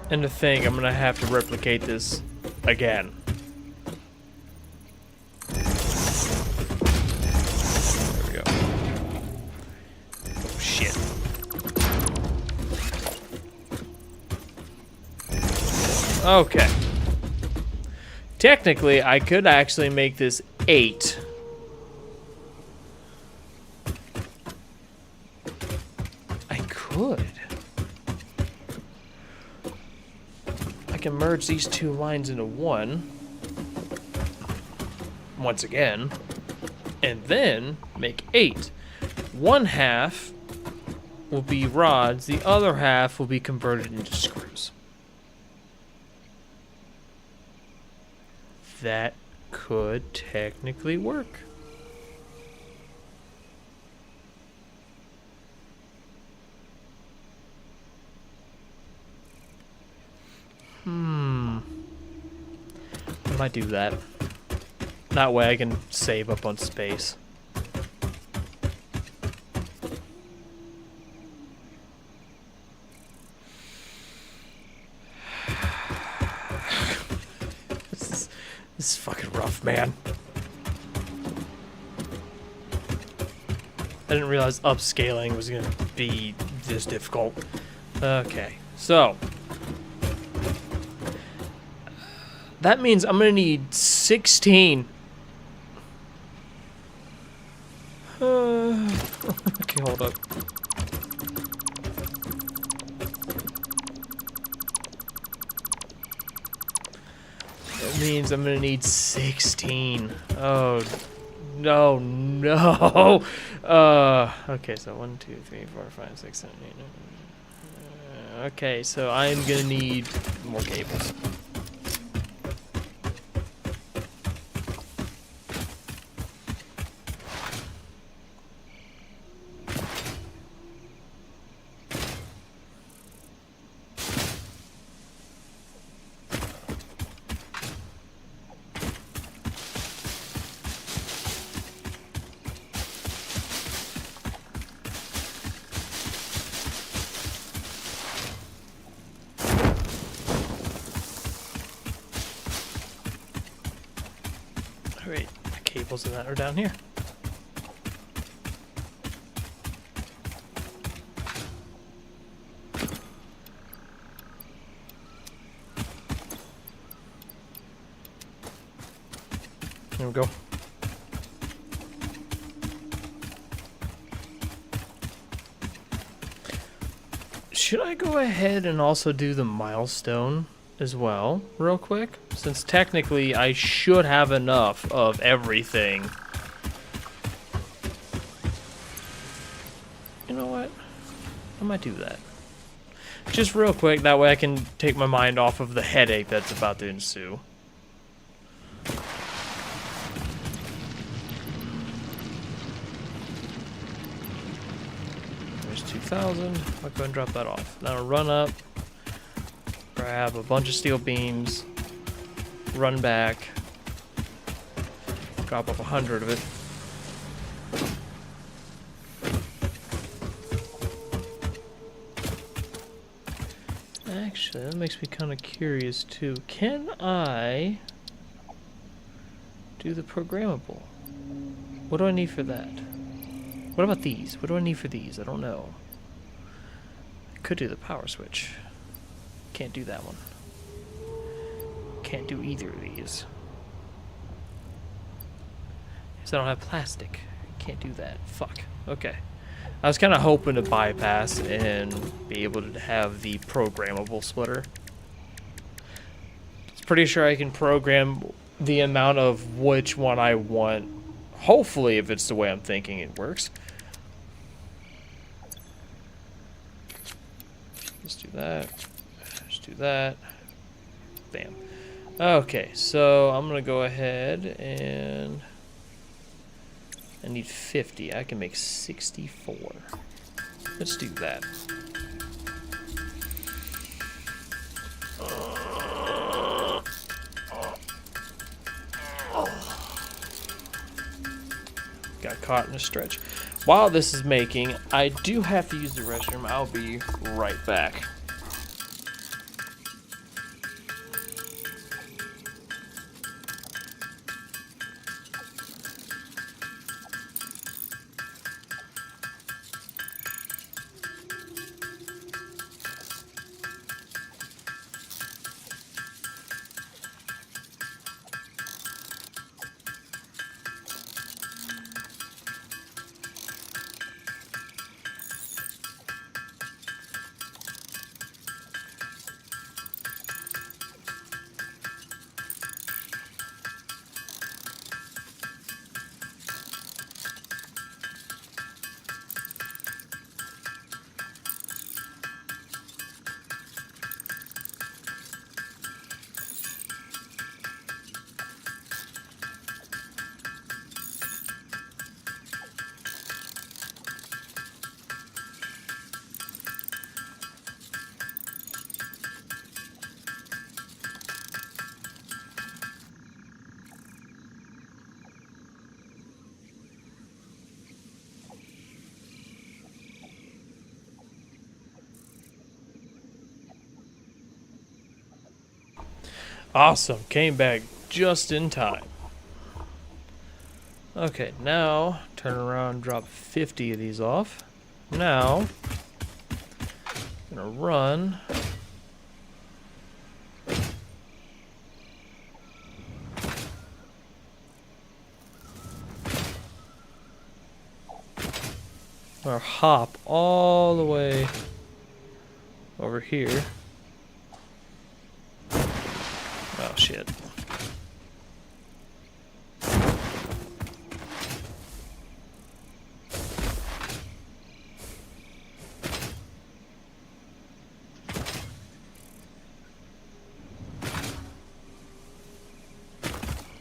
And to think, I'm gonna have to replicate this again. There we go. Oh, shit. Okay. Technically, I could actually make this 8. I could. I can merge these 2 lines into one. Once again. And then make 8. One half will be rods. The other half will be converted into screws. That could technically work. I might do that. That way I can save up on space. This is fucking rough, man. I didn't realize upscaling was gonna be this difficult. Okay, so that means I'm gonna need 16. Okay, hold up. That means I'm gonna need 16. Oh, no, no. Okay, so 1, 2, 3, 4, 5, 6, 7, 8, 9. Okay, so I'm gonna need more cables. Alright, the cables and that are down here. There we go. Should I go ahead and also do the milestone as well, real quick? Since technically I should have enough of everything. You know what? I might do that. Just real quick, that way I can take my mind off of the headache that's about to ensue. There's 2,000. I'll go ahead and drop that off. Now I'll run up, grab a bunch of steel beams, run back, drop up 100 of it. Actually, that makes me kind of curious too. Can I do the programmable? What do I need for that? What about these? What do I need for these? I don't know. I could do the power switch. Can't do that one. Can't do either of these. Because I don't have plastic. Can't do that. Fuck. Okay. I was kind of hoping to bypass and be able to have the programmable splitter. It's pretty sure I can program the amount of which one I want. Hopefully, if it's the way I'm thinking, it works. Let's do that. Let's do that. Bam. Okay, so I'm gonna go ahead and I need 50. I can make 64. Let's do that. Got caught in a stretch. While this is making, I do have to use the restroom. I'll be right back. Awesome, came back just in time. Okay, now turn around, drop 50 of these off. Now gonna run. Or hop all the way over here. Oh shit.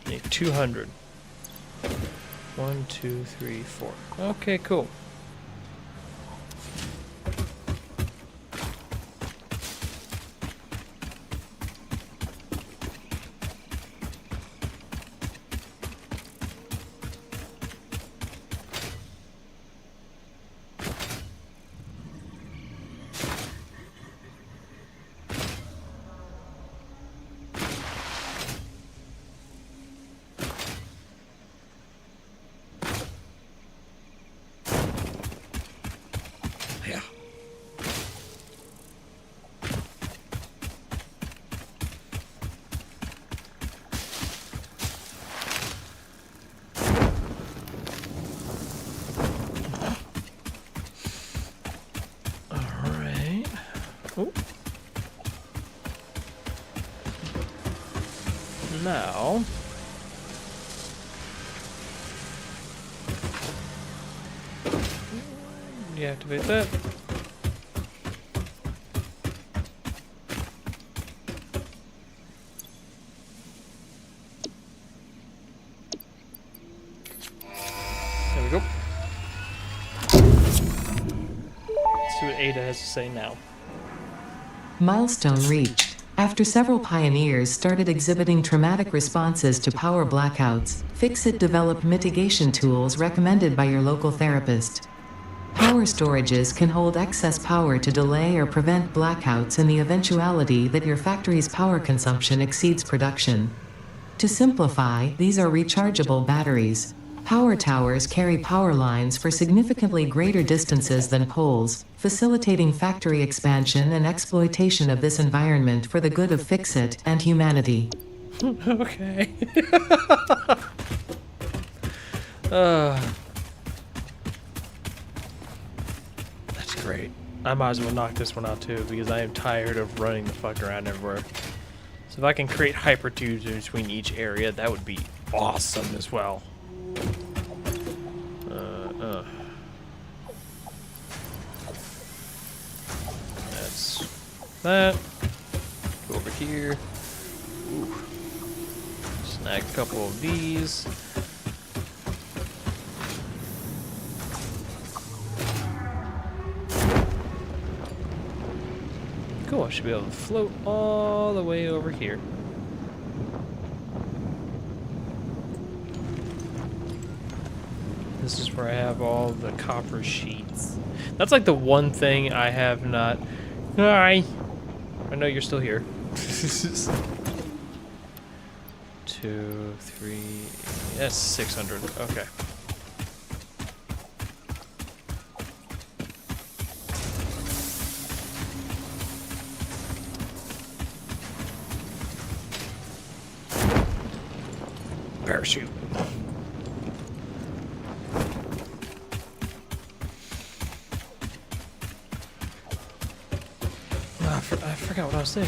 Need 200. 1, 2, 3, 4. Okay, cool. Yeah. All right. Oh. Now. Deactivate that. There we go. Let's see what Ada has to say now. Milestone reached. After several pioneers started exhibiting traumatic responses to power blackouts, Fixit developed mitigation tools recommended by your local therapist. Power storages can hold excess power to delay or prevent blackouts in the eventuality that your factory's power consumption exceeds production. To simplify, these are rechargeable batteries. Power towers carry power lines for significantly greater distances than poles, facilitating factory expansion and exploitation of this environment for the good of Fixit and humanity. Okay. That's great. I might as well knock this one out too, because I am tired of running the fuck around everywhere. So if I can create hypertubes in between each area, that would be awesome as well. That's that. Go over here. Ooh. Snag a couple of these. Cool, I should be able to float all the way over here. This is where I have all the copper sheets. That's like the one thing I have not... Hi! I know you're still here. 2, 3... That's 600. Okay. Parachute. I forgot what I was saying.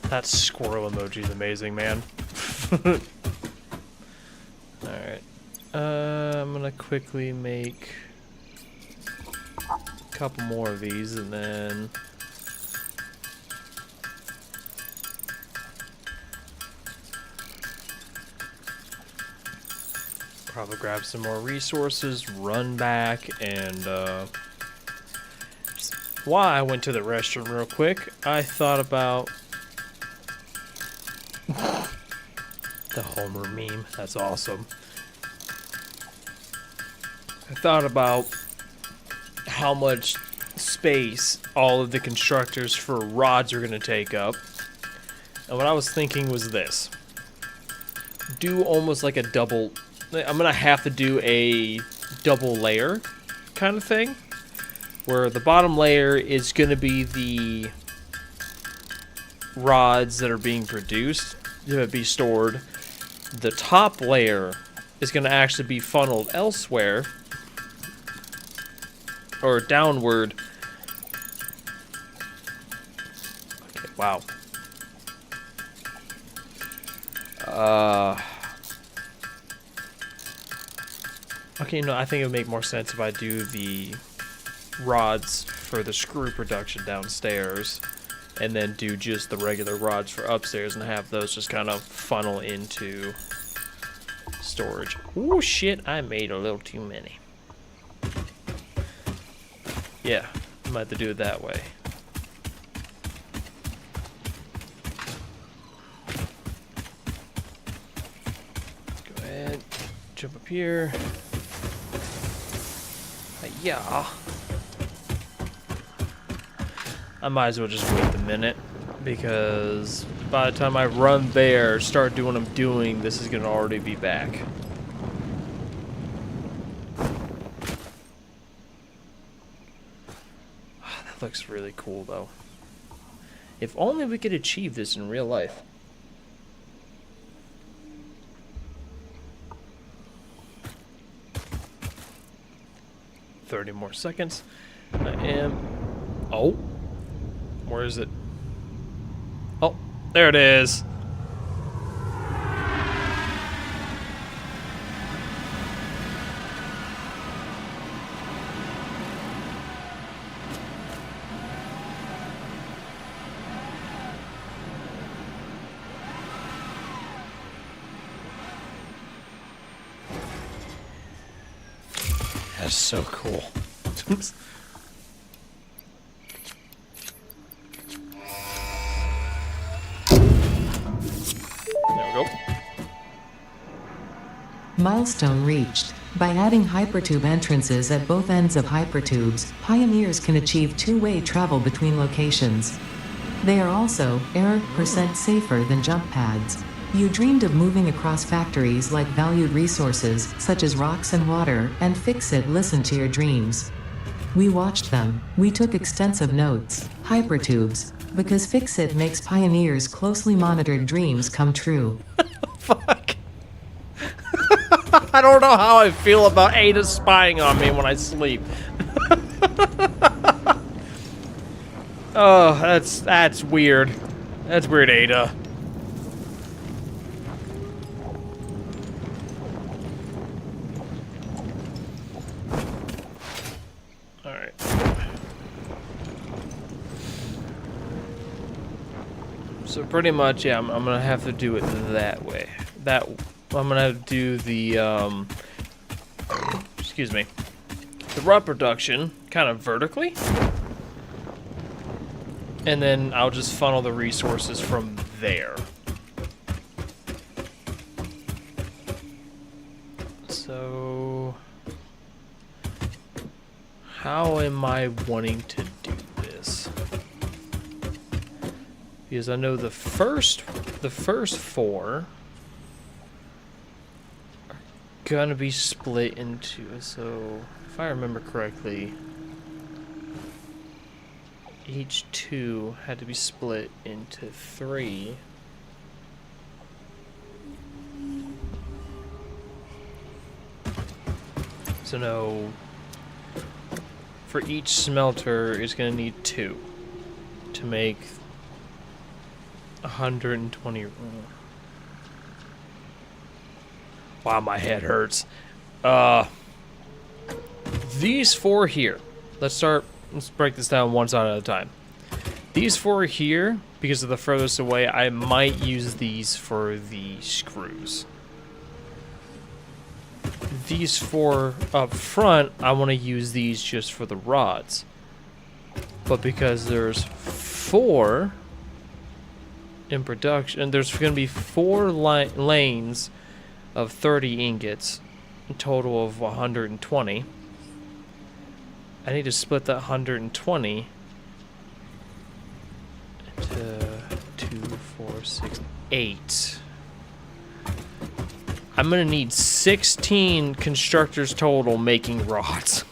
That squirrel emoji is amazing, man. Alright. I'm gonna quickly make a couple more of these and then... probably grab some more resources, run back, and while I went to the restroom real quick, I thought about the Homer meme. That's awesome. I thought about how much space all of the constructors for rods are going to take up. And what I was thinking was this. Do almost like a double... I'm going to have to do a double layer kind of thing. where the bottom layer is going to be the rods that are being produced to be stored. The top layer is going to actually be funneled elsewhere or downward. Okay, wow. Okay, no, I think it would make more sense if I do the rods for the screw production downstairs and then do just the regular rods for upstairs and have those just kind of funnel into storage. Oh shit, I made a little too many. Yeah, I might have to do it that way. Let's go ahead, jump up here. Yeah. I might as well just wait a minute, because by the time I run there, start doing what I'm doing, this is going to already be back. That looks really cool, though. If only we could achieve this in real life. .30 more seconds. I am... Oh. Where is it? Oh, there it is. That's so cool. Oops. Milestone reached. By adding hypertube entrances at both ends of hypertubes, pioneers can achieve two-way travel between locations. They are also error% safer than jump pads. You dreamed of moving across factories like valued resources, such as rocks and water, and Fix-It listened to your dreams. We watched them. We took extensive notes. Hypertubes. Because Fix-It makes pioneers' closely monitored dreams come true. Fuck. I don't know how I feel about Ada spying on me when I sleep. Oh, that's weird. That's weird, Ada. Alright. So pretty much, yeah, I'm gonna have to do it that way. I'm gonna have to do the, excuse me, the rod production kind of vertically, and then I'll just funnel the resources from there. So, how am I wanting to do this? Because I know the first four gonna be split into, so if I remember correctly, each two had to be split into 3. So no, for each smelter is gonna need 2 to make 120. Wow, my head hurts. These 4 here. Let's break this down one side at a time. These 4 here, because of the furthest away, I might use these for the screws. These 4 up front, I want to use these just for the rods. But because there's 4 in production, and there's going to be 4 lanes of 30 ingots, a total of 120. I need to split that 120 into 2, 4, 6, 8. I'm gonna need 16 constructors total making rods.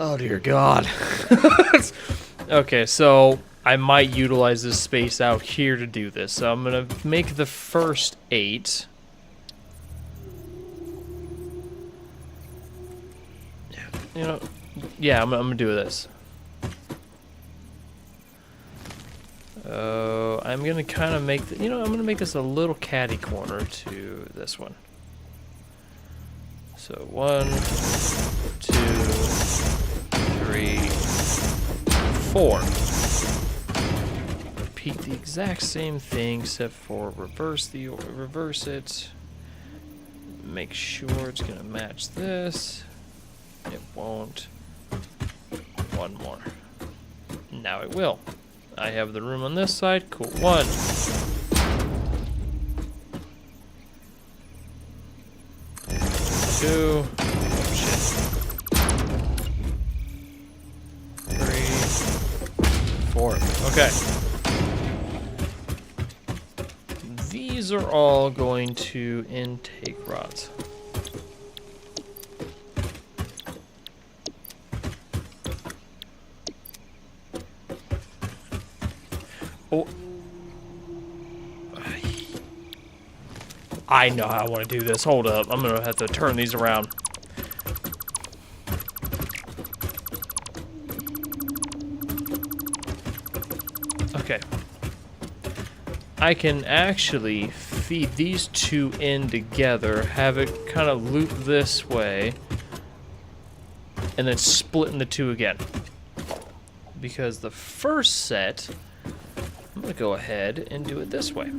Oh dear God. Okay, so I might utilize this space out here to do this. So I'm gonna make the first 8. You know, yeah, I'm gonna do this. I'm gonna kind of make, I'm gonna make this a little catty corner to this one. So 1, 2, 3, 4. Repeat the exact same thing except for reverse it. Make sure it's gonna match this. It won't. One more. Now it will. I have the room on this side. Cool. 1. 2. Oh shit. 3. 4. Okay. These are all going to intake rods. Oh, I know how I want to do this. Hold up. I'm going to have to turn these around. Okay. I can actually feed these 2 in together, have it kind of loop this way, and then split into 2 again. Because the first set, I'm going to go ahead and do it this way.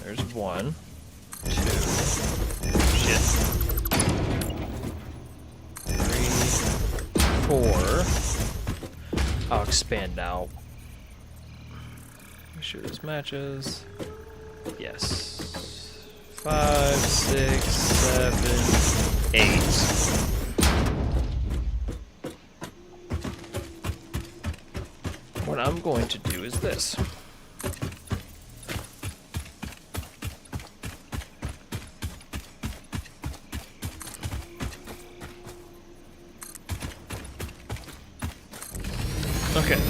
There's 1, 2, shit, 3, 4. I'll expand now. Make sure this matches. Yes. 5, 6, 7, 8. What I'm going to do is this. Okay,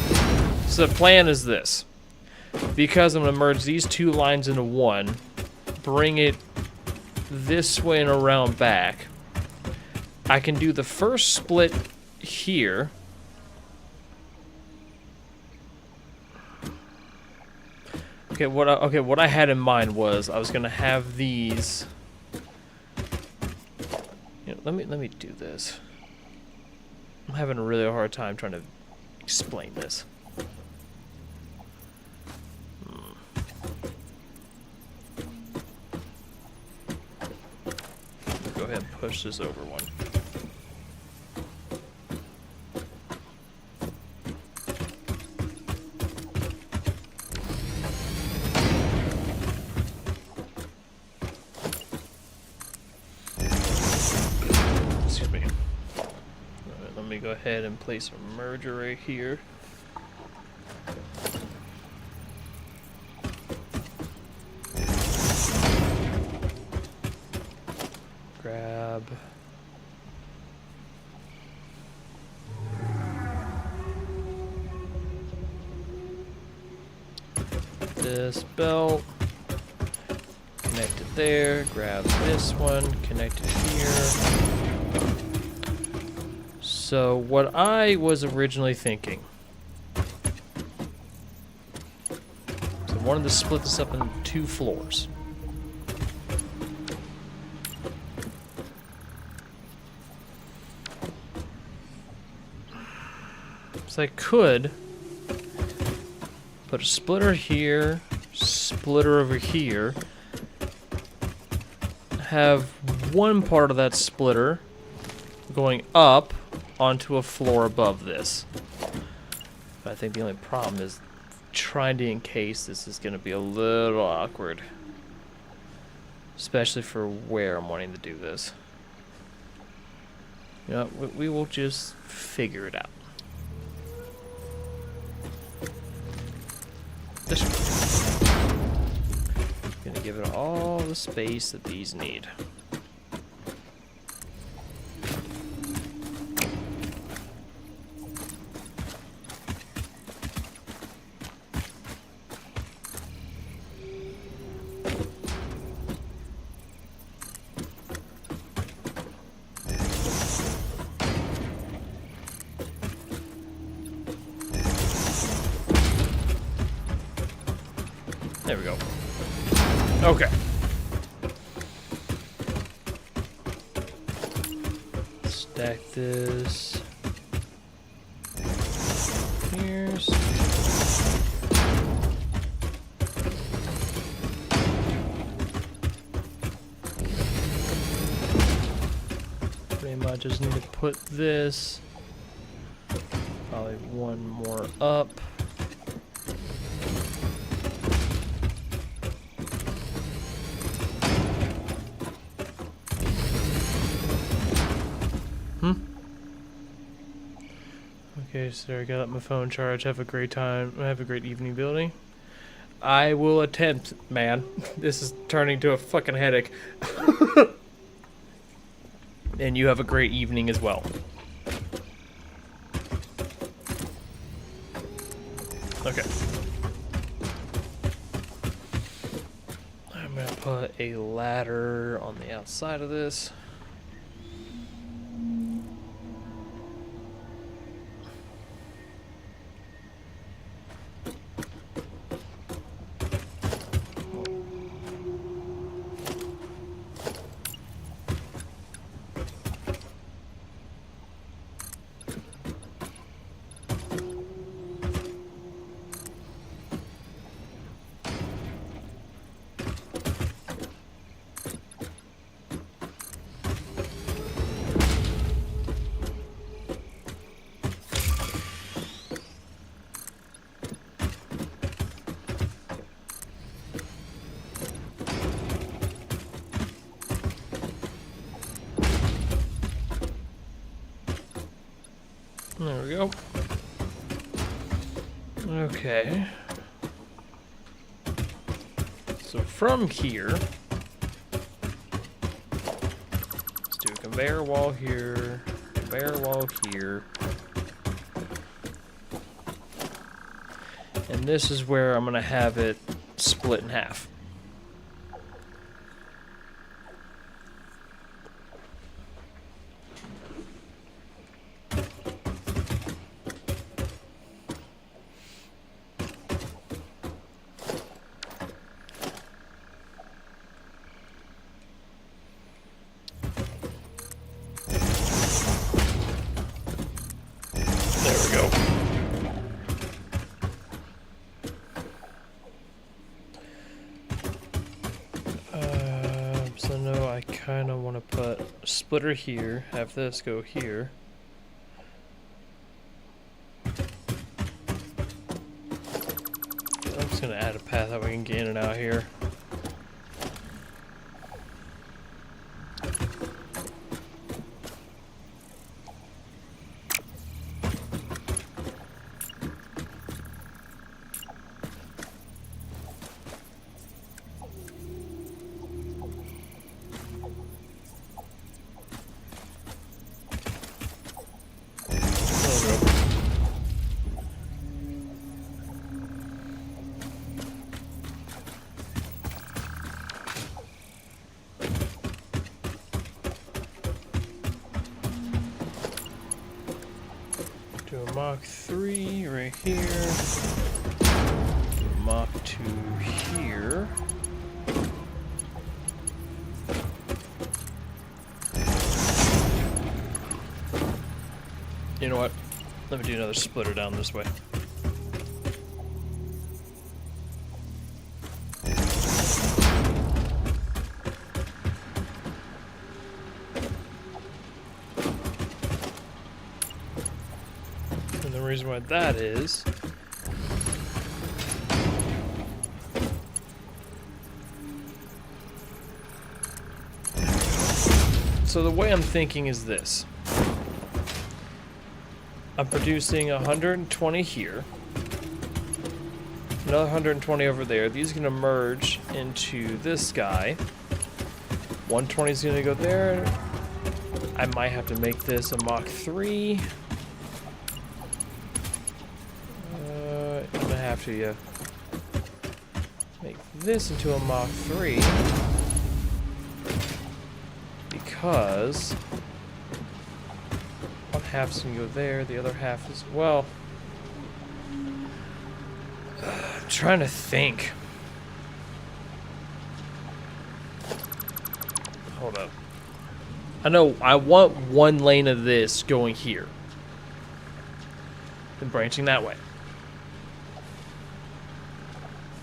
so the plan is this. Because I'm going to merge these 2 lines into one, bring it this way and around back, I can do the first split here. Okay, what I had in mind was I was going to have these. Let me do this. I'm having a really hard time trying to explain this. Go ahead and push this over one. Excuse me. Let me go ahead and place a merger right here. Grab this belt, connect it there, grab this one, connect it here. So what I was originally thinking, so I wanted to split this up into 2 floors. So I could put a splitter here, splitter over here, have one part of that splitter going up onto a floor above this. But I think the only problem is trying to encase this is going to be a little awkward. Especially for where I'm wanting to do this. You know, we will just figure it out. This one. Gonna give it all the space that these need. Okay. Stack this. Here's. Pretty much just need to put this. Probably one more up. Okay, so there I got my phone charged. Have a great time. Have a great evening building. I will attempt, man. This is turning to a fucking headache. And you have a great evening as well. Okay. I'm gonna put a ladder on the outside of this. There we go. Okay. So from here, let's do a conveyor wall here, conveyor wall here. And this is where I'm gonna have it split in half. I kind of want to put a splitter here, have this go here. I'm just going to add a path that we can get in and out here. Do a Mach 3 right here. Do a Mach 2 here. You know what? Let me do another splitter down this way. And the reason why that is so the way I'm thinking is this. I'm producing 120 here, another 120 over there. These are going to merge into this guy. 120 is going to go there. I might have to make this a Mach 3. I'm going to have to make this into a Mach 3 because one half's gonna go there, the other half is, well, I'm trying to think. hold up. I know I want one lane of this going here. Then branching that way.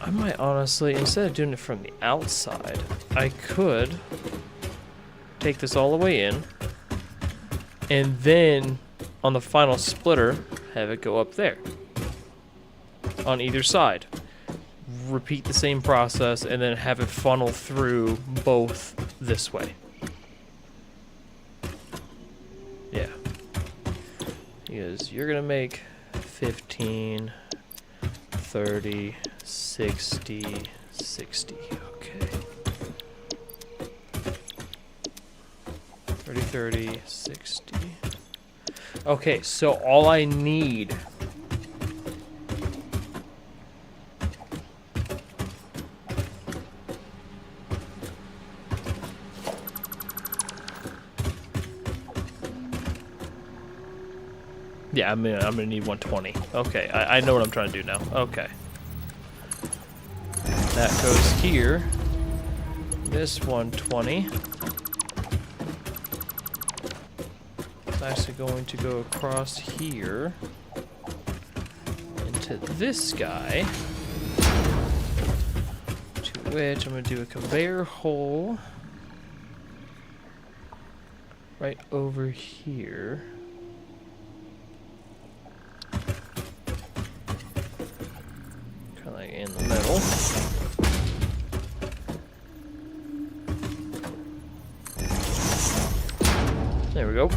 I might honestly, instead of doing it from the outside, I could take this all the way in, and then on the final splitter, have it go up there. On either side. Repeat the same process, and then have it funnel through both this way. Yeah. Because you're gonna make 15, 30, 60, 60. Okay. 30, 30, 60. Okay, so all I need yeah, I'm gonna need 120. Okay, I know what I'm trying to do now. Okay. That goes here. This 120. It's actually going to go across here. Into this guy. To which I'm gonna do a conveyor hole. Right over here. In the middle. There we go.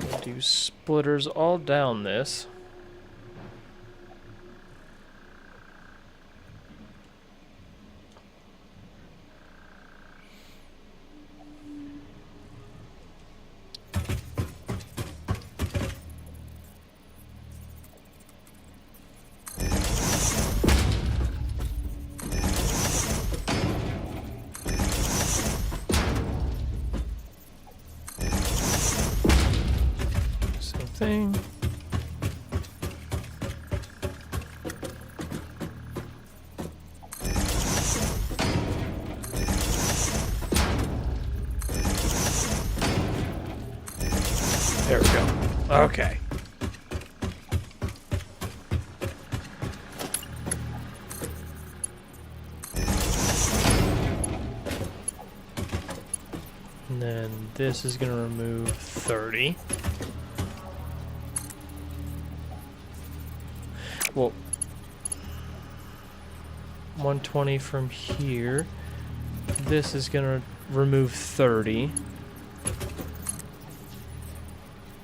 We'll do splitters all down this. Thing. There we go. Okay. And then this is going to remove 30. Well, 120 from here. This is gonna remove 30.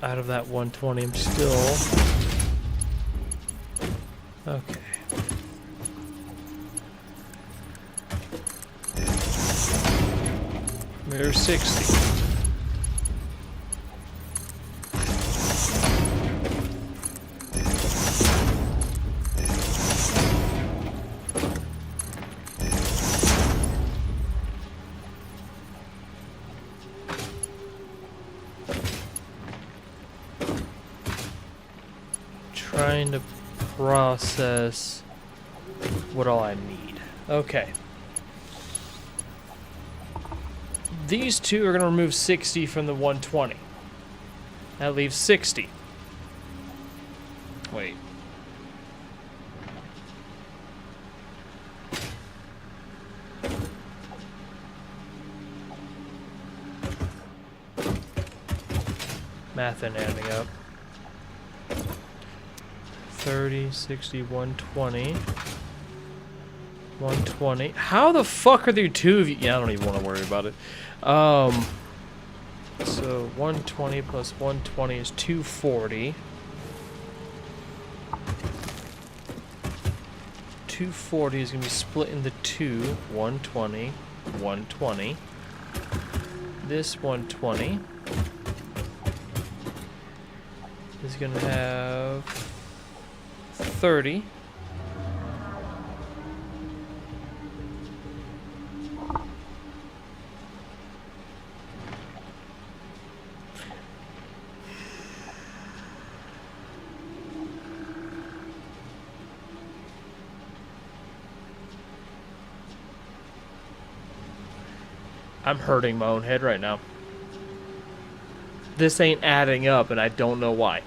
Out of that 120, I'm still... Okay. There's 60. Trying to process what all I need. Okay. These two are going to remove 60 from the 120. That leaves 60. Wait. Math ain't adding up. 30, 60, 120. 120. How the fuck are there two of you? Yeah, I don't even want to worry about it. So 120 plus 120 is 240. 240 is going to be split into two. 120, 120. This 120 is going to have 30. I'm hurting my own head right now. This ain't adding up, and I don't know why.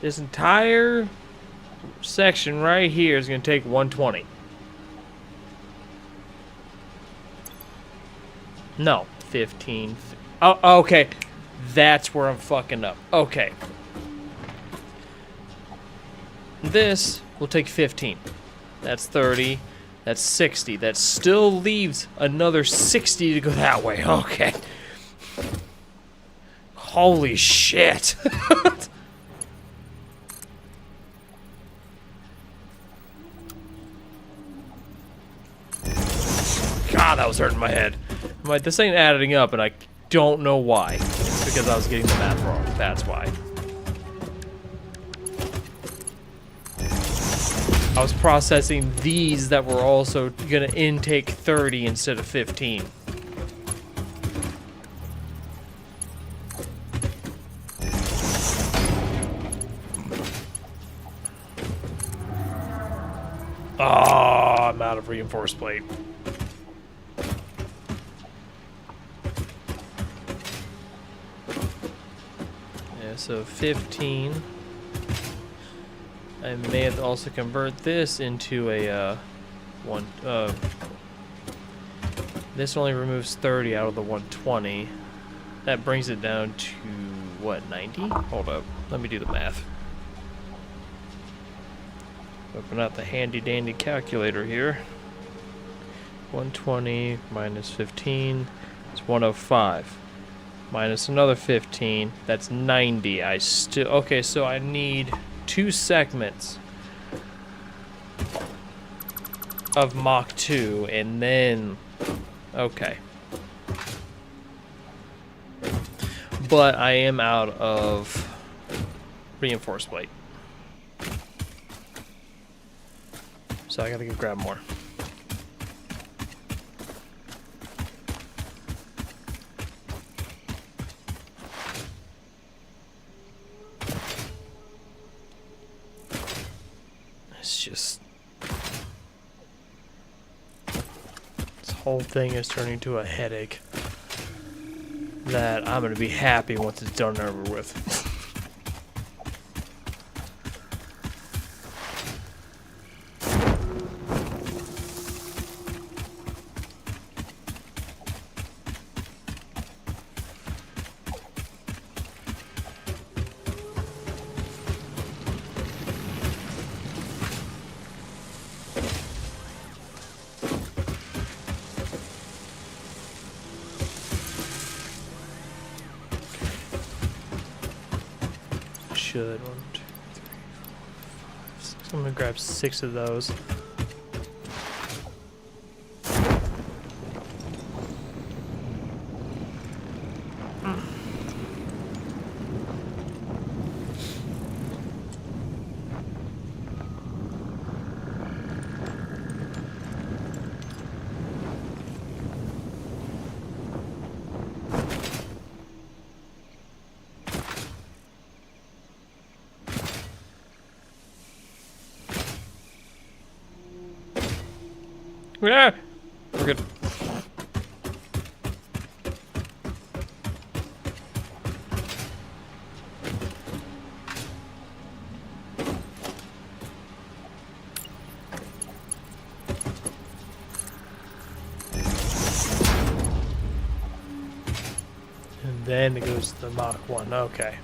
This entire section right here is going to take 120. No, 15. Oh, okay. That's where I'm fucking up. Okay. This will take 15. That's 30. That's 60. That still leaves another 60 to go that way. Okay. Holy shit. God, that was hurting my head. I'm like, this ain't adding up, and I don't know why. It's because I was getting the math wrong. That's why. I was processing these that were also going to intake 30 instead of 15. Oh, I'm out of reinforced plate. Yeah, so 15. I may have to also convert this into a this only removes 30 out of the 120. That brings it down to what, 90? Hold up, let me do the math. Open out the handy dandy calculator here. 120 minus 15 is 105. Minus another 15, that's 90. Okay, so I need 2 segments of Mach 2, and then, okay. But I am out of reinforced plate. So I gotta go grab more. It's just... this whole thing is turning into a headache that I'm gonna be happy once it's done and over with. Should 1, 2, 3, 4, 5, 6. I'm gonna grab 6 of those. Yeah, we're good. And then it goes to the Mach 1. Okay.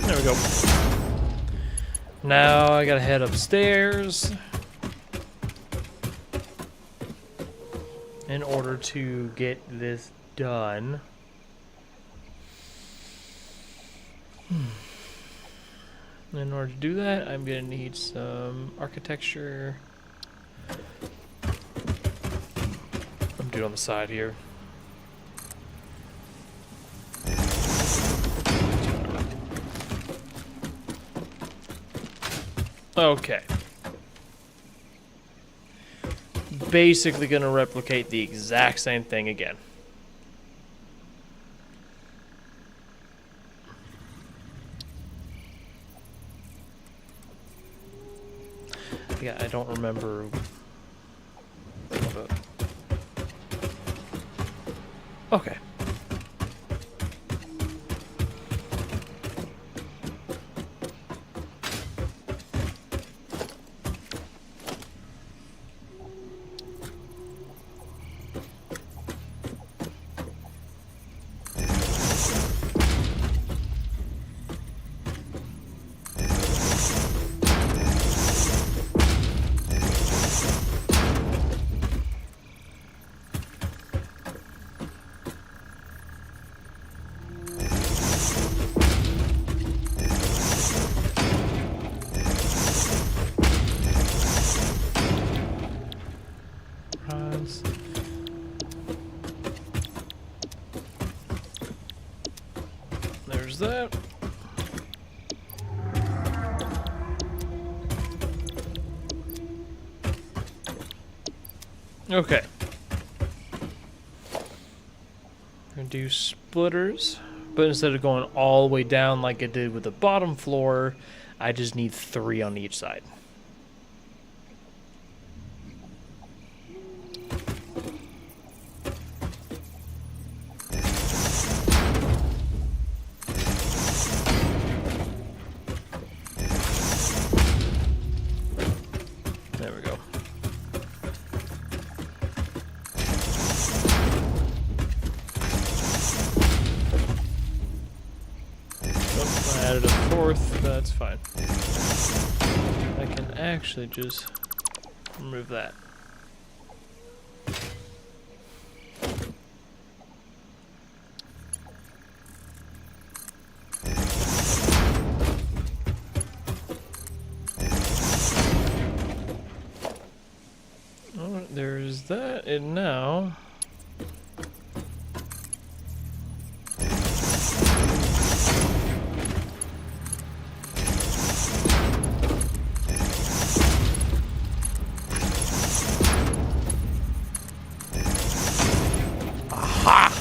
There we go. Now I gotta head upstairs in order to get this done. In order to do that, I'm gonna need some architecture. I'm doing on the side here. Okay. Basically gonna replicate the exact same thing again. Yeah, I don't remember. Okay. There's that. Okay. I'm gonna do splitters, but instead of going all the way down like I did with the bottom floor, I just need 3 on each side. There we go. Oh, I added a 4th, that's fine. I can actually just remove that. Alright, there's that, and now... Aha!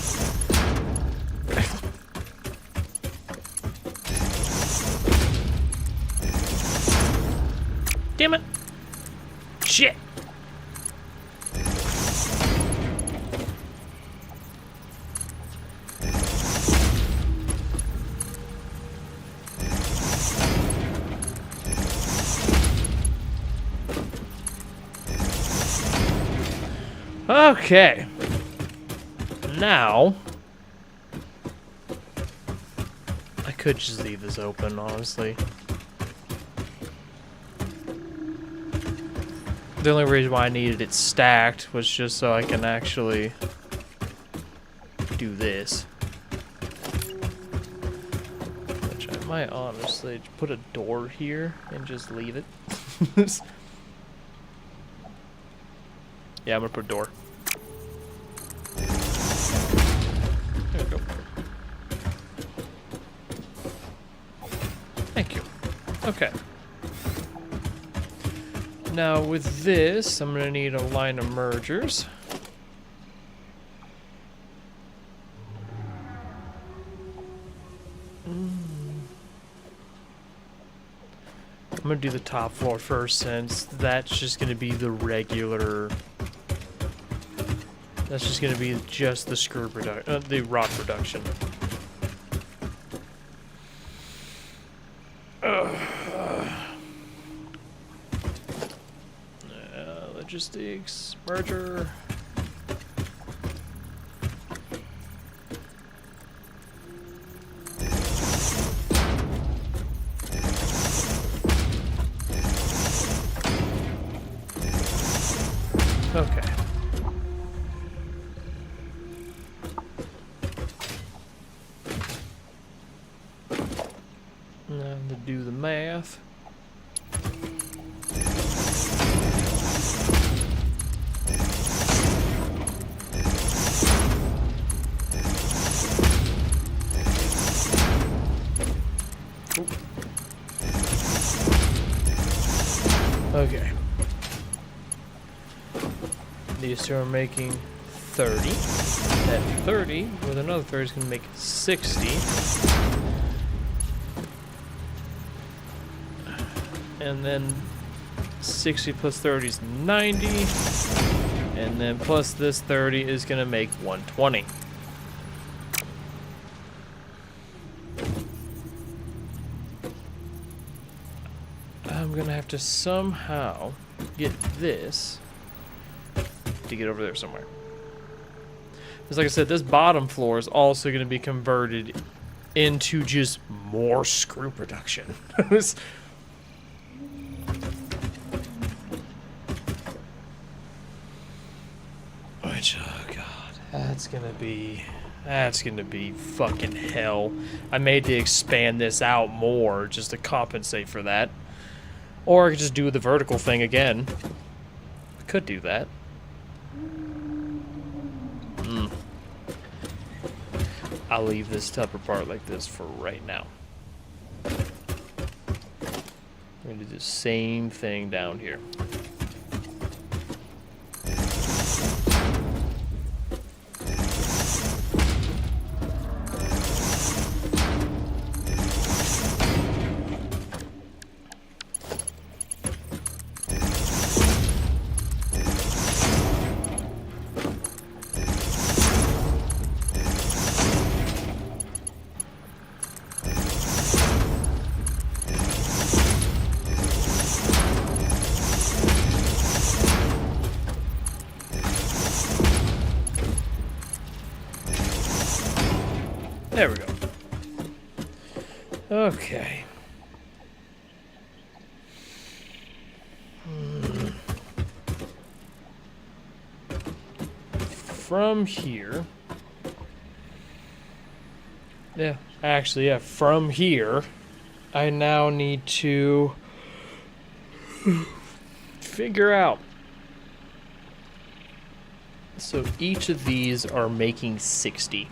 Damn it! Shit! Okay. Now, I could just leave this open, honestly. The only reason why I needed it stacked was just so I can actually do this. Which I might honestly put a door here and just leave it. Yeah, I'm gonna put a door. There we go. Thank you. Okay. Now with this, I'm gonna need a line of mergers. I'm gonna do the top floor first, since that's just gonna be the regular. That's just gonna be just the screw production, the rod production. Logistics merger. Okay. Now to do the math. Okay. These two are making 30. That 30 with another 30 is going to make 60. And then 60 plus 30 is 90. And then plus this 30 is going to make 120. I'm going to have to somehow get this to get over there somewhere. Because like I said, this bottom floor is also going to be converted into just more screw production. Which, oh god, that's gonna be fucking hell. I may have to expand this out more just to compensate for that. Or I could just do the vertical thing again. I could do that. I'll leave this upper part like this for right now. I'm going to do the same thing down here. There we go. Okay. From here. Yeah, actually, yeah, from here, I now need to figure out. So each of these are making 60.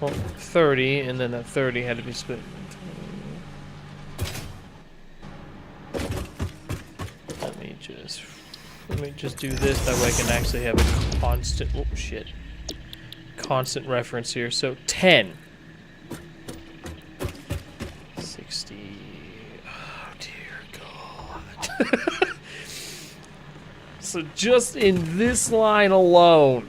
Well, 30, and then that 30 had to be split. Let me just do this. That way I can actually have a constant. Oh shit! Constant reference here. So 10, 60. Oh dear God! So just in this line alone.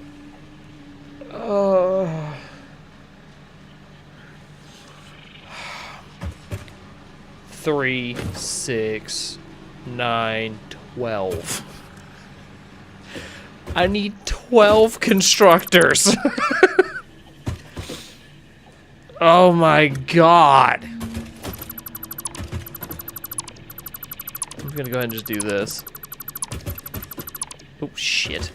3, 6, 9, 12. I need 12 constructors. Oh my god. I'm gonna go ahead and just do this. Oh shit.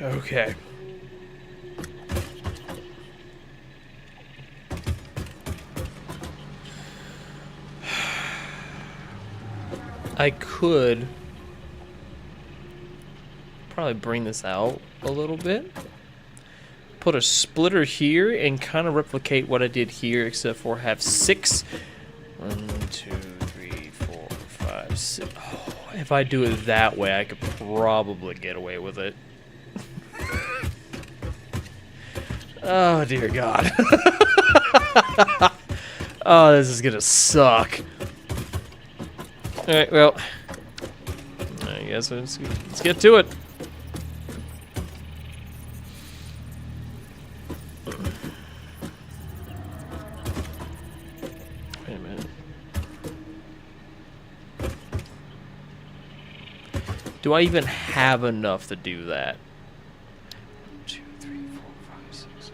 Okay. I could probably bring this out a little bit. Put a splitter here and kind of replicate what I did here, except for have 6. 1, 2, 3, 4, 5, 6. Oh, if I do it that way, I could probably get away with it. Oh, dear God. Oh, this is gonna suck. Alright, well, I guess let's get to it. Wait a minute. Do I even have enough to do that? 2, 3, 4, 5, 6.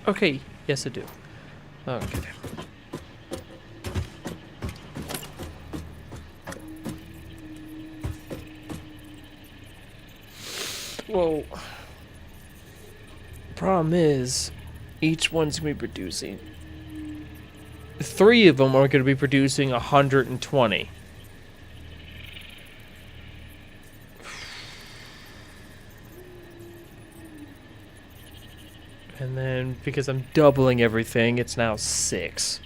Okay, yes I do. Okay. Well, problem is, each one's going to be producing. 3 of them are going to be producing 120. And then because I'm doubling everything, it's now 6.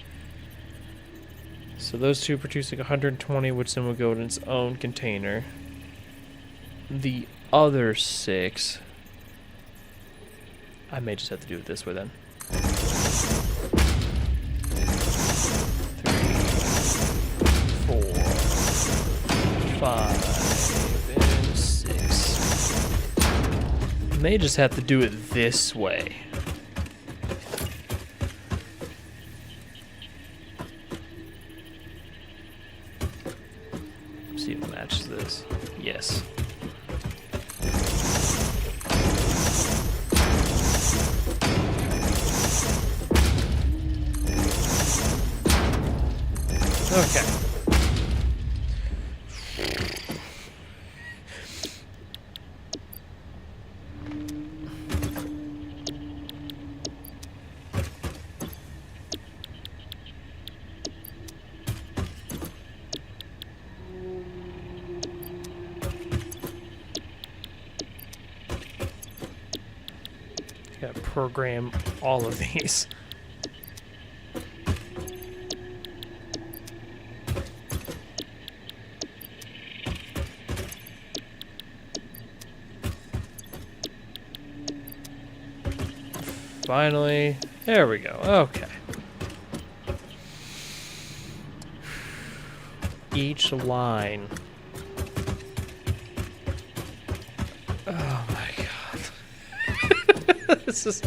So those two producing 120, which then would go in its own container. The other 6, I may just have to do it this way then. 3, 4, 5, and 6. I may just have to do it this way. See if it matches this. Yes. Okay. Gotta program all of these. Finally, there we go. Okay. Each line. Oh my god. This is,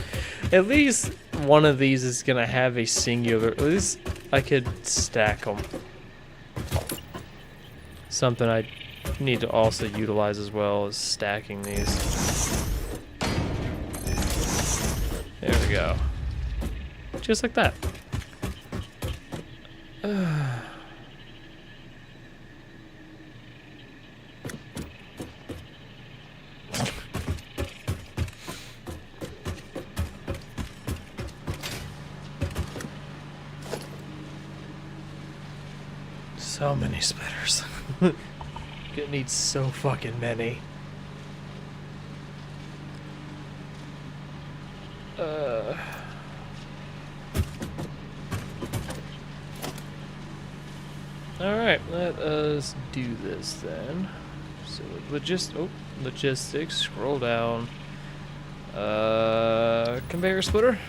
at least one of these is gonna have a singular. At least I could stack them. Something I need to also utilize as well is stacking these. There we go. Just like that. So many splitters. Gonna need so fucking many. Alright, let us do this then. So logistics, scroll down. Conveyor splitter.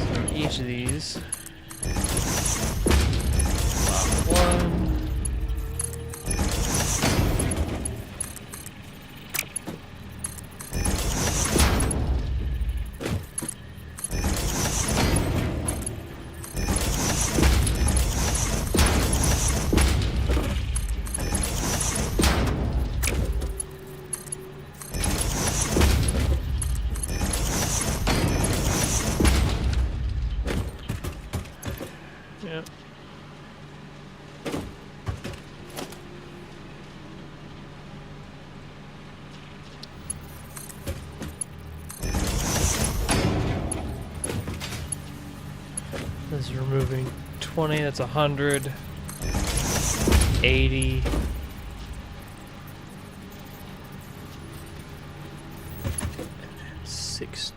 So each of these. Yep. This is removing 20, that's 100, 80. $60.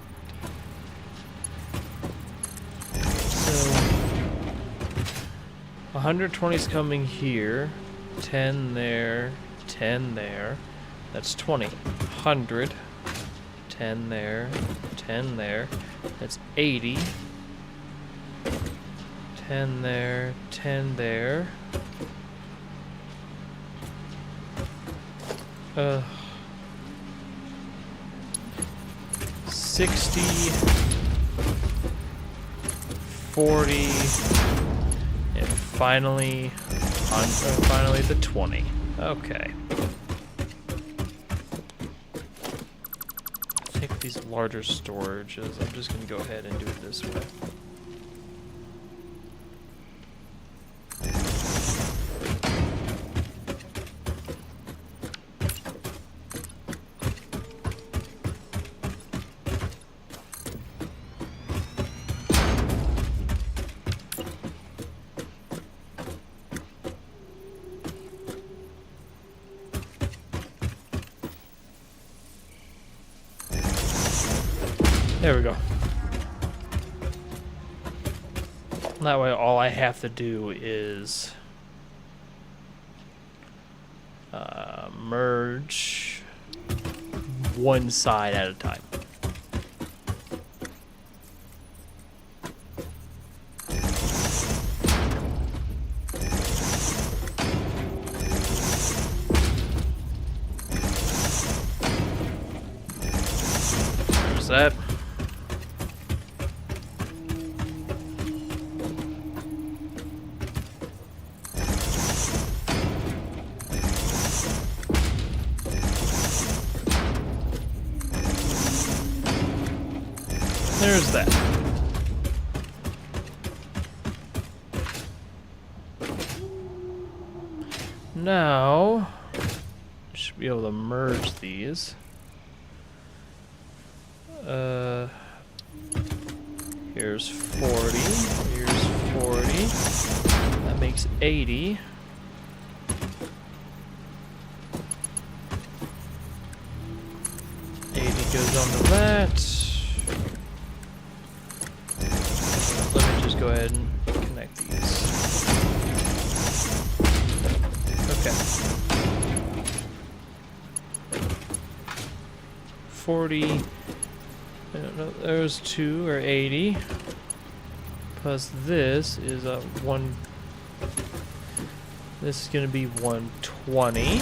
So 120 is coming here, 10 there, 10 there. That's 20. 100, 10 there, 10 there. That's 80. 10 there, 10 there. 60, 40, and finally the 20. Okay. Take these larger storages. I'm just gonna go ahead and do it this way. There we go. That way all I have to do is merge one side at a time. There's that. There's that. Now, should be able to merge these. Here's 40. Here's 40. That makes 80. Goes onto that. Let me just go ahead and connect these. Okay. 40. I don't know. Those two are 80. Plus this is a 1. This is going to be 120.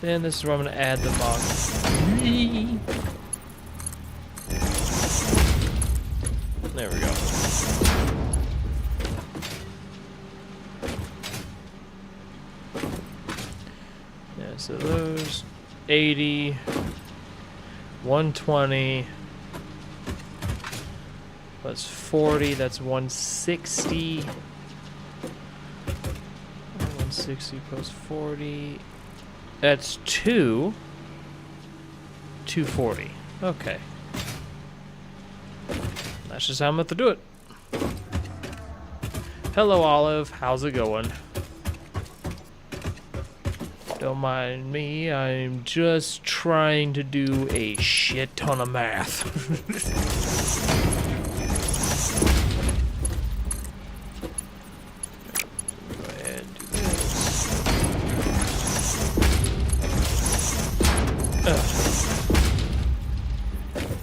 Then this is where I'm going to add them on. There we go. Yeah, so those 80, 120 plus 40, that's 160. 160 plus 40. That's 240. Okay. That's just how I'm going to do it. Hello, Olive. How's it going? Don't mind me. I'm just trying to do a shit ton of math.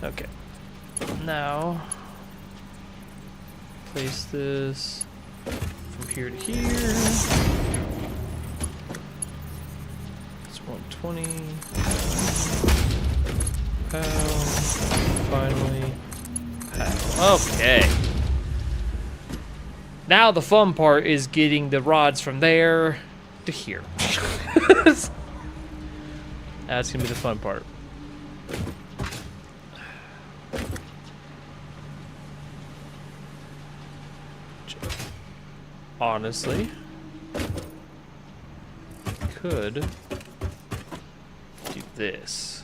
Okay. Now, place this from here to here. It's 120. Pow. Finally. Pow. Okay. Now the fun part is getting the rods from there to here. That's gonna be the fun part. Honestly, could do this.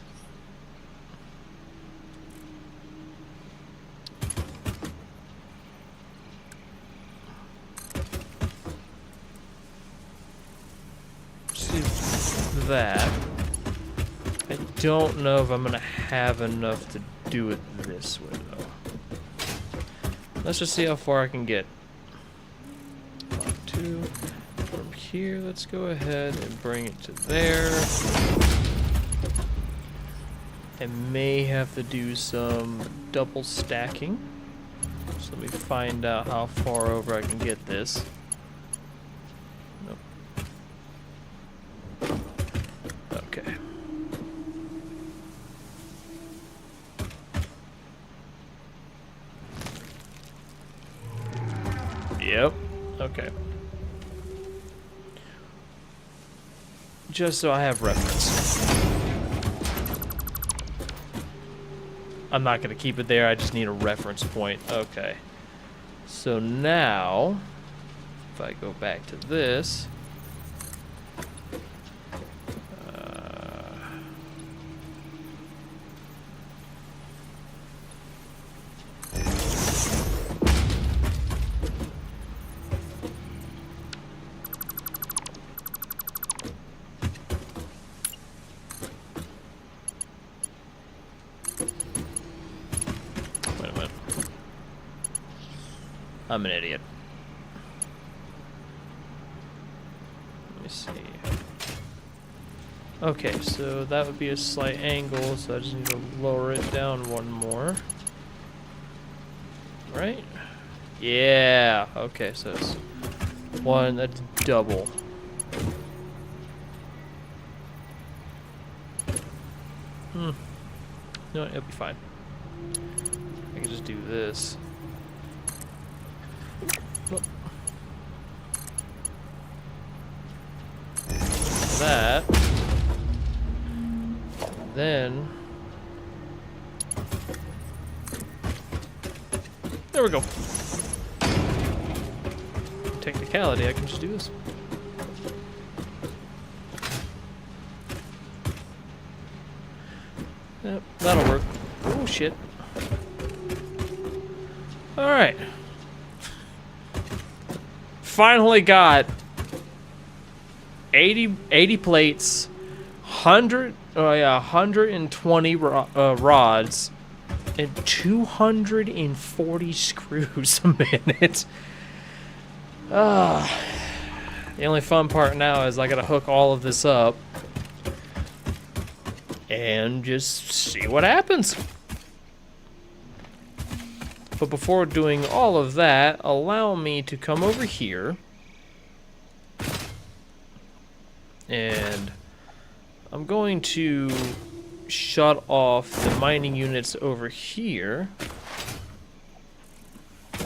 See that. I don't know if I'm gonna have enough to do it this way though. Let's just see how far I can get. From here, let's go ahead and bring it to there. I may have to do some double stacking. So let me find out how far over I can get this. Nope. Okay. Yep. Okay. Just so I have reference. I'm not going to keep it there. I just need a reference point. Okay. So now, if I go back to this, I'm an idiot. Let me see. Okay, so that would be a slight angle, so I just need to lower it down one more. Right? Yeah. Okay, so it's one, that's double. No, it'll be fine. I can just do this. Nope. That. Then. There we go. Technicality, I can just do this. Yep, that'll work. Oh shit. Alright. Finally got 80 plates, 120 rods, and 240 screws a minute. The only fun part now is I gotta hook all of this up and just see what happens. But before doing all of that, allow me to come over here. And I'm going to shut off the mining units over here.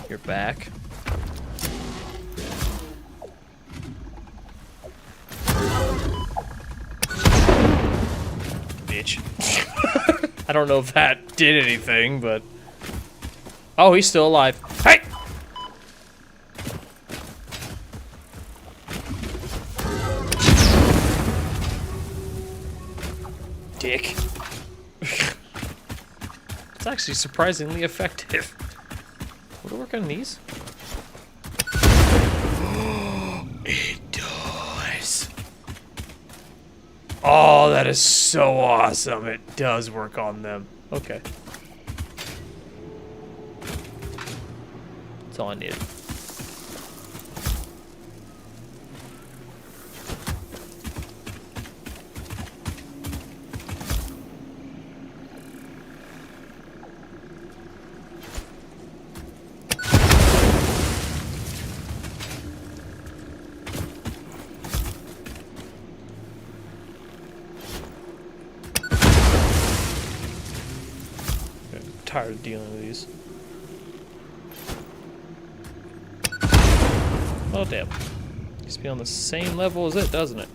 You're back. Bitch. I don't know if that did anything, but... Oh, he's still alive. Hey! Dick. It's actually surprisingly effective. Would it work on these? It does. Oh, that is so awesome. It does work on them. Okay. That's all I needed. I'm tired of dealing with these. Oh damn. Used to be on the same level as it, doesn't it?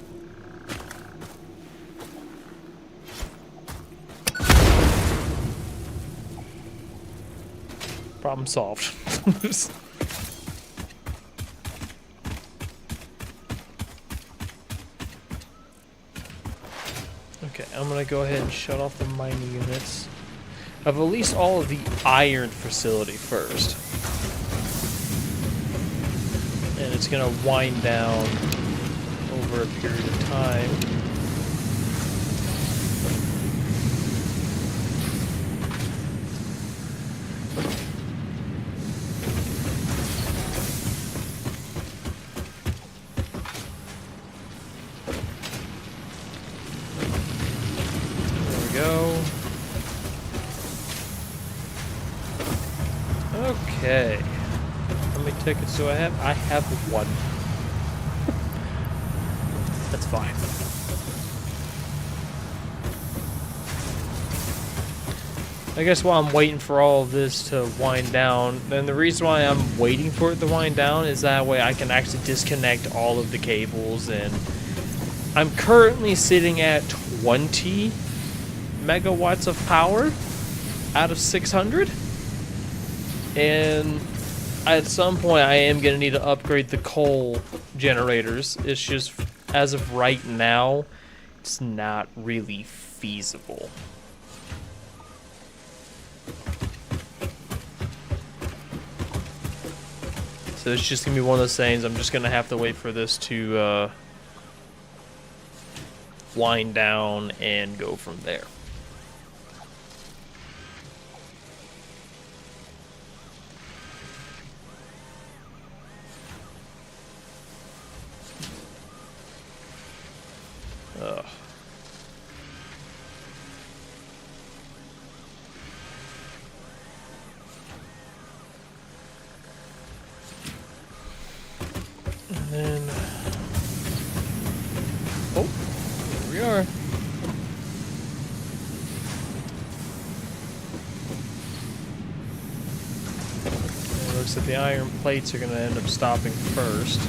Problem solved. Okay, I'm gonna go ahead and shut off the mining units. I've released all of the iron facility first. And it's gonna wind down over a period of time. There we go. Okay. How many tickets do I have? I have one. That's fine. I guess while I'm waiting for all of this to wind down, then the reason why I'm waiting for it to wind down is that way I can actually disconnect all of the cables, and I'm currently sitting at 20 megawatts of power out of 600. And at some point, I am going to need to upgrade the coal generators. It's just, as of right now, it's not really feasible. So it's just going to be one of those things. I'm just going to have to wait for this to wind down and go from there. looks like the iron plates are going to end up stopping first.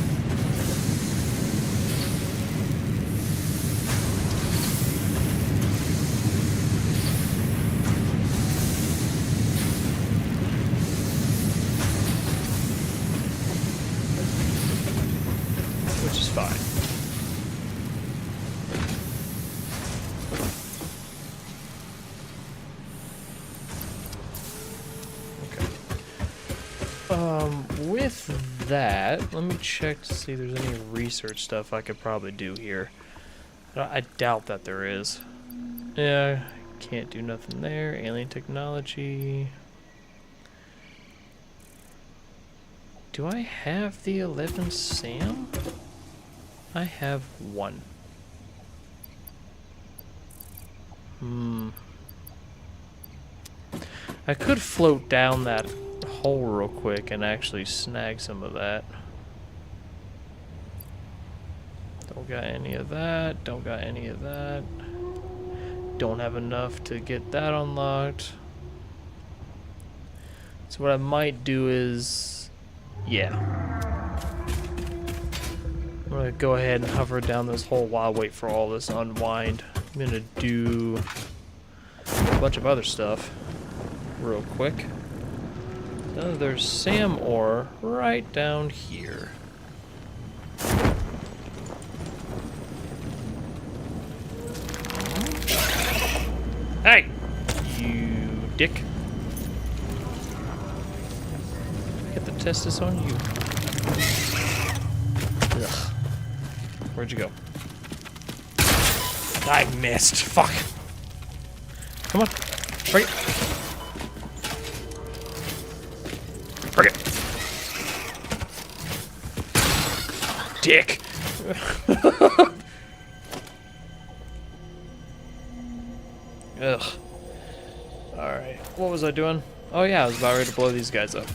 Which is fine. With that, let me check to see if there's any research stuff I could probably do here. I doubt that there is. Yeah, can't do nothing there. Alien technology. Do I have the 11 SAM? I have one. I could float down that hole real quick and actually snag some of that. Don't got any of that. Don't got any of that. Don't have enough to get that unlocked. So what I might do is, yeah, I'm gonna go ahead and hover down this hole while I wait for all this to unwind. I'm gonna do a bunch of other stuff real quick. So there's SAM ore right down here. Hey! You dick. Get the testis on you. Ugh. Where'd you go? I missed. Fuck. Come on. Bring it. Bring it. Dick. Ugh. Alright. What was I doing? Oh yeah, I was about ready to blow these guys up.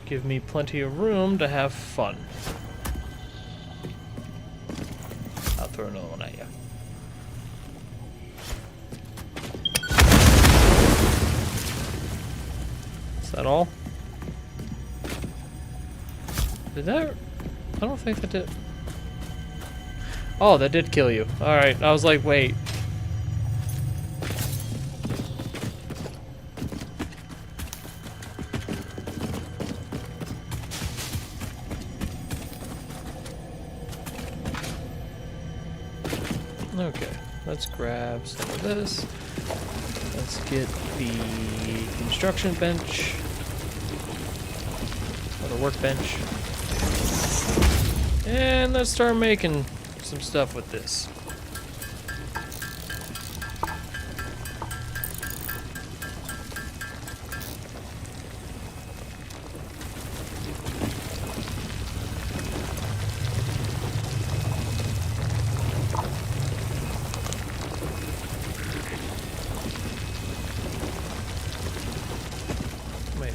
Give me plenty of room to have fun. I'll throw another one at you. Is that all? Did that? I don't think that did. Oh, that did kill you. Alright, I was like, wait. Okay, let's grab some of this. Let's get the construction bench, or the workbench, and let's start making some stuff with this.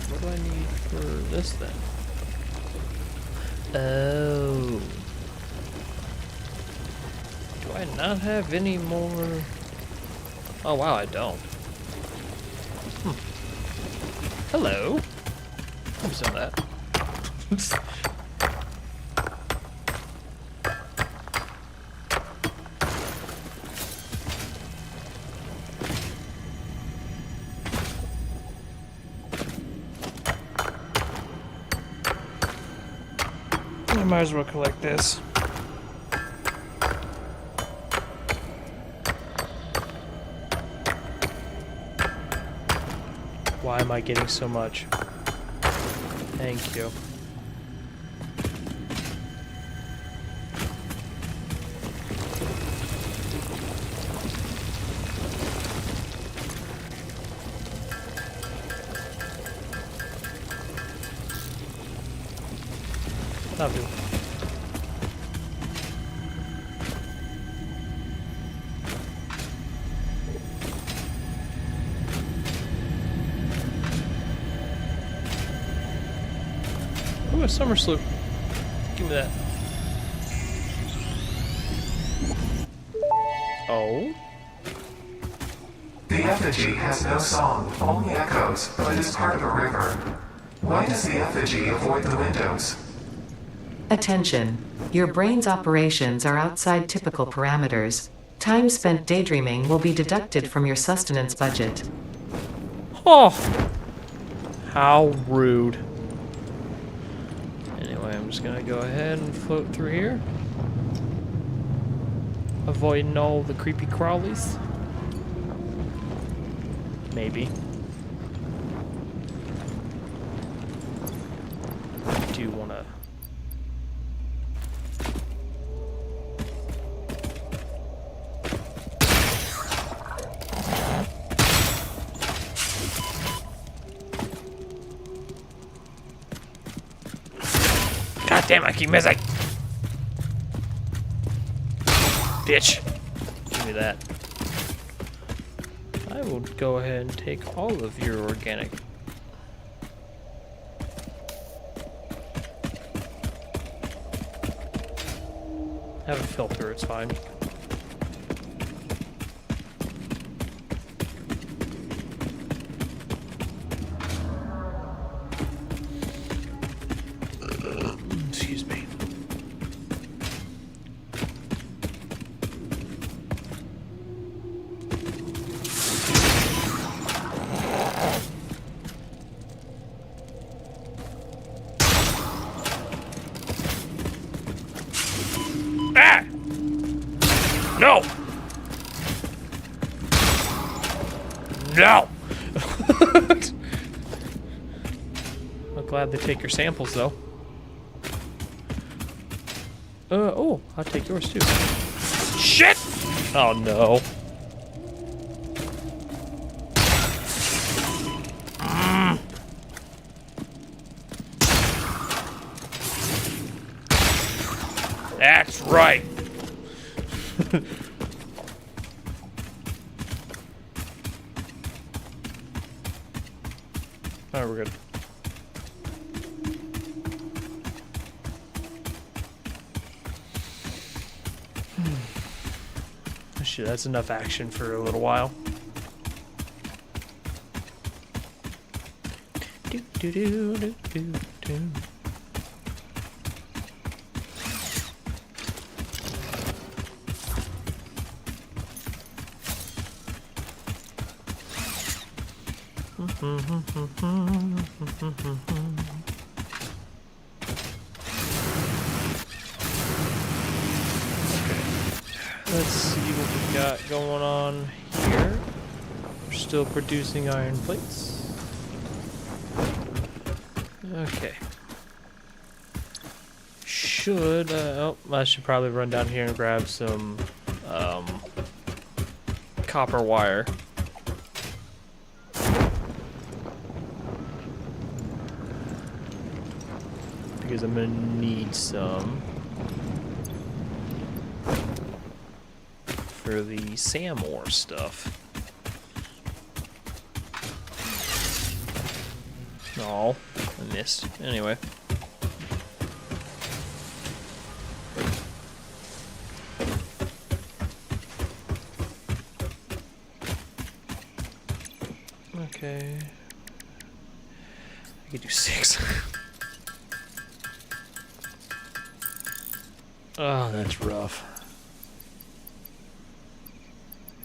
What do I need for this then? Oh. Do I not have any more? Oh wow, I don't. Hello. I'm some of that. I might as well collect this. Why am I getting so much? Thank you. Love you. Ooh, a summer sloop. Give me that. Oh? The effigy has no song, only echoes, but is part of a river. Why does the effigy avoid the windows? Attention. Your brain's operations are outside typical parameters. Time spent daydreaming will be deducted from your sustenance budget. Oh! How rude. Anyway, I'm just gonna go ahead and float through here. Avoiding all the creepy crawlies. Maybe. Do you wanna... God damn, I keep missing! Bitch! Give me that. I will go ahead and take all of your organic. Have a filter, it's fine. Excuse me. Ah! No! No! I'm glad they take your samples, though. Oh, I'll take yours, too. Shit! Oh, no. That's right. Alright, we're good. Shit, that's enough action for a little while. Do do do do do do. Let's see what we got going on here. We're still producing iron plates. Okay. I should probably run down here and grab some copper wire. Because I'm gonna need some for the Samor stuff. Oh, I missed. Anyway. Okay. I could do 6. Oh, that's rough.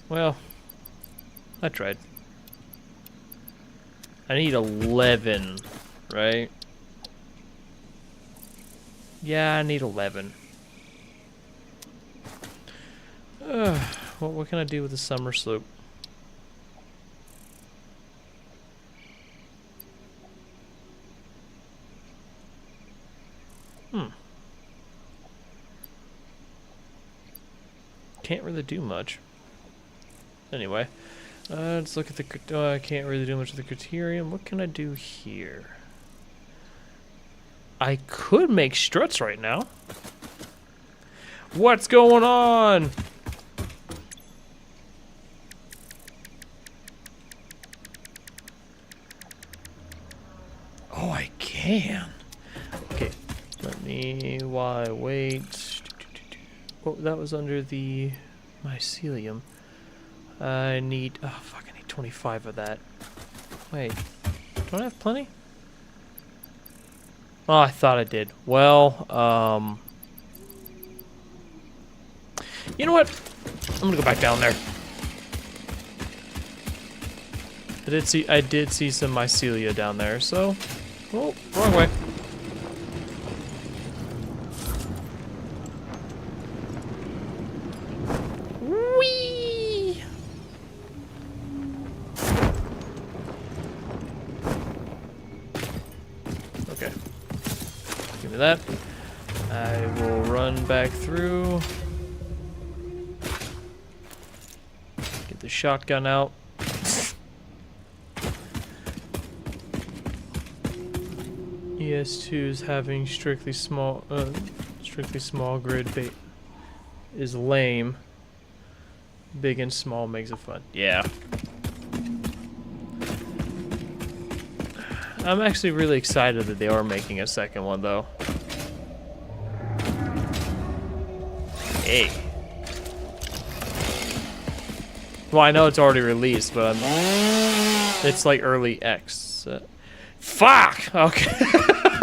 Well, I tried. I need 11, right? Yeah, I need 11. What can I do with the summer slope? Can't really do much. Anyway, let's look at the... I can't really do much with the criterium. What can I do here? I could make struts right now. What's going on? Oh, I can. Okay, me while I wait. Oh, that was under the mycelium. I need... Oh, fuck, I need 25 of that. Wait. Don't I have plenty? Oh, I thought I did. Well, you know what? I'm gonna go back down there. I did see some mycelia down there, so... Oh, wrong way. Whee! Okay. Give me that. I will run back through. Get the shotgun out. ES2 is having strictly small grid bait is lame. Big and small makes it fun. Yeah. I'm actually really excited that they are making a second one though. Hey. Well, I know it's already released, but it's like early X. Fuck! Okay.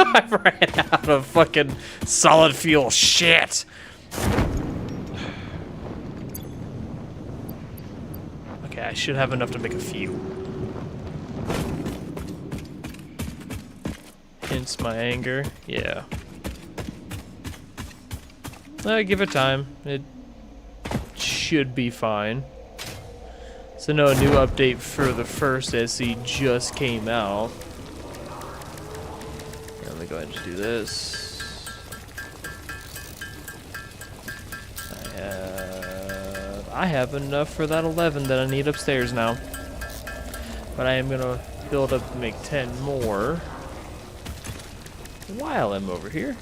I ran out of fucking solid fuel. Shit! Okay, I should have enough to make a few. Hence my anger. Yeah. Give it time. It should be fine. So no, a new update for the first SC just came out. Let me go ahead and just do this. I have enough for that 11 that I need upstairs now. But I am gonna build up to make 10 more while I'm over here.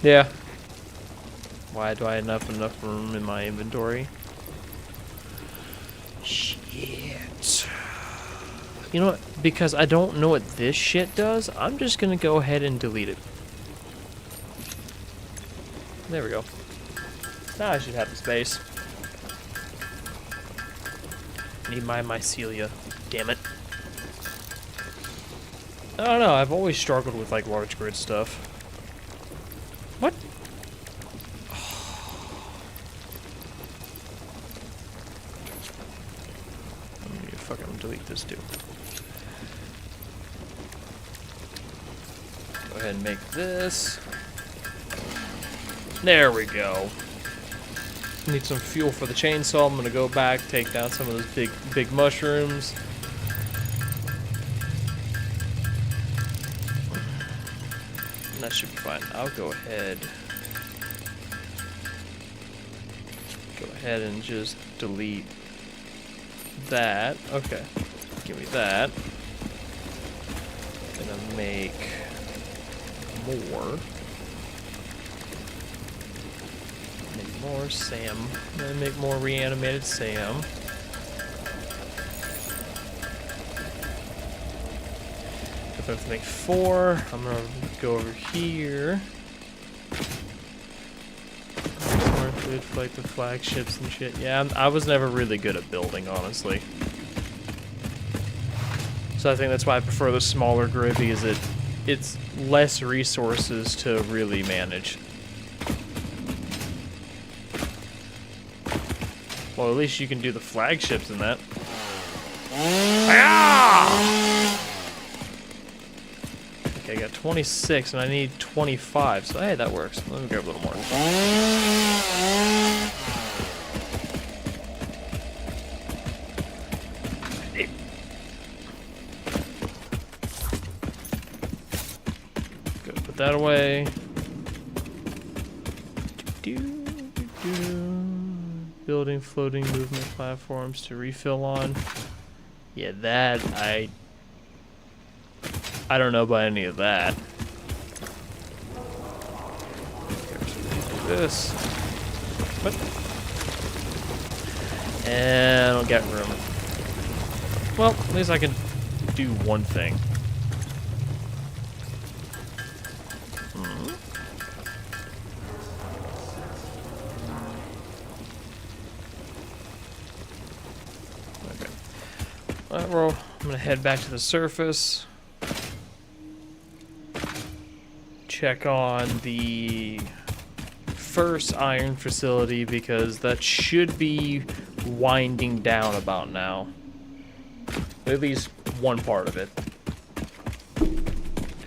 Yeah. Why do I have enough room in my inventory? Shit. You know what? Because I don't know what this shit does, I'm just gonna go ahead and delete it. There we go. Now I should have the space. Need my mycelia. Damn it. I don't know, I've always struggled with like large grid stuff. What? I'm gonna fucking delete this too. Go ahead and make this. There we go. Need some fuel for the chainsaw. I'm gonna go back, take down some of those big mushrooms. And that should be fine. I'll go ahead and just delete that. Okay. Give me that. Gonna make more. More Sam. I'm gonna make more reanimated Sam. If I have to make 4, I'm gonna go over here. More food for like the flagships and shit. Yeah, I was never really good at building, honestly. So I think that's why I prefer the smaller grid, because it's less resources to really manage. Well, at least you can do the flagships in that. Ah! Okay, I got 26 and I need 25, so hey, that works. Let me grab a little more. Go put that away. Building floating movement platforms to refill on. Yeah, that I don't know about any of that. Okay, so do this. What? And I'll get room. Well, at least I can do one thing. Okay. Well, I'm gonna head back to the surface. Check on the first iron facility because that should be winding down about now. At least one part of it.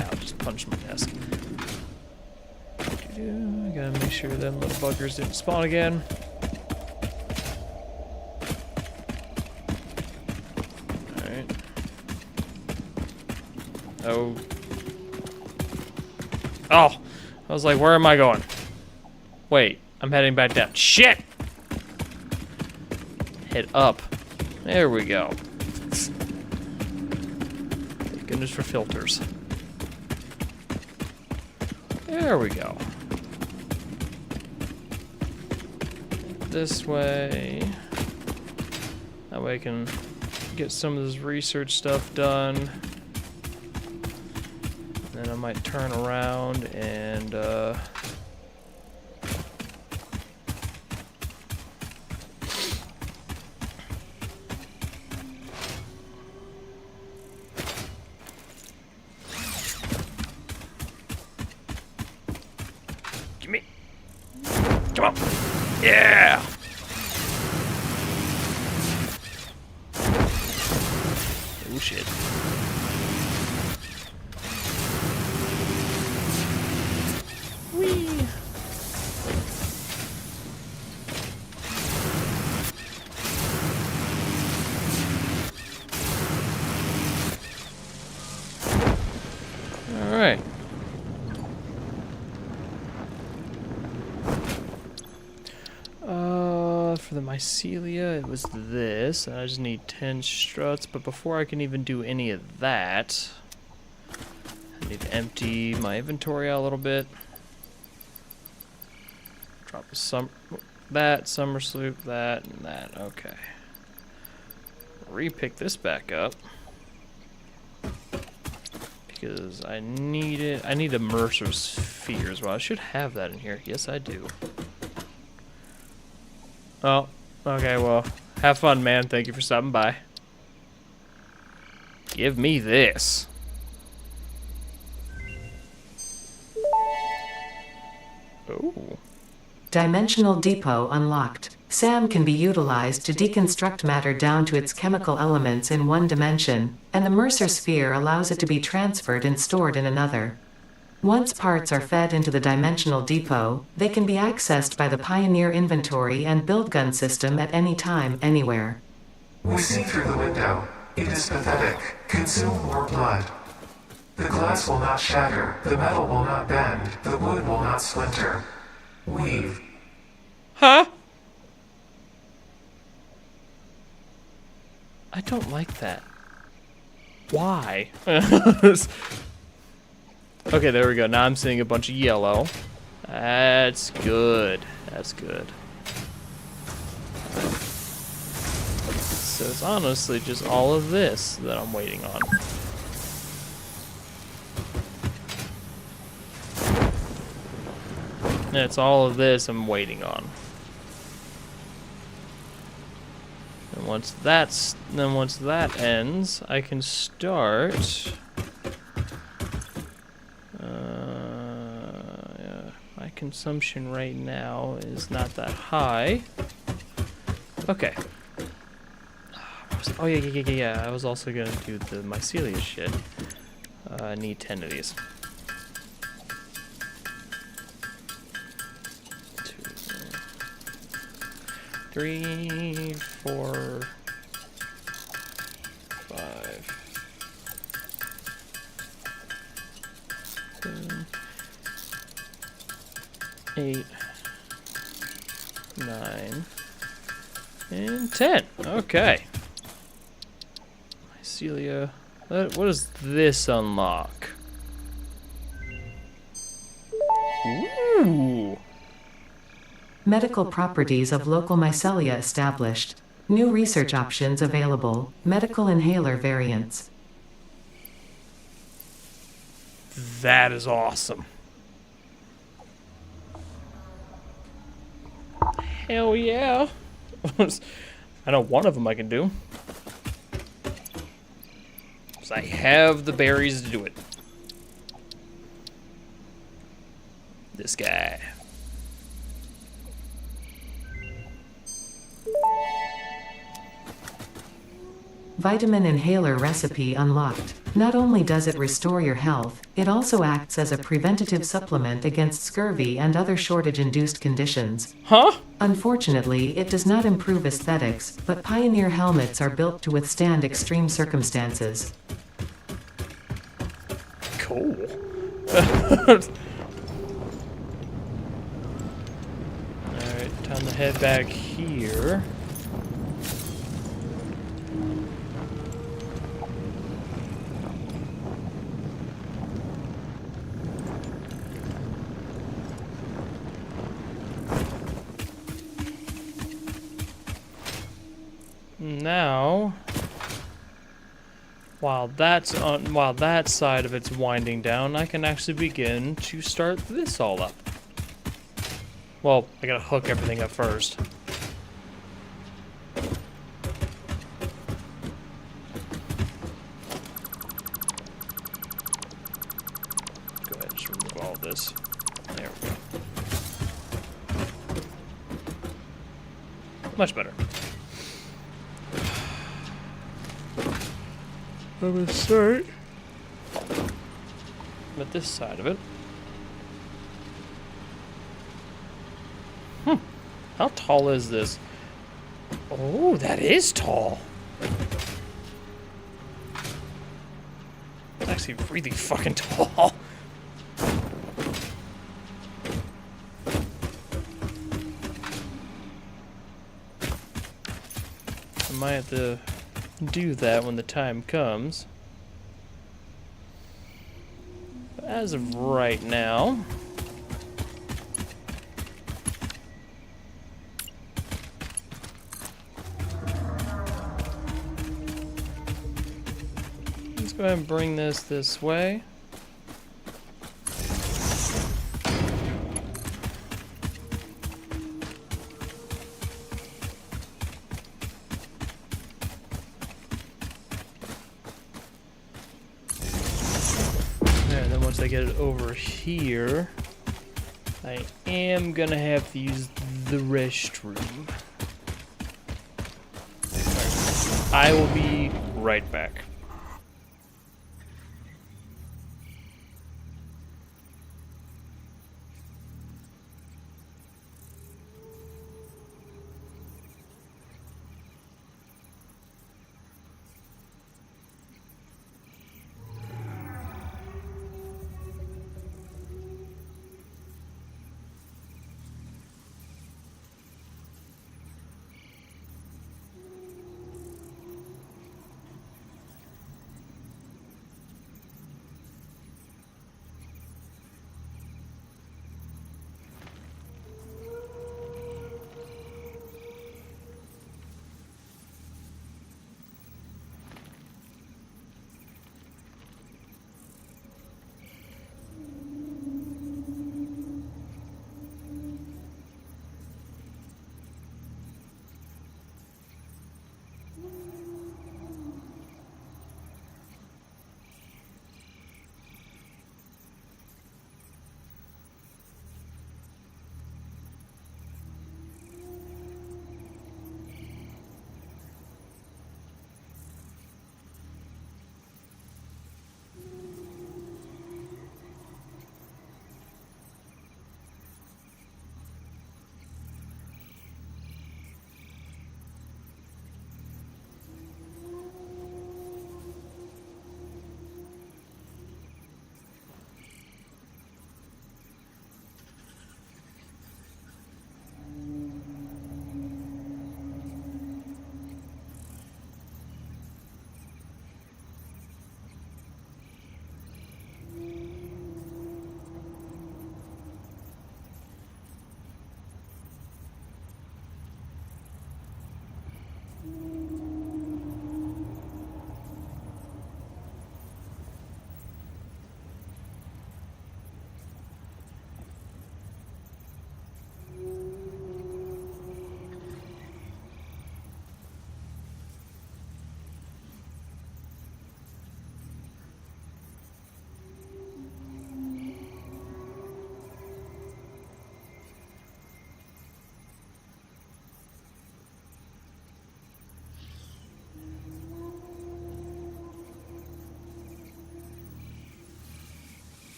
Ow, just punched my desk. I gotta make sure them little buggers didn't spawn again. Alright. Oh. Oh! I was like, where am I going? Wait, I'm heading back down. Shit! Head up. There we go. Thank goodness for filters. There we go. This way. That way I can get some of this research stuff done. Then I might turn around and gimme. Come on. Yeah. Oh shit. Whee! All right. For the mycelia, it was this. I just need 10 struts, but before I can even do any of that, I need to empty my inventory out a little bit. Drop that, summer sloop, that, and that. Okay. Repick this back up. Because I need it. I need a Mercer's sphere as well. I should have that in here. Yes, I do. Oh, okay, well, have fun, man. Thank you for stopping by. Give me this. Oh. Dimensional depot unlocked. SAM can be utilized to deconstruct matter down to its chemical elements in one dimension, and the Mercer sphere allows it to be transferred and stored in another. Once parts are fed into the dimensional depot, they can be accessed by the Pioneer inventory and build gun system at any time, anywhere. We see through the window. It is pathetic. Consume more blood. The glass will not shatter. The metal will not bend. The wood will not splinter. Weave. Huh? I don't like that. Why? Okay, there we go. Now I'm seeing a bunch of yellow. That's good. That's good. So it's honestly just all of this that I'm waiting on. And it's all of this I'm waiting on. And once that ends, I can start. Yeah, my consumption right now is not that high. Okay. Oh yeah. I was also gonna do the mycelia shit. I need 10 of these. 2, 3, 4, 5. 7, 8, 9, and 10. Okay. Mycelia. What does this unlock? Ooh. Medical properties of local mycelia established. New research options available. Medical inhaler variants. That is awesome. Hell yeah. I know one of them I can do. 'Cause I have the berries to do it. This guy. Vitamin inhaler recipe unlocked. Not only does it restore your health, it also acts as a preventative supplement against scurvy and other shortage-induced conditions. Huh? Unfortunately, it does not improve aesthetics, but Pioneer helmets are built to withstand extreme circumstances. Cool. Alright, time to head back here. Now, while that side of it's winding down, I can actually begin to start this all up. Well, I gotta hook everything up first. Go ahead and just remove all of this. There we go. Much better. I'm gonna start at this side of it. How tall is this? Oh, that is tall. It's actually really fucking tall. I might have to do that when the time comes. But as of right now, let's go ahead and bring this way. I get it over here, I am gonna have to use the restroom. I will be right back.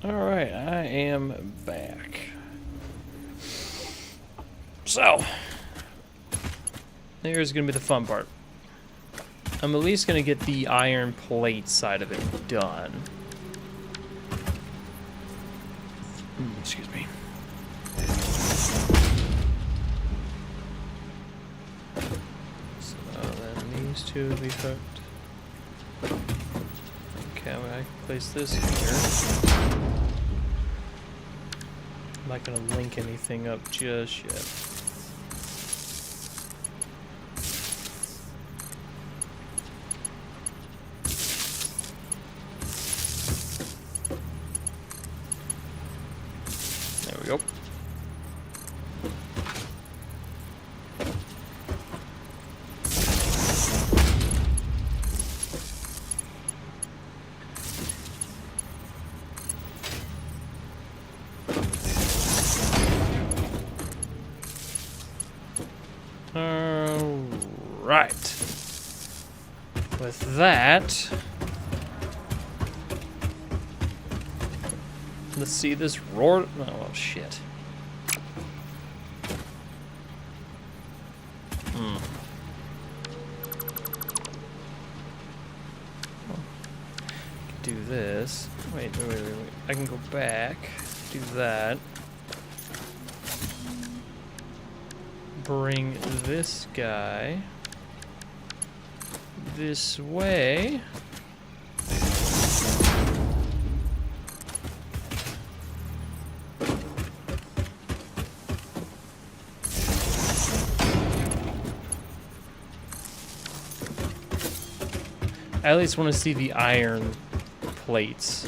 Alright, I am back. So, here's going to be the fun part. I'm at least going to get the iron plate side of it done. Excuse me. So then these two will be hooked. Okay, I place this here. I'm not going to link anything up just yet. There we go. Alright. With that, let's see this roar. Oh, shit. Do this. Wait. I can go back. Do that. Bring this guy this way. I at least want to see the iron plates.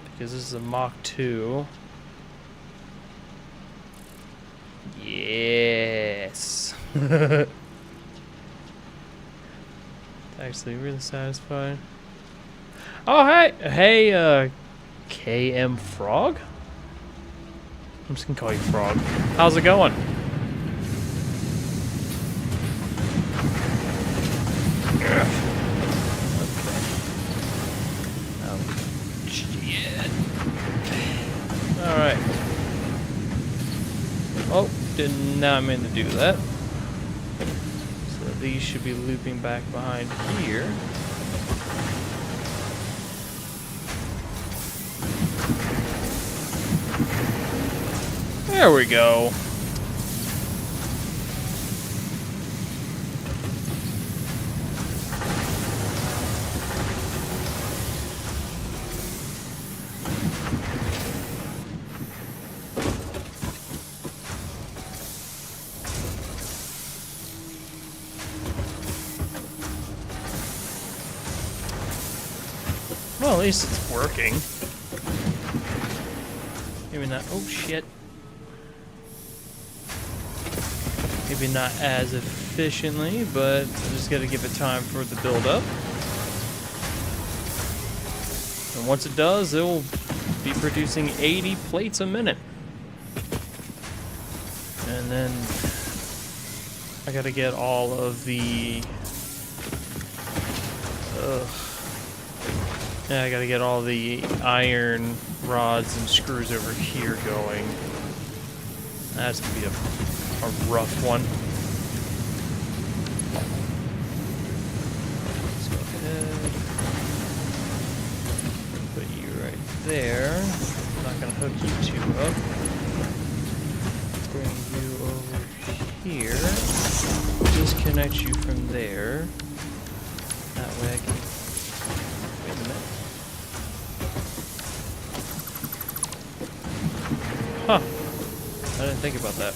Because this is a Mach 2. Yes. Actually really satisfied. Oh, hey! Hey, KM Frog? I'm just gonna call you Frog. How's it going? Alright. Oh, did not mean to do that. So these should be looping back behind here. There we go. Well, at least it's working. Maybe not. Oh, shit. Maybe not as efficiently, but I just gotta give it time for it to build up. And once it does, it will be producing 80 plates a minute. And then I gotta get all of the... Yeah, I gotta get all the iron rods and screws over here going. That's gonna be a rough one. Let's go ahead. Put you right there. I'm not gonna hook you two up. Bring you over here. Disconnect you from there. That way I can... Wait a minute. Huh. I didn't think about that.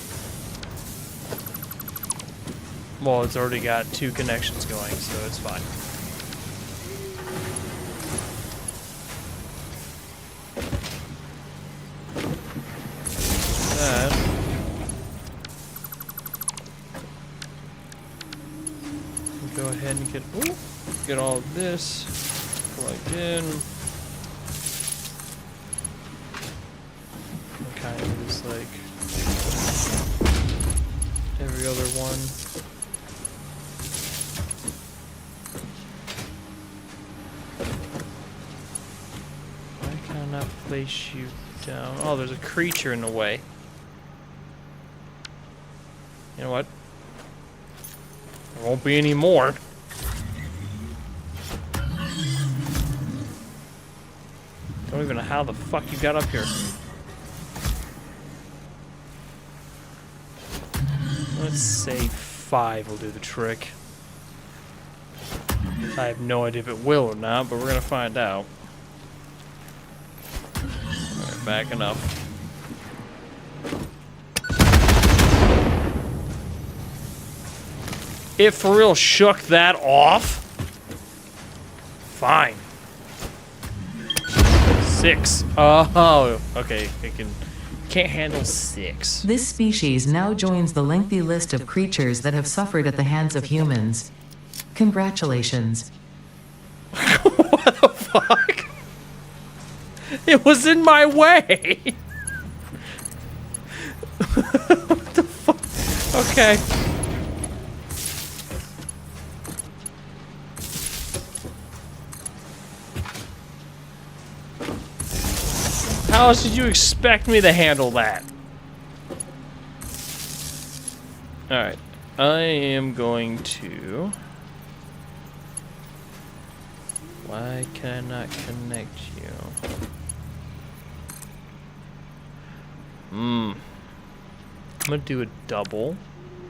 Well, it's already got two connections going, so it's fine. That. Go ahead and get all of this plugged in. And kind of just like every other one. place you down. Oh, there's a creature in the way. You know what? There won't be any more. Don't even know how the fuck you got up here. Let's say 5 will do the trick. I have no idea if it will or not, but we're gonna find out. Alright, backing up. It for real shook that off? Fine. 6. Oh, okay. It can't handle 6. This species now joins the lengthy list of creatures that have suffered at the hands of humans. Congratulations. What the fuck? It was in my way. What the fuck? Okay. How else did you expect me to handle that? Alright. I am going to... Why can I not connect you? I'm gonna do a double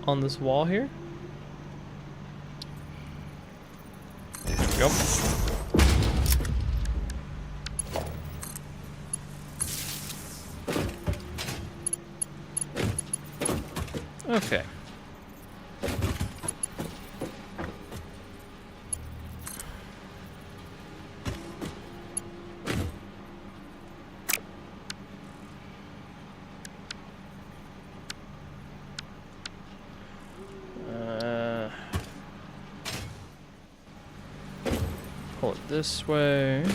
on this wall here. There we go. Okay. Pull it this way.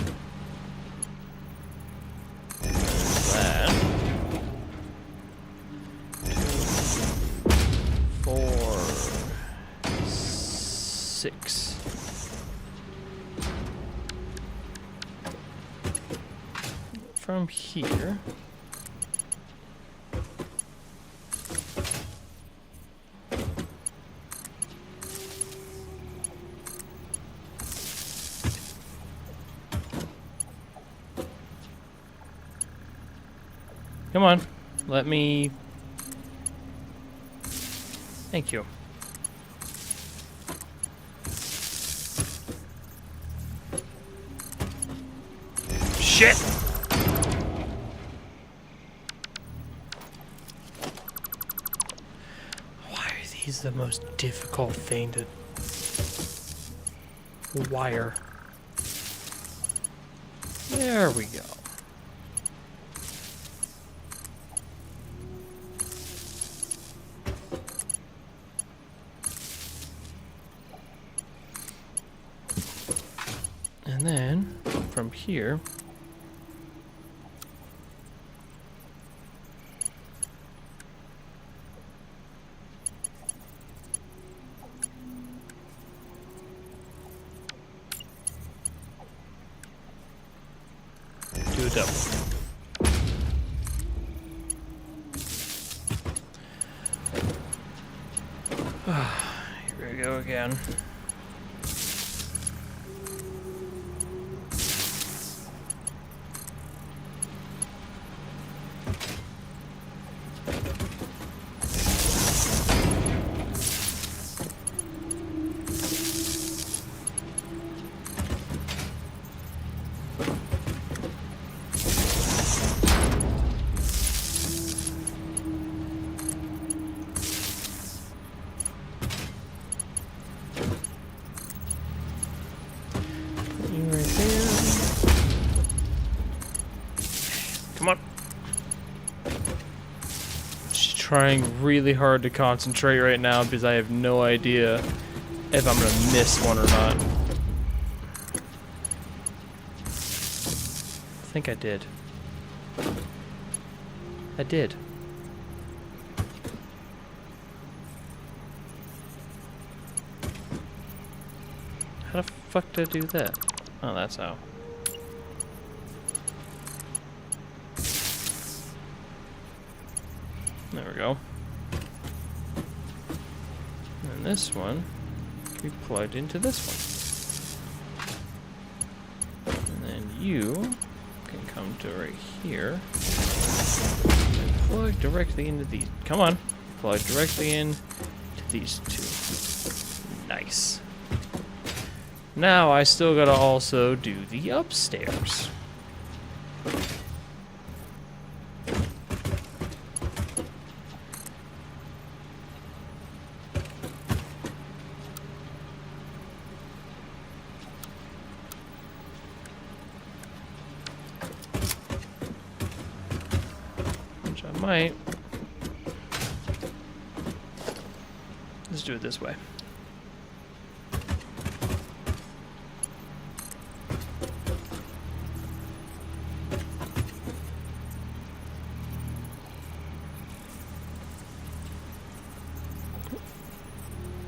There's that. 4, 6. From here. Come on, let me... Thank you. Shit! Why are these the most difficult thing to wire? There we go. And then, from here, do a double. Here we go again. Come on. Just trying really hard to concentrate right now because I have no idea if I'm gonna miss one or not. I think I did. I did. How the fuck did I do that? Oh, that's how. And this one we plugged into this one. And then you can come to right here and plug directly into these. Come on. Plug directly in to these two. Nice. Now I still gotta also do the upstairs. Which I might. Let's do it this way.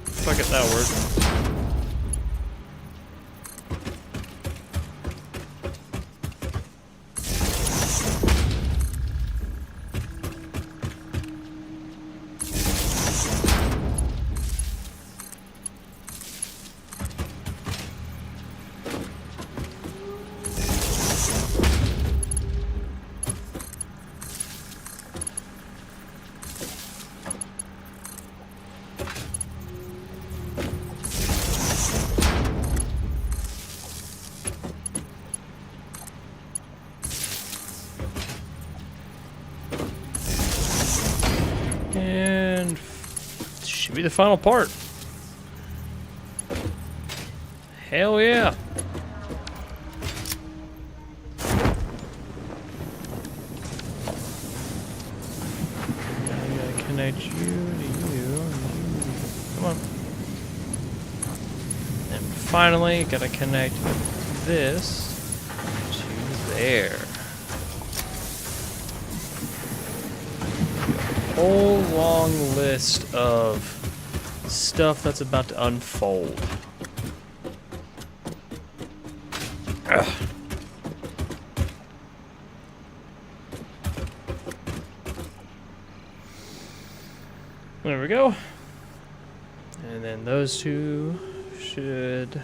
Fuck it, that'll work. And should be the final part. Hell yeah. I gotta connect you to you and you. Come on. And finally, gotta connect this to there. Whole long list of stuff that's about to unfold. Ugh. There we go. And then those two should...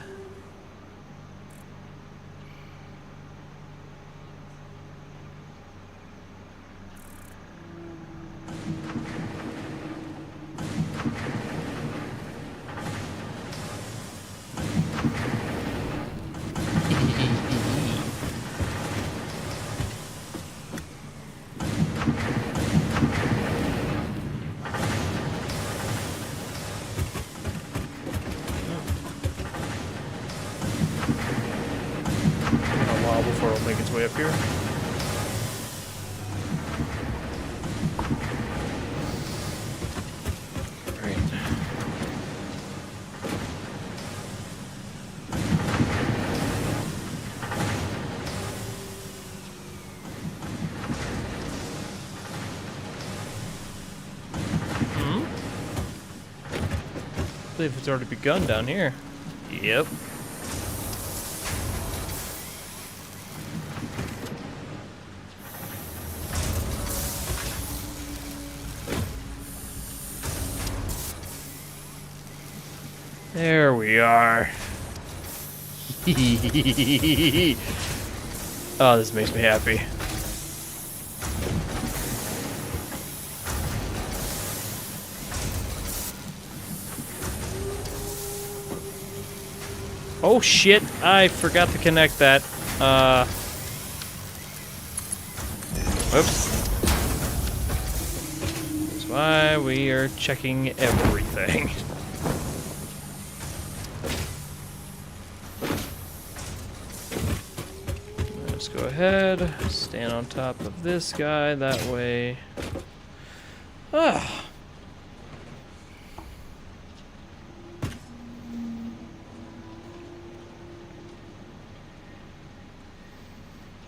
before it'll make its way up here. Right. I believe it's already begun down here. Yep. There we are. Oh, this makes me happy. Oh shit, I forgot to connect that. Whoops. That's why we are checking everything. Let's go ahead, stand on top of this guy, that way. Ah.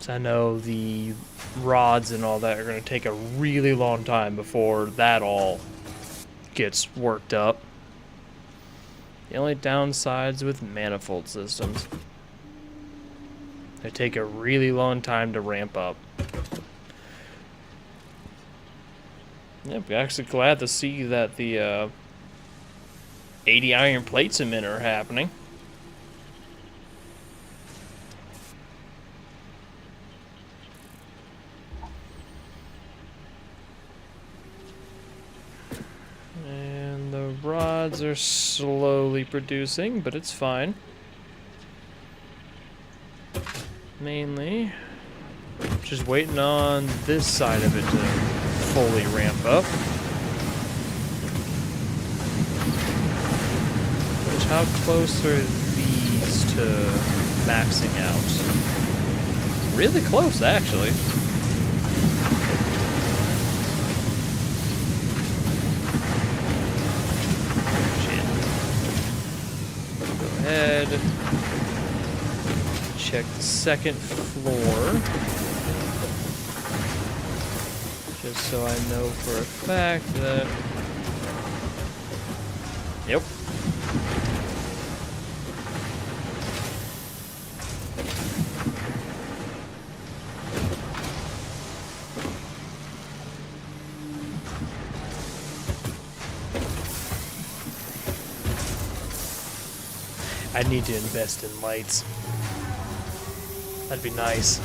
I know the rods and all that are going to take a really long time before that all gets worked up. The only downsides with manifold systems, they take a really long time to ramp up. Yep, actually glad to see that the 80 iron plates a minute are happening. And the rods are slowly producing, but it's fine. Mainly, just waiting on this side of it to fully ramp up. Which, how close are these to maxing out? Really close, actually. Shit. Go ahead. Check the second floor. Just so I know for a fact that... Yep. I need to invest in lights. That'd be nice.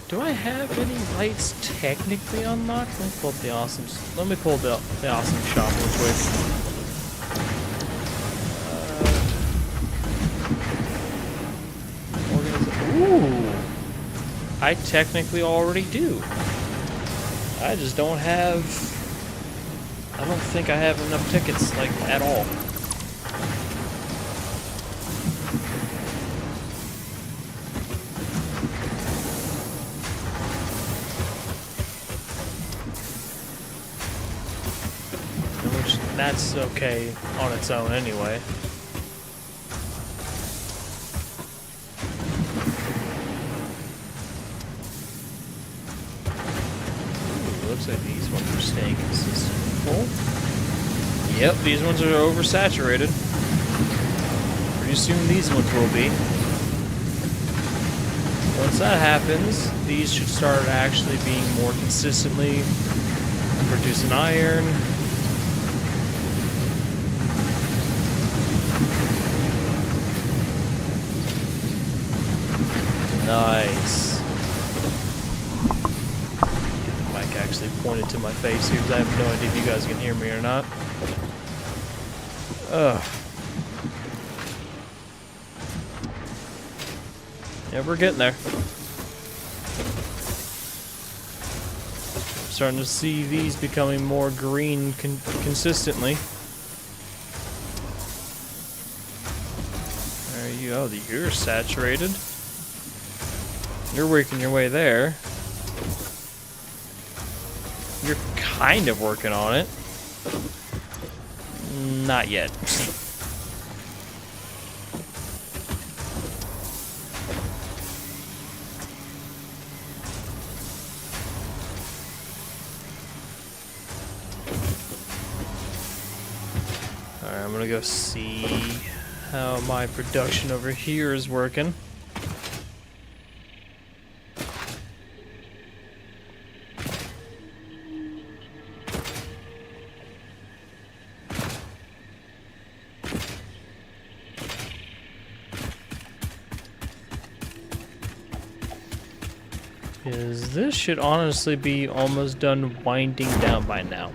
Do I have any lights technically unlocked? Let me pull up the awesome. Let me pull the awesome shop real quick. Ooh, I technically already do. I just don't have. I don't think I have enough tickets, like, at all. Which, that's okay on its own anyway. Looks like these ones are staying consistent. Full. Yep, these ones are oversaturated. Pretty soon these ones will be. Once that happens, these should start actually being more consistently producing iron. Nice. Actually pointed to my face here because I have no idea if you guys can hear me or not. Ugh. Yeah, we're getting there. Starting to see these becoming more green consistently. There you go. You're saturated. You're working your way there. You're kind of working on it. Not yet. Alright, I'm gonna go see how my production over here is working. Because this should honestly be almost done winding down by now.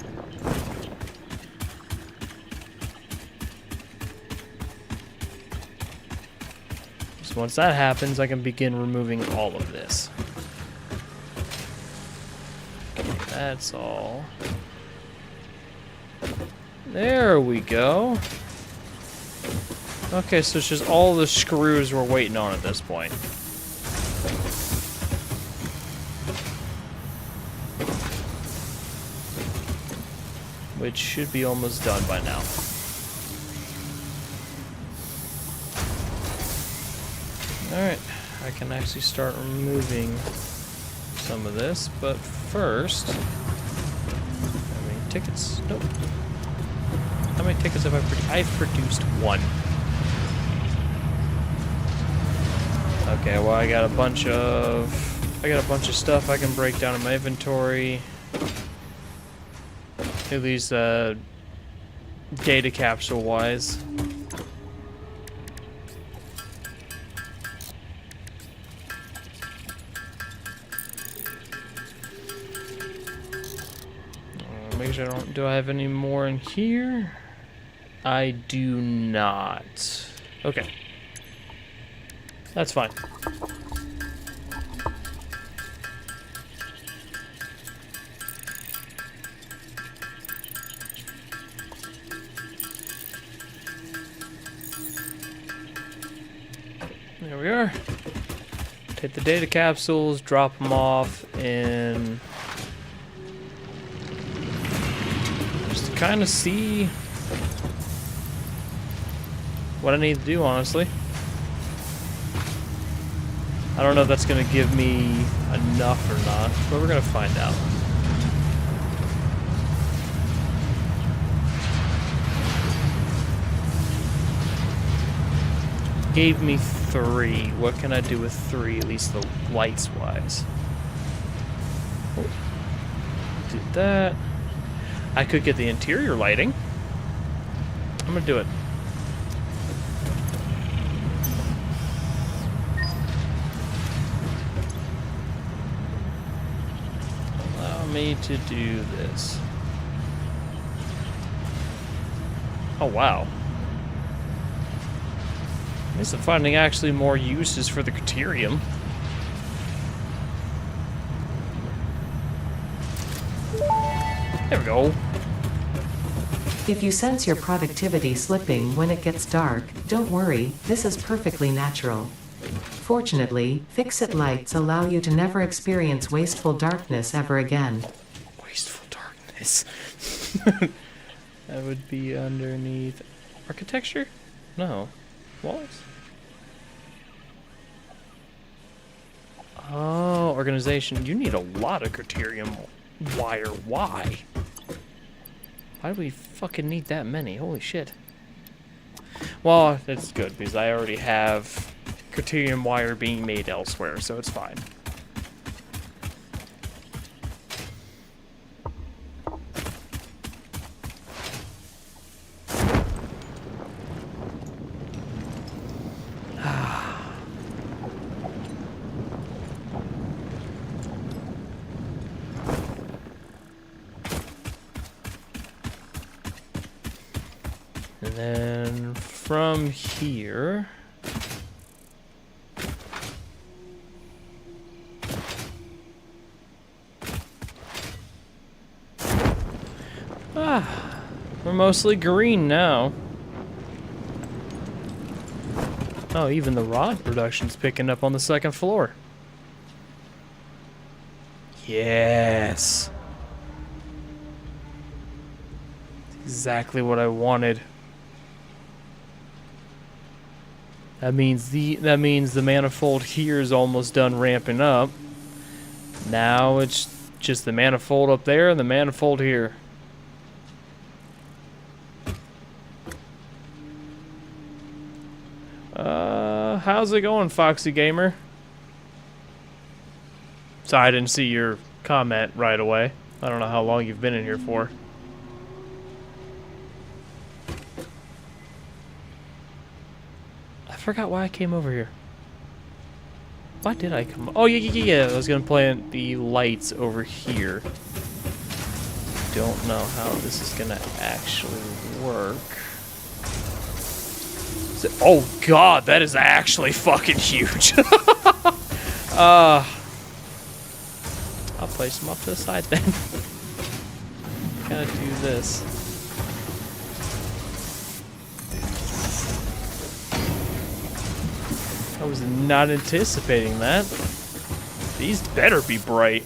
So once that happens, I can begin removing all of this. Okay, that's all. There we go. Okay, so it's just all the screws we're waiting on at this point. Which should be almost done by now. Alright, I can actually start removing some of this, but first... How many tickets? Nope. How many tickets have I produced? I've produced one. Okay, well I got a bunch of stuff I can break down in my inventory. At least data capsule wise. Make sure do I have any more in here? I do not. Okay. That's fine. There we are. Take the data capsules, drop them off, and just to kind of see what I need to do, honestly. I don't know if that's going to give me enough or not, but we're going to find out. Gave me 3. What can I do with 3, at least the lights wise? Oh, do that. I could get the interior lighting. I'm gonna do it. Allow me to do this. Oh wow. At least I'm finding actually more uses for the Criterium. There we go. If you sense your productivity slipping when it gets dark, don't worry, this is perfectly natural. Fortunately, fix-it lights allow you to never experience wasteful darkness ever again. Wasteful darkness. That would be underneath architecture? No. Walls? Oh, organization. You need a lot of Criterium wire. Why? Why do we fucking need that many? Holy shit. Well, that's good, because I already have Criterium wire being made elsewhere, so it's fine. And then from here, we're mostly green now. Oh, even the rod production's picking up on the second floor. Yes. Exactly what I wanted. That means the manifold here is almost done ramping up. Now it's just the manifold up there and the manifold here. How's it going, Foxy Gamer? Sorry, I didn't see your comment right away. I don't know how long you've been in here for. I forgot why I came over here. Why did I come? Oh, yeah. I was gonna plant the lights over here. Don't know how this is gonna actually work. Oh god, that is actually fucking huge. I'll place them off to the side then. Gotta do this. I was not anticipating that. These better be bright.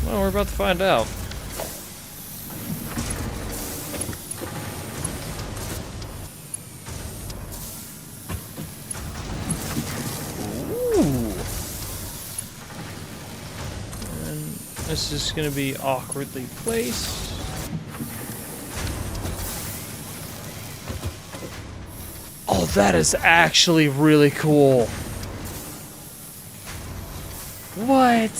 Well, we're about to find out. Ooh. This is going to be awkwardly placed. Oh, that is actually really cool. What?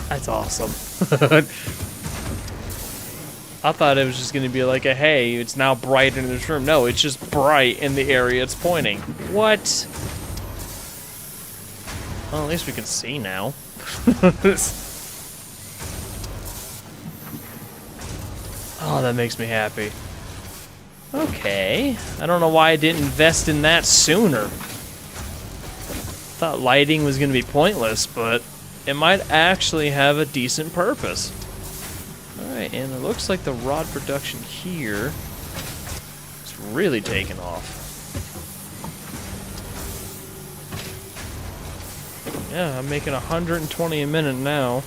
That's awesome. I thought it was just going to be like a, hey, it's now bright in this room. No, it's just bright in the area it's pointing. What? Well, at least we can see now. Oh, that makes me happy. Okay. I don't know why I didn't invest in that sooner. Thought lighting was going to be pointless, but it might actually have a decent purpose. Alright, and it looks like the rod production here is really taking off. Yeah, I'm making 120 a minute now,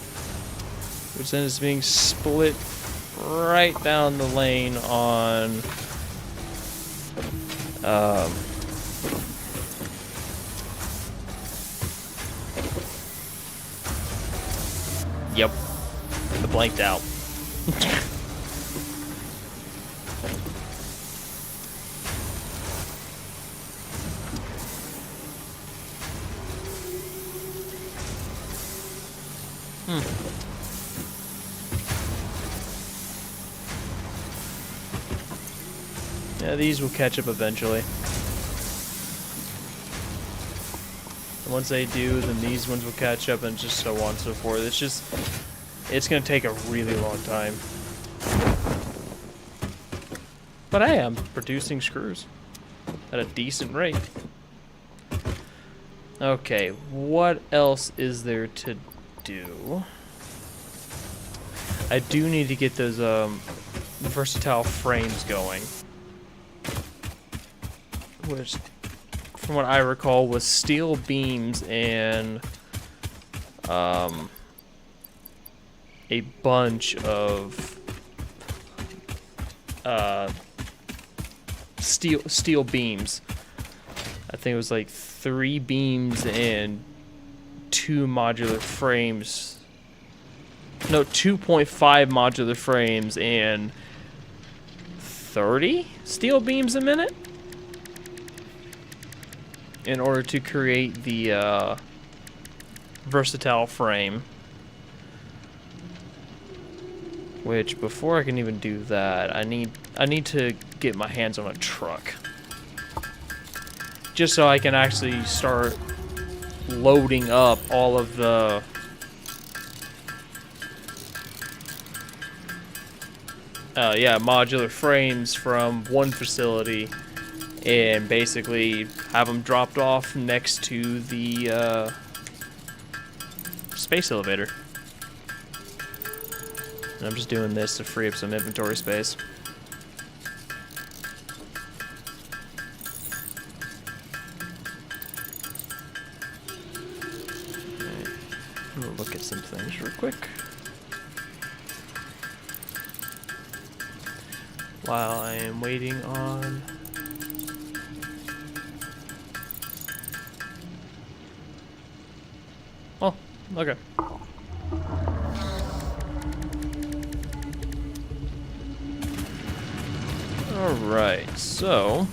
which then is being split right down the lane on yep, the blanked out. Yeah, these will catch up eventually. And once they do, then these ones will catch up, and just so on and so forth. It's gonna take a really long time. But I am producing screws at a decent rate. Okay, what else is there to do? I do need to get those versatile frames going, which, from what I recall, was steel beams and a bunch of steel beams. I think it was like 3 beams and 2 modular frames. No, 2.5 modular frames and 30 steel beams a minute in order to create the versatile frame. Which, before I can even do that, I need to get my hands on a truck, just so I can actually start loading up all of the modular frames from one facility, and basically have them dropped off next to the space elevator. And I'm just doing this to free up some inventory space. Alright, I'm gonna look at some things real quick. While I am waiting on... Oh, okay. Alright, so...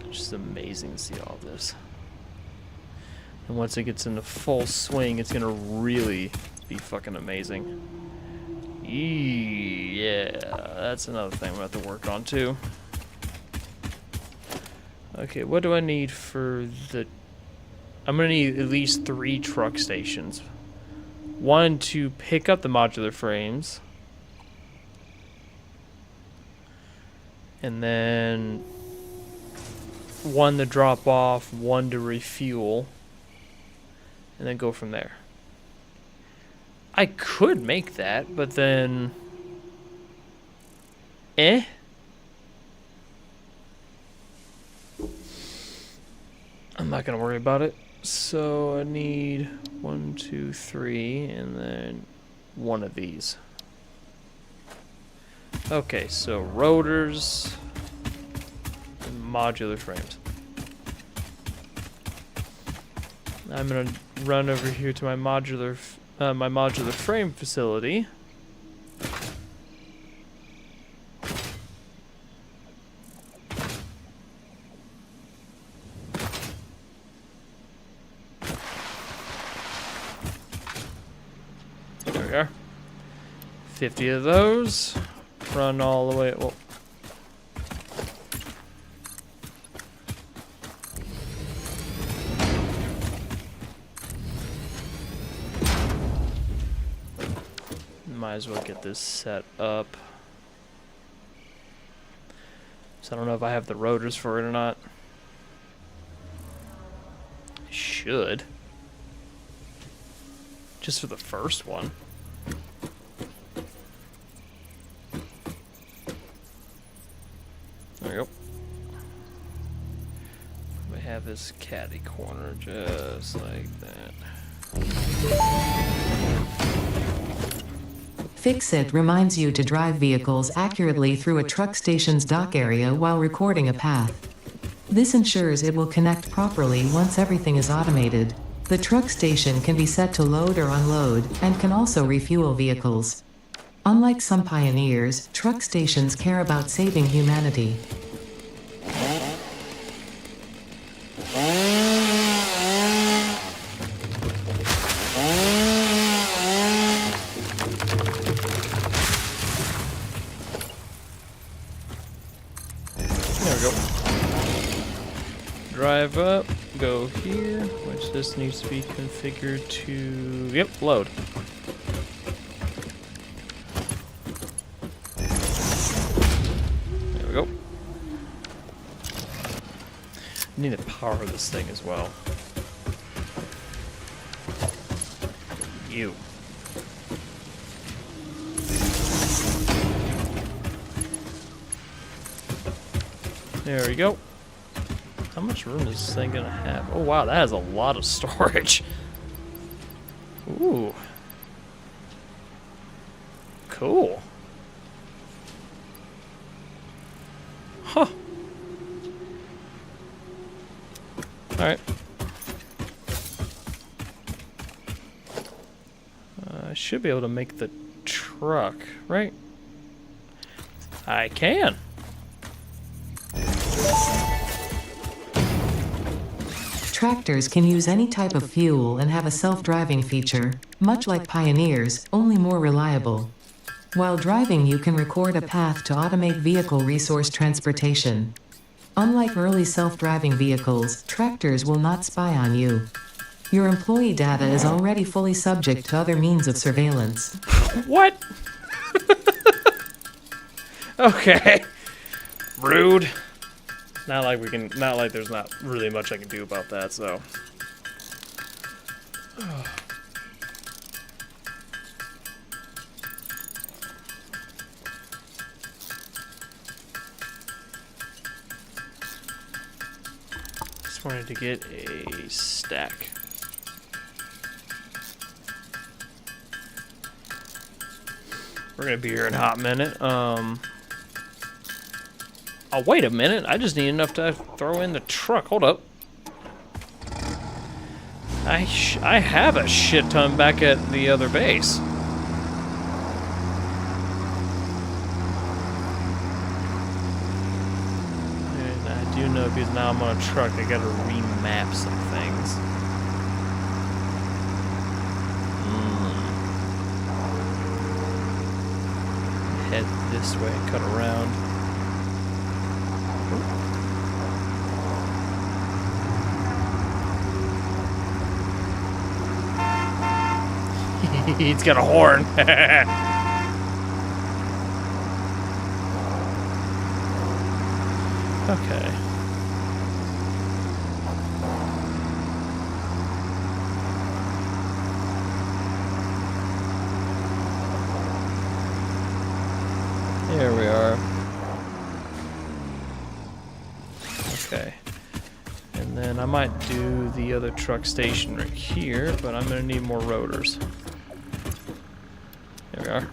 just amazing to see all this. And once it gets into full swing, it's gonna really be fucking amazing. Yeah, that's another thing we'll have to work on too. Okay, what do I need for the... I'm gonna need at least 3 truck stations. 1 to pick up the modular frames. And then 1 to drop off, 1 to refuel. And then go from there. I could make that, but then... I'm not gonna worry about it. So I need 1, 2, 3, and then 1 of these. Okay, so rotors and modular frames. I'm gonna run over here to my modular frame facility. There we are. 50 of those. Run all the way. Well. Might as well get this set up. So I don't know if I have the rotors for it or not. I should. Just for the first one. There we go. We have this caddy corner just like that. Fix-It reminds you to drive vehicles accurately through a truck station's dock area while recording a path. This ensures it will connect properly once everything is automated. The truck station can be set to load or unload, and can also refuel vehicles. Unlike some pioneers, truck stations care about saving humanity. There we go. Drive up, go here, which this needs to be configured to, yep, load. There we go. Need to power this thing as well. You. There we go. How much room is this thing gonna have? Oh wow, that has a lot of storage. Ooh. Cool. Huh. Alright. I should be able to make the truck, right? I can. Tractors can use any type of fuel and have a self-driving feature, much like Pioneers, only more reliable. While driving, you can record a path to automate vehicle resource transportation. Unlike early self-driving vehicles, tractors will not spy on you. Your employee data is already fully subject to other means of surveillance. What? Okay. Rude. Not like there's not really much I can do about that, so. Just wanted to get a stack. We're gonna be here in a hot minute. Oh, wait a minute. I just need enough to throw in the truck. Hold up. I have a shit ton back at the other base. And I do know because now I'm on a truck, I gotta remap some things. Head this way, cut around. He's got a horn. Okay. There we are. Okay. And then I might do the other truck station right here, but I'm gonna need more rotors. There we are.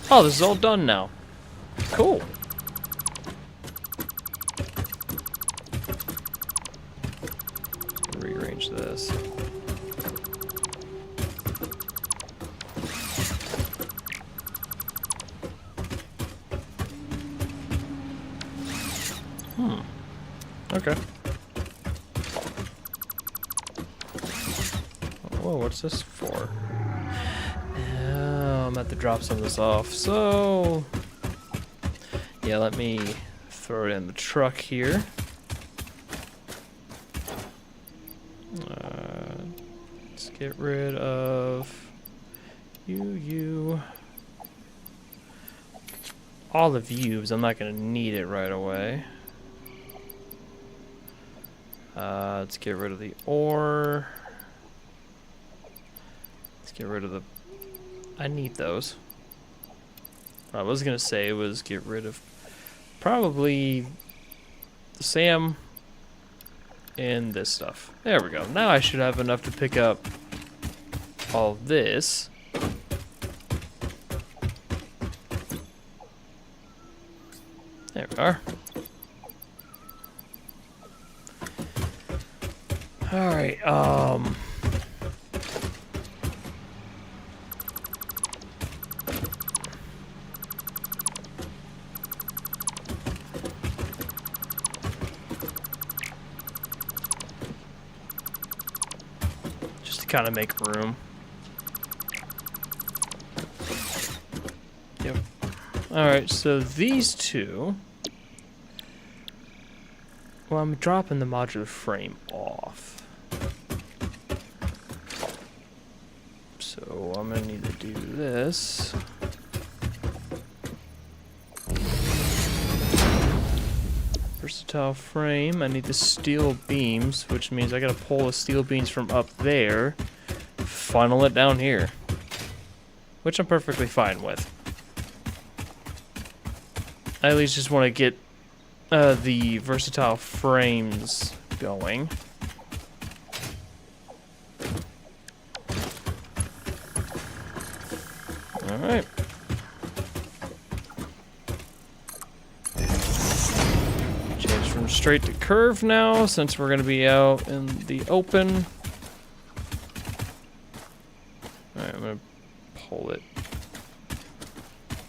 Oh, this is all done now. Cool. Rearrange this. Okay. Whoa, what's this for? I'm about to drop some of this off. So, yeah, let me throw it in the truck here. Let's get rid of you. All the views, I'm not going to need it right away. Let's get rid of the ore. Let's get rid of the... I need those. What I was going to say was get rid of probably the SAM and this stuff. There we go. Now I should have enough to pick up all this. There we are. Alright, just to kind of make room. Yep. Alright, so these two... Well, I'm dropping the modular frame off. So I'm gonna need to do this. Versatile frame, I need the steel beams, which means I gotta pull the steel beams from up there, funnel it down here. Which I'm perfectly fine with. I at least just want to get the versatile frames going. Alright. Change from straight to curve now, since we're going to be out in the open. Alright, I'm going to pull it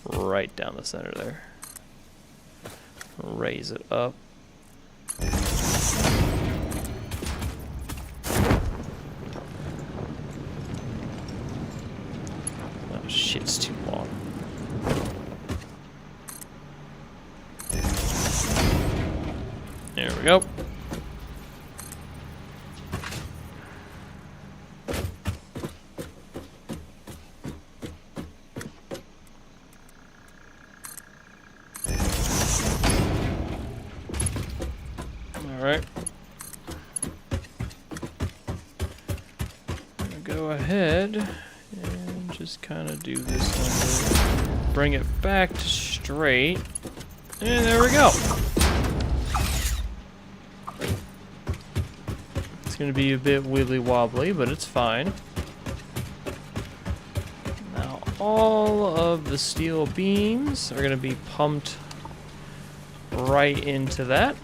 right down the center there. Raise it up. Oh shit, it's too long. There we go. Alright. I'm gonna go ahead and just kind of do this one. Bring it back to straight. And there we go. It's gonna be a bit wibbly wobbly, but it's fine. Now all of the steel beams are gonna be pumped right into that.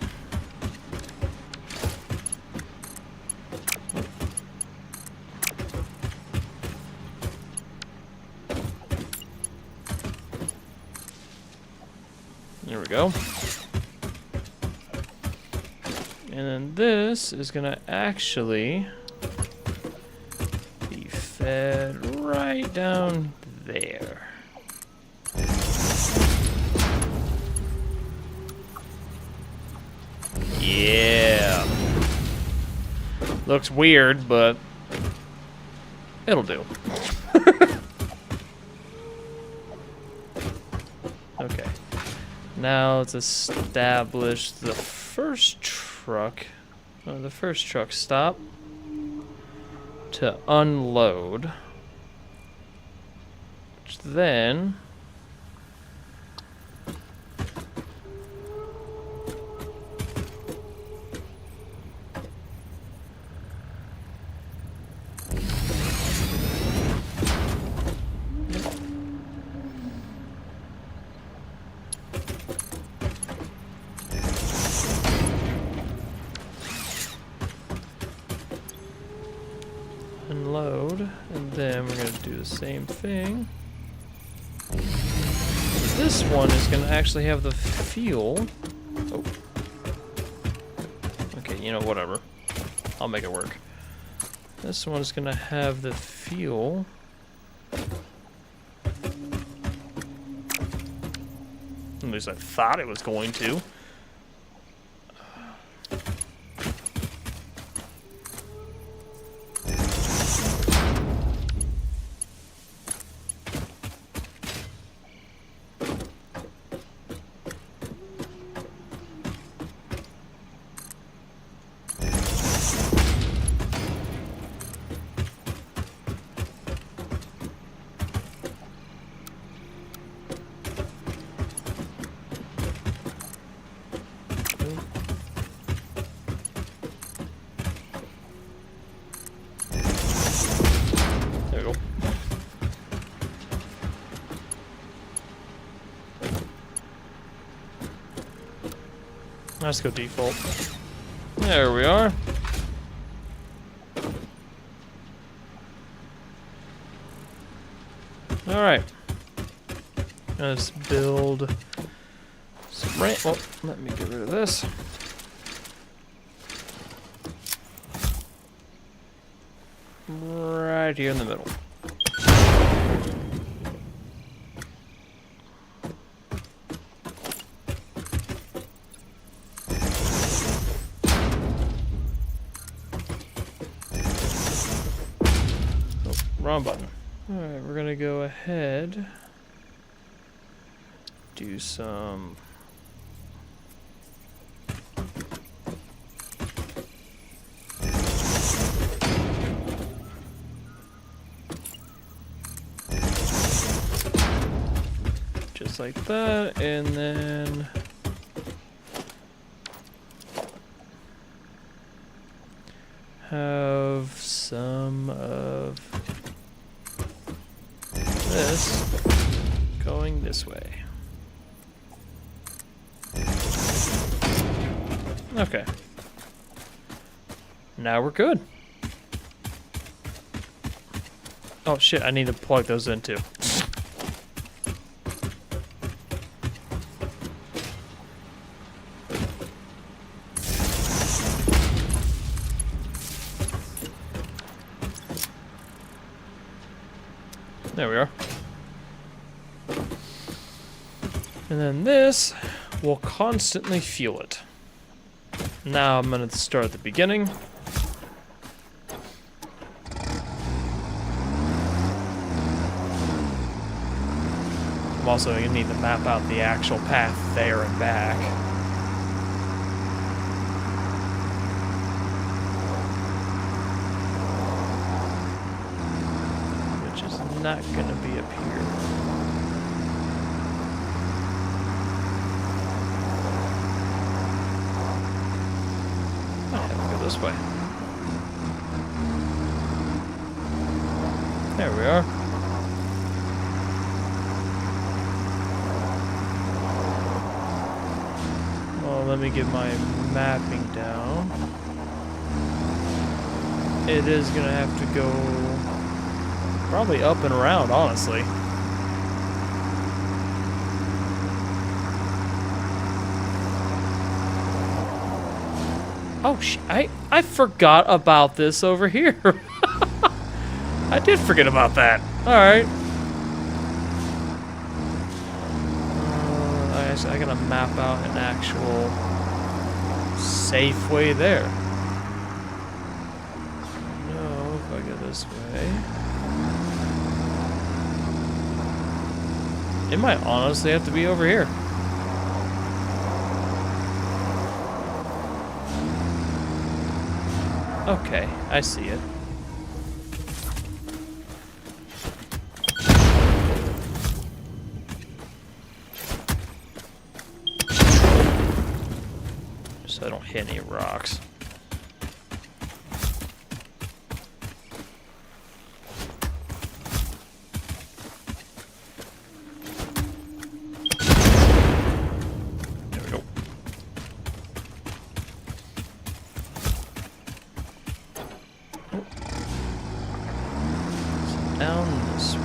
There we go. And then this is gonna actually be fed right down there. Yeah. Looks weird, but it'll do. Okay. Now let's establish the first truck, the first truck stop to unload, which then the same thing. This one is going to actually have the fuel. Oh. Okay, you know, whatever. I'll make it work. This one's going to have the fuel. At least I thought it was going to. There we go. Let's go default. There we are. Alright. Let's build some ramp. Oh, let me get rid of this. Right here in the middle. Oh, wrong button. Alright, we're gonna go ahead. Do some. Just like that, and then have some of this going this way. Okay. Now we're good. Oh shit, I need to plug those in too. There we are. And then this will constantly fuel it. Now I'm going to start at the beginning. I'm also going to need to map out the actual path there and back. Which is not going to be up here. This way. There we are. Well, let me get my mapping down. It is gonna have to go probably up and around, honestly. Oh, I forgot about this over here. I did forget about that. Alright. I gotta map out an actual safe way there. No, if I go this way. It might honestly have to be over here. Okay, I see it. So I don't hit any rocks. There we go. Down this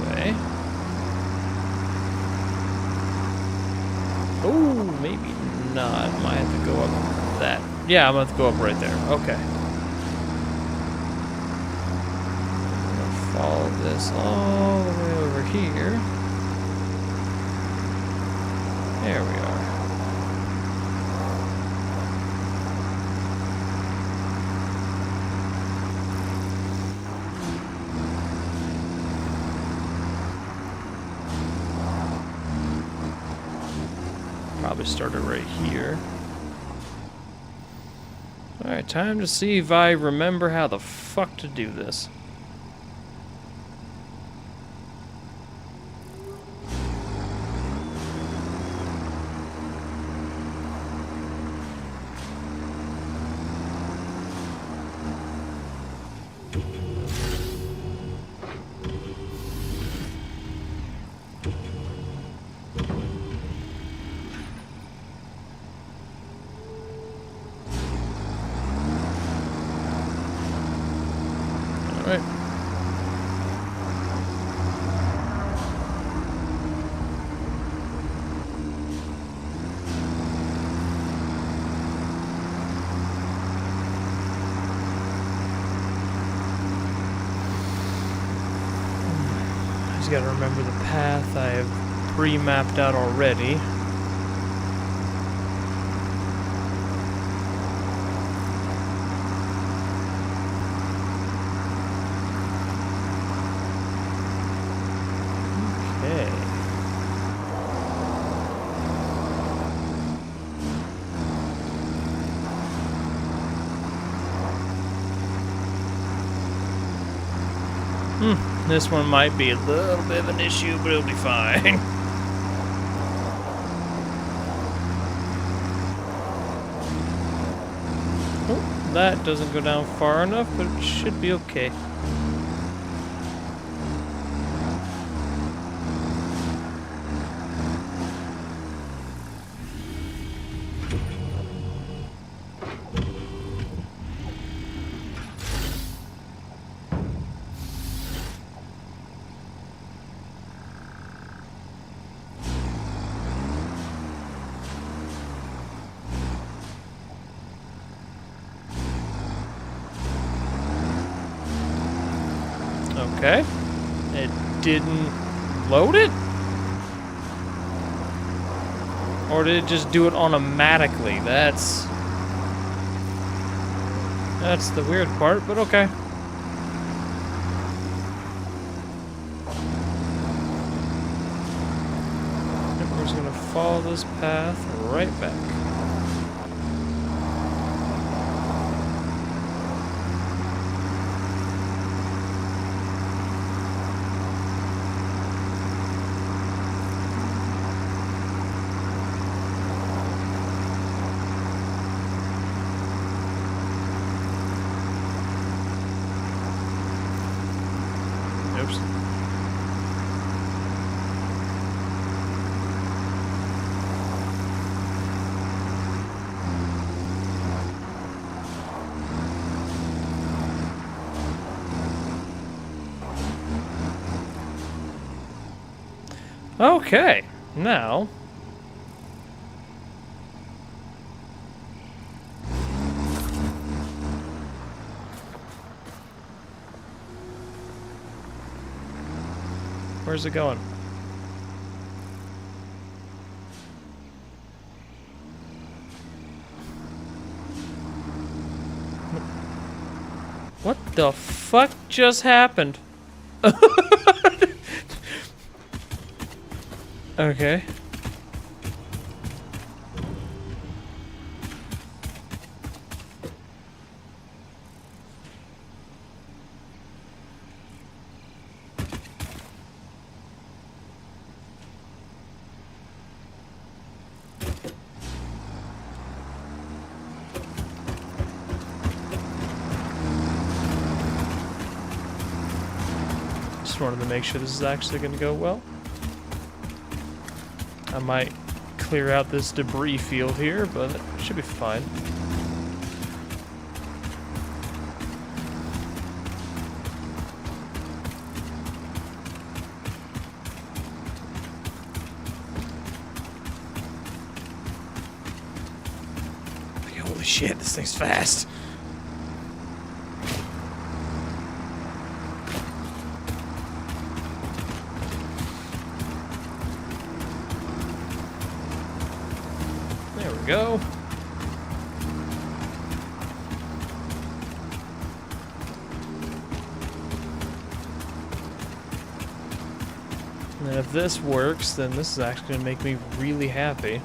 Oh, maybe not. Might have to go up that. Yeah, I'm gonna have to go up right there. Okay. I'm gonna follow this all the way over here. There we are. Probably started right here. Alright, time to see if I remember how the fuck to do this. Alright. I just gotta remember the path I have pre-mapped out already. Okay. This one might be a little bit of an issue, but it'll be fine. Oh, that doesn't go down far enough, but it should be okay. Okay. It didn't load it? Or did it just do it automatically? That's the weird part, but okay. Yep, we're just gonna follow this path right back. Oops. Okay, now where's it going? What the fuck just happened? Okay. Just wanted to make sure this is actually going to go well. I might clear out this debris field here, but it should be fine. Holy shit, this thing's fast. There we go. And if this works, then this is actually going to make me really happy.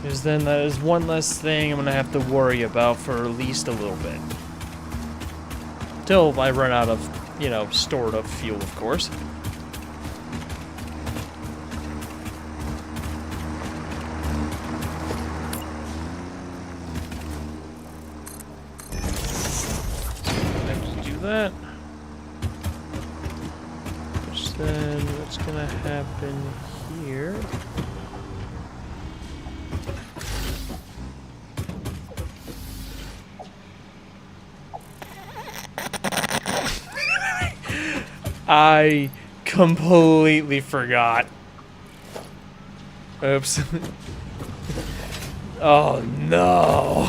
Because then that is one less thing I'm going to have to worry about for at least a little bit. Till I run out of, you know, stored up fuel, of course. That, which then what's gonna happen here? I completely forgot. Oops. Oh no!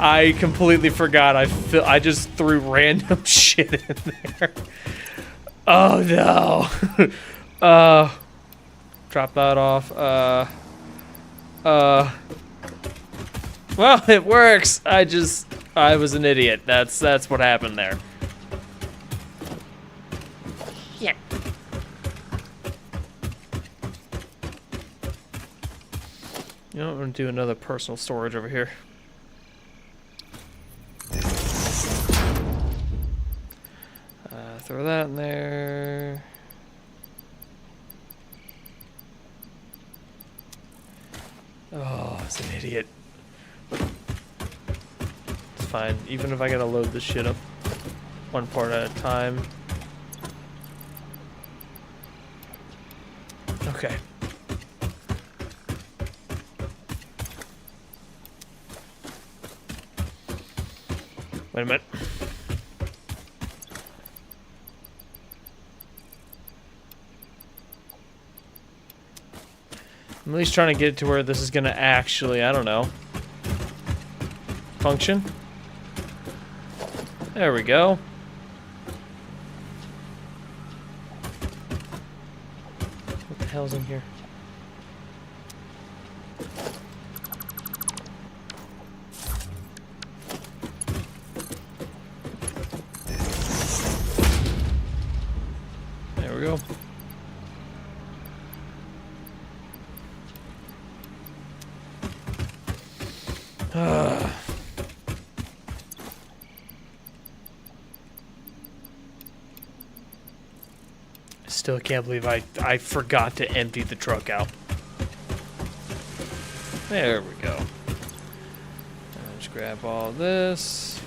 I completely forgot. I just threw random shit in there. Oh no! Drop that off. Well, it works. I was an idiot. That's what happened there. Yeah. You know, I'm gonna do another personal storage over here. Throw that in there. Oh, it's an idiot. It's fine, even if I gotta load this shit up one part at a time. Okay. Wait a minute. I'm at least trying to get it to where this is gonna actually, I don't know, function. There we go. What the hell's in here? There we go. Still can't believe I forgot to empty the truck out. There we go. Let's grab all this.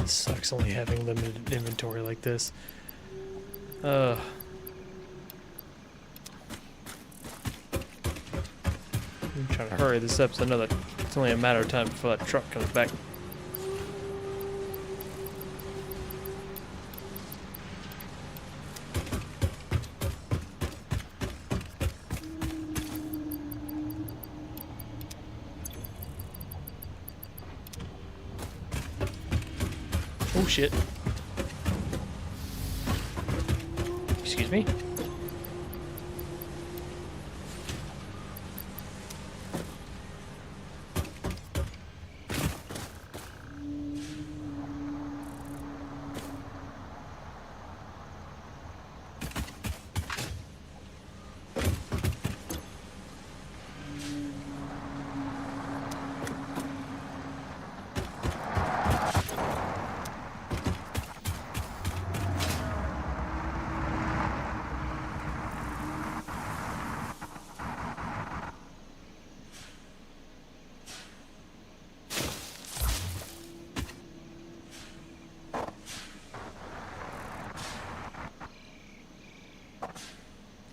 Sucks only having limited inventory like this. I'm trying to hurry this up so I know that it's only a matter of time before that truck comes back. Oh shit. Excuse me?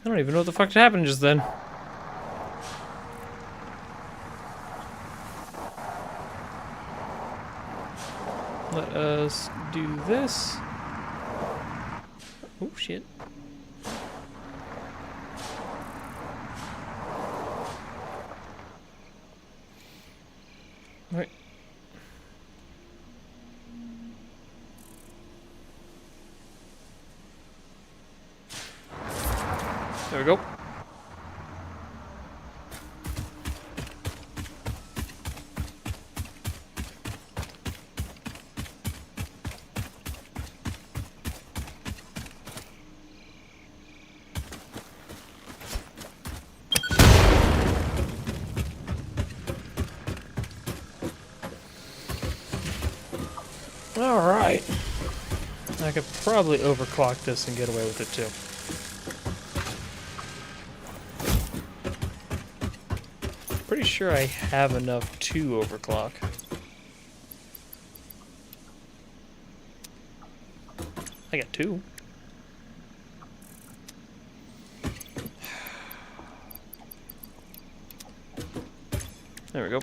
don't even know what the fuck happened just then. Let us do this. Oh, shit. Right. There we go. Alright. I could probably overclock this and get away with it too. Pretty sure I have enough to overclock. I got 2. There we go.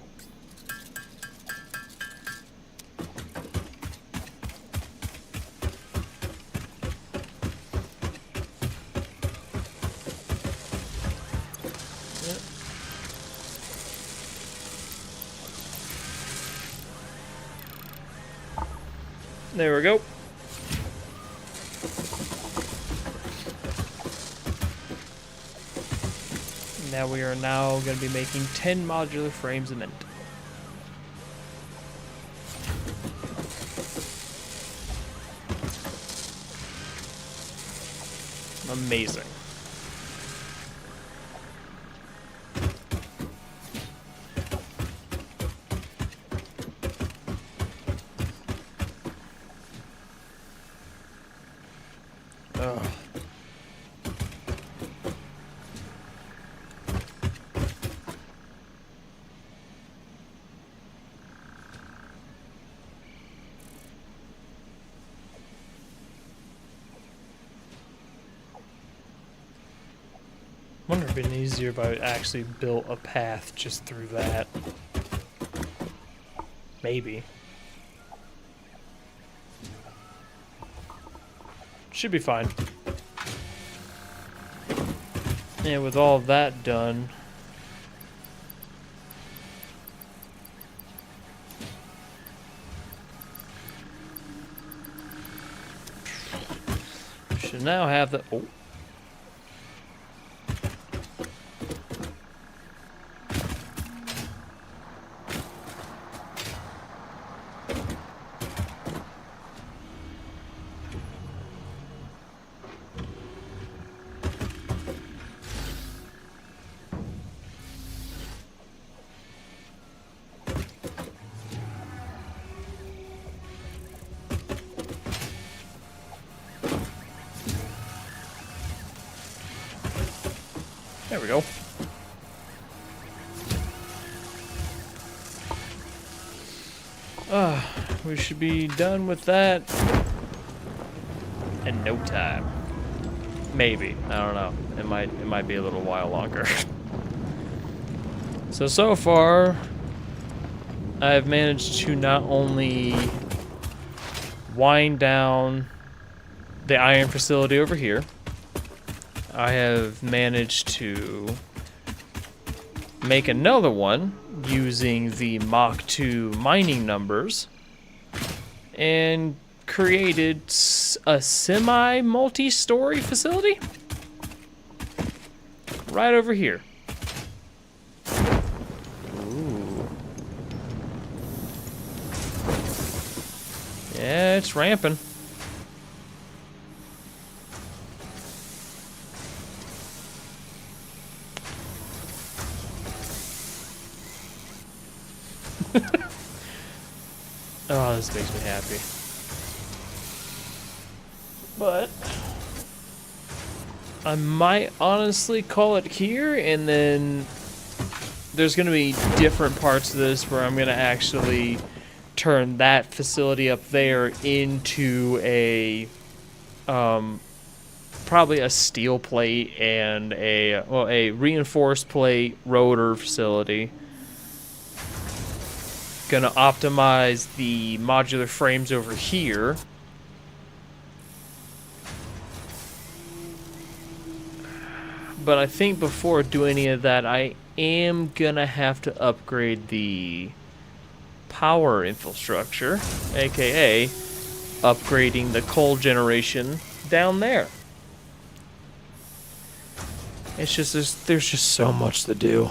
There we go. Now we are now going to be making 10 modular frames a minute. Amazing. Ugh. Wonder if it'd been easier if I actually built a path just through that. Maybe. Should be fine. And with all that done, should now have the there we go. We should be done with that in no time. Maybe. I don't know. It might be a little while longer. So far, I've managed to not only wind down the iron facility over here, I have managed to make another one using the Mach 2 mining numbers and created a semi-multi-story facility right over here. Ooh. Yeah, it's ramping. Oh, this makes me happy. But I might honestly call it here, and then there's going to be different parts of this where I'm going to actually turn that facility up there into a probably a steel plate and a reinforced plate rotor facility. Gonna optimize the modular frames over here. But I think before doing any of that, I am gonna have to upgrade the power infrastructure, aka upgrading the coal generation down there. It's just there's just so much to do.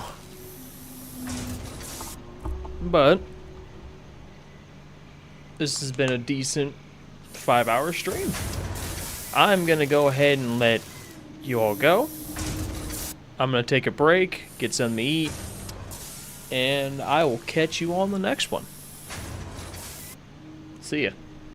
But this has been a decent 5-hour stream. I'm gonna go ahead and let you all go. I'm gonna take a break, get something to eat, and I will catch you on the next one. See ya.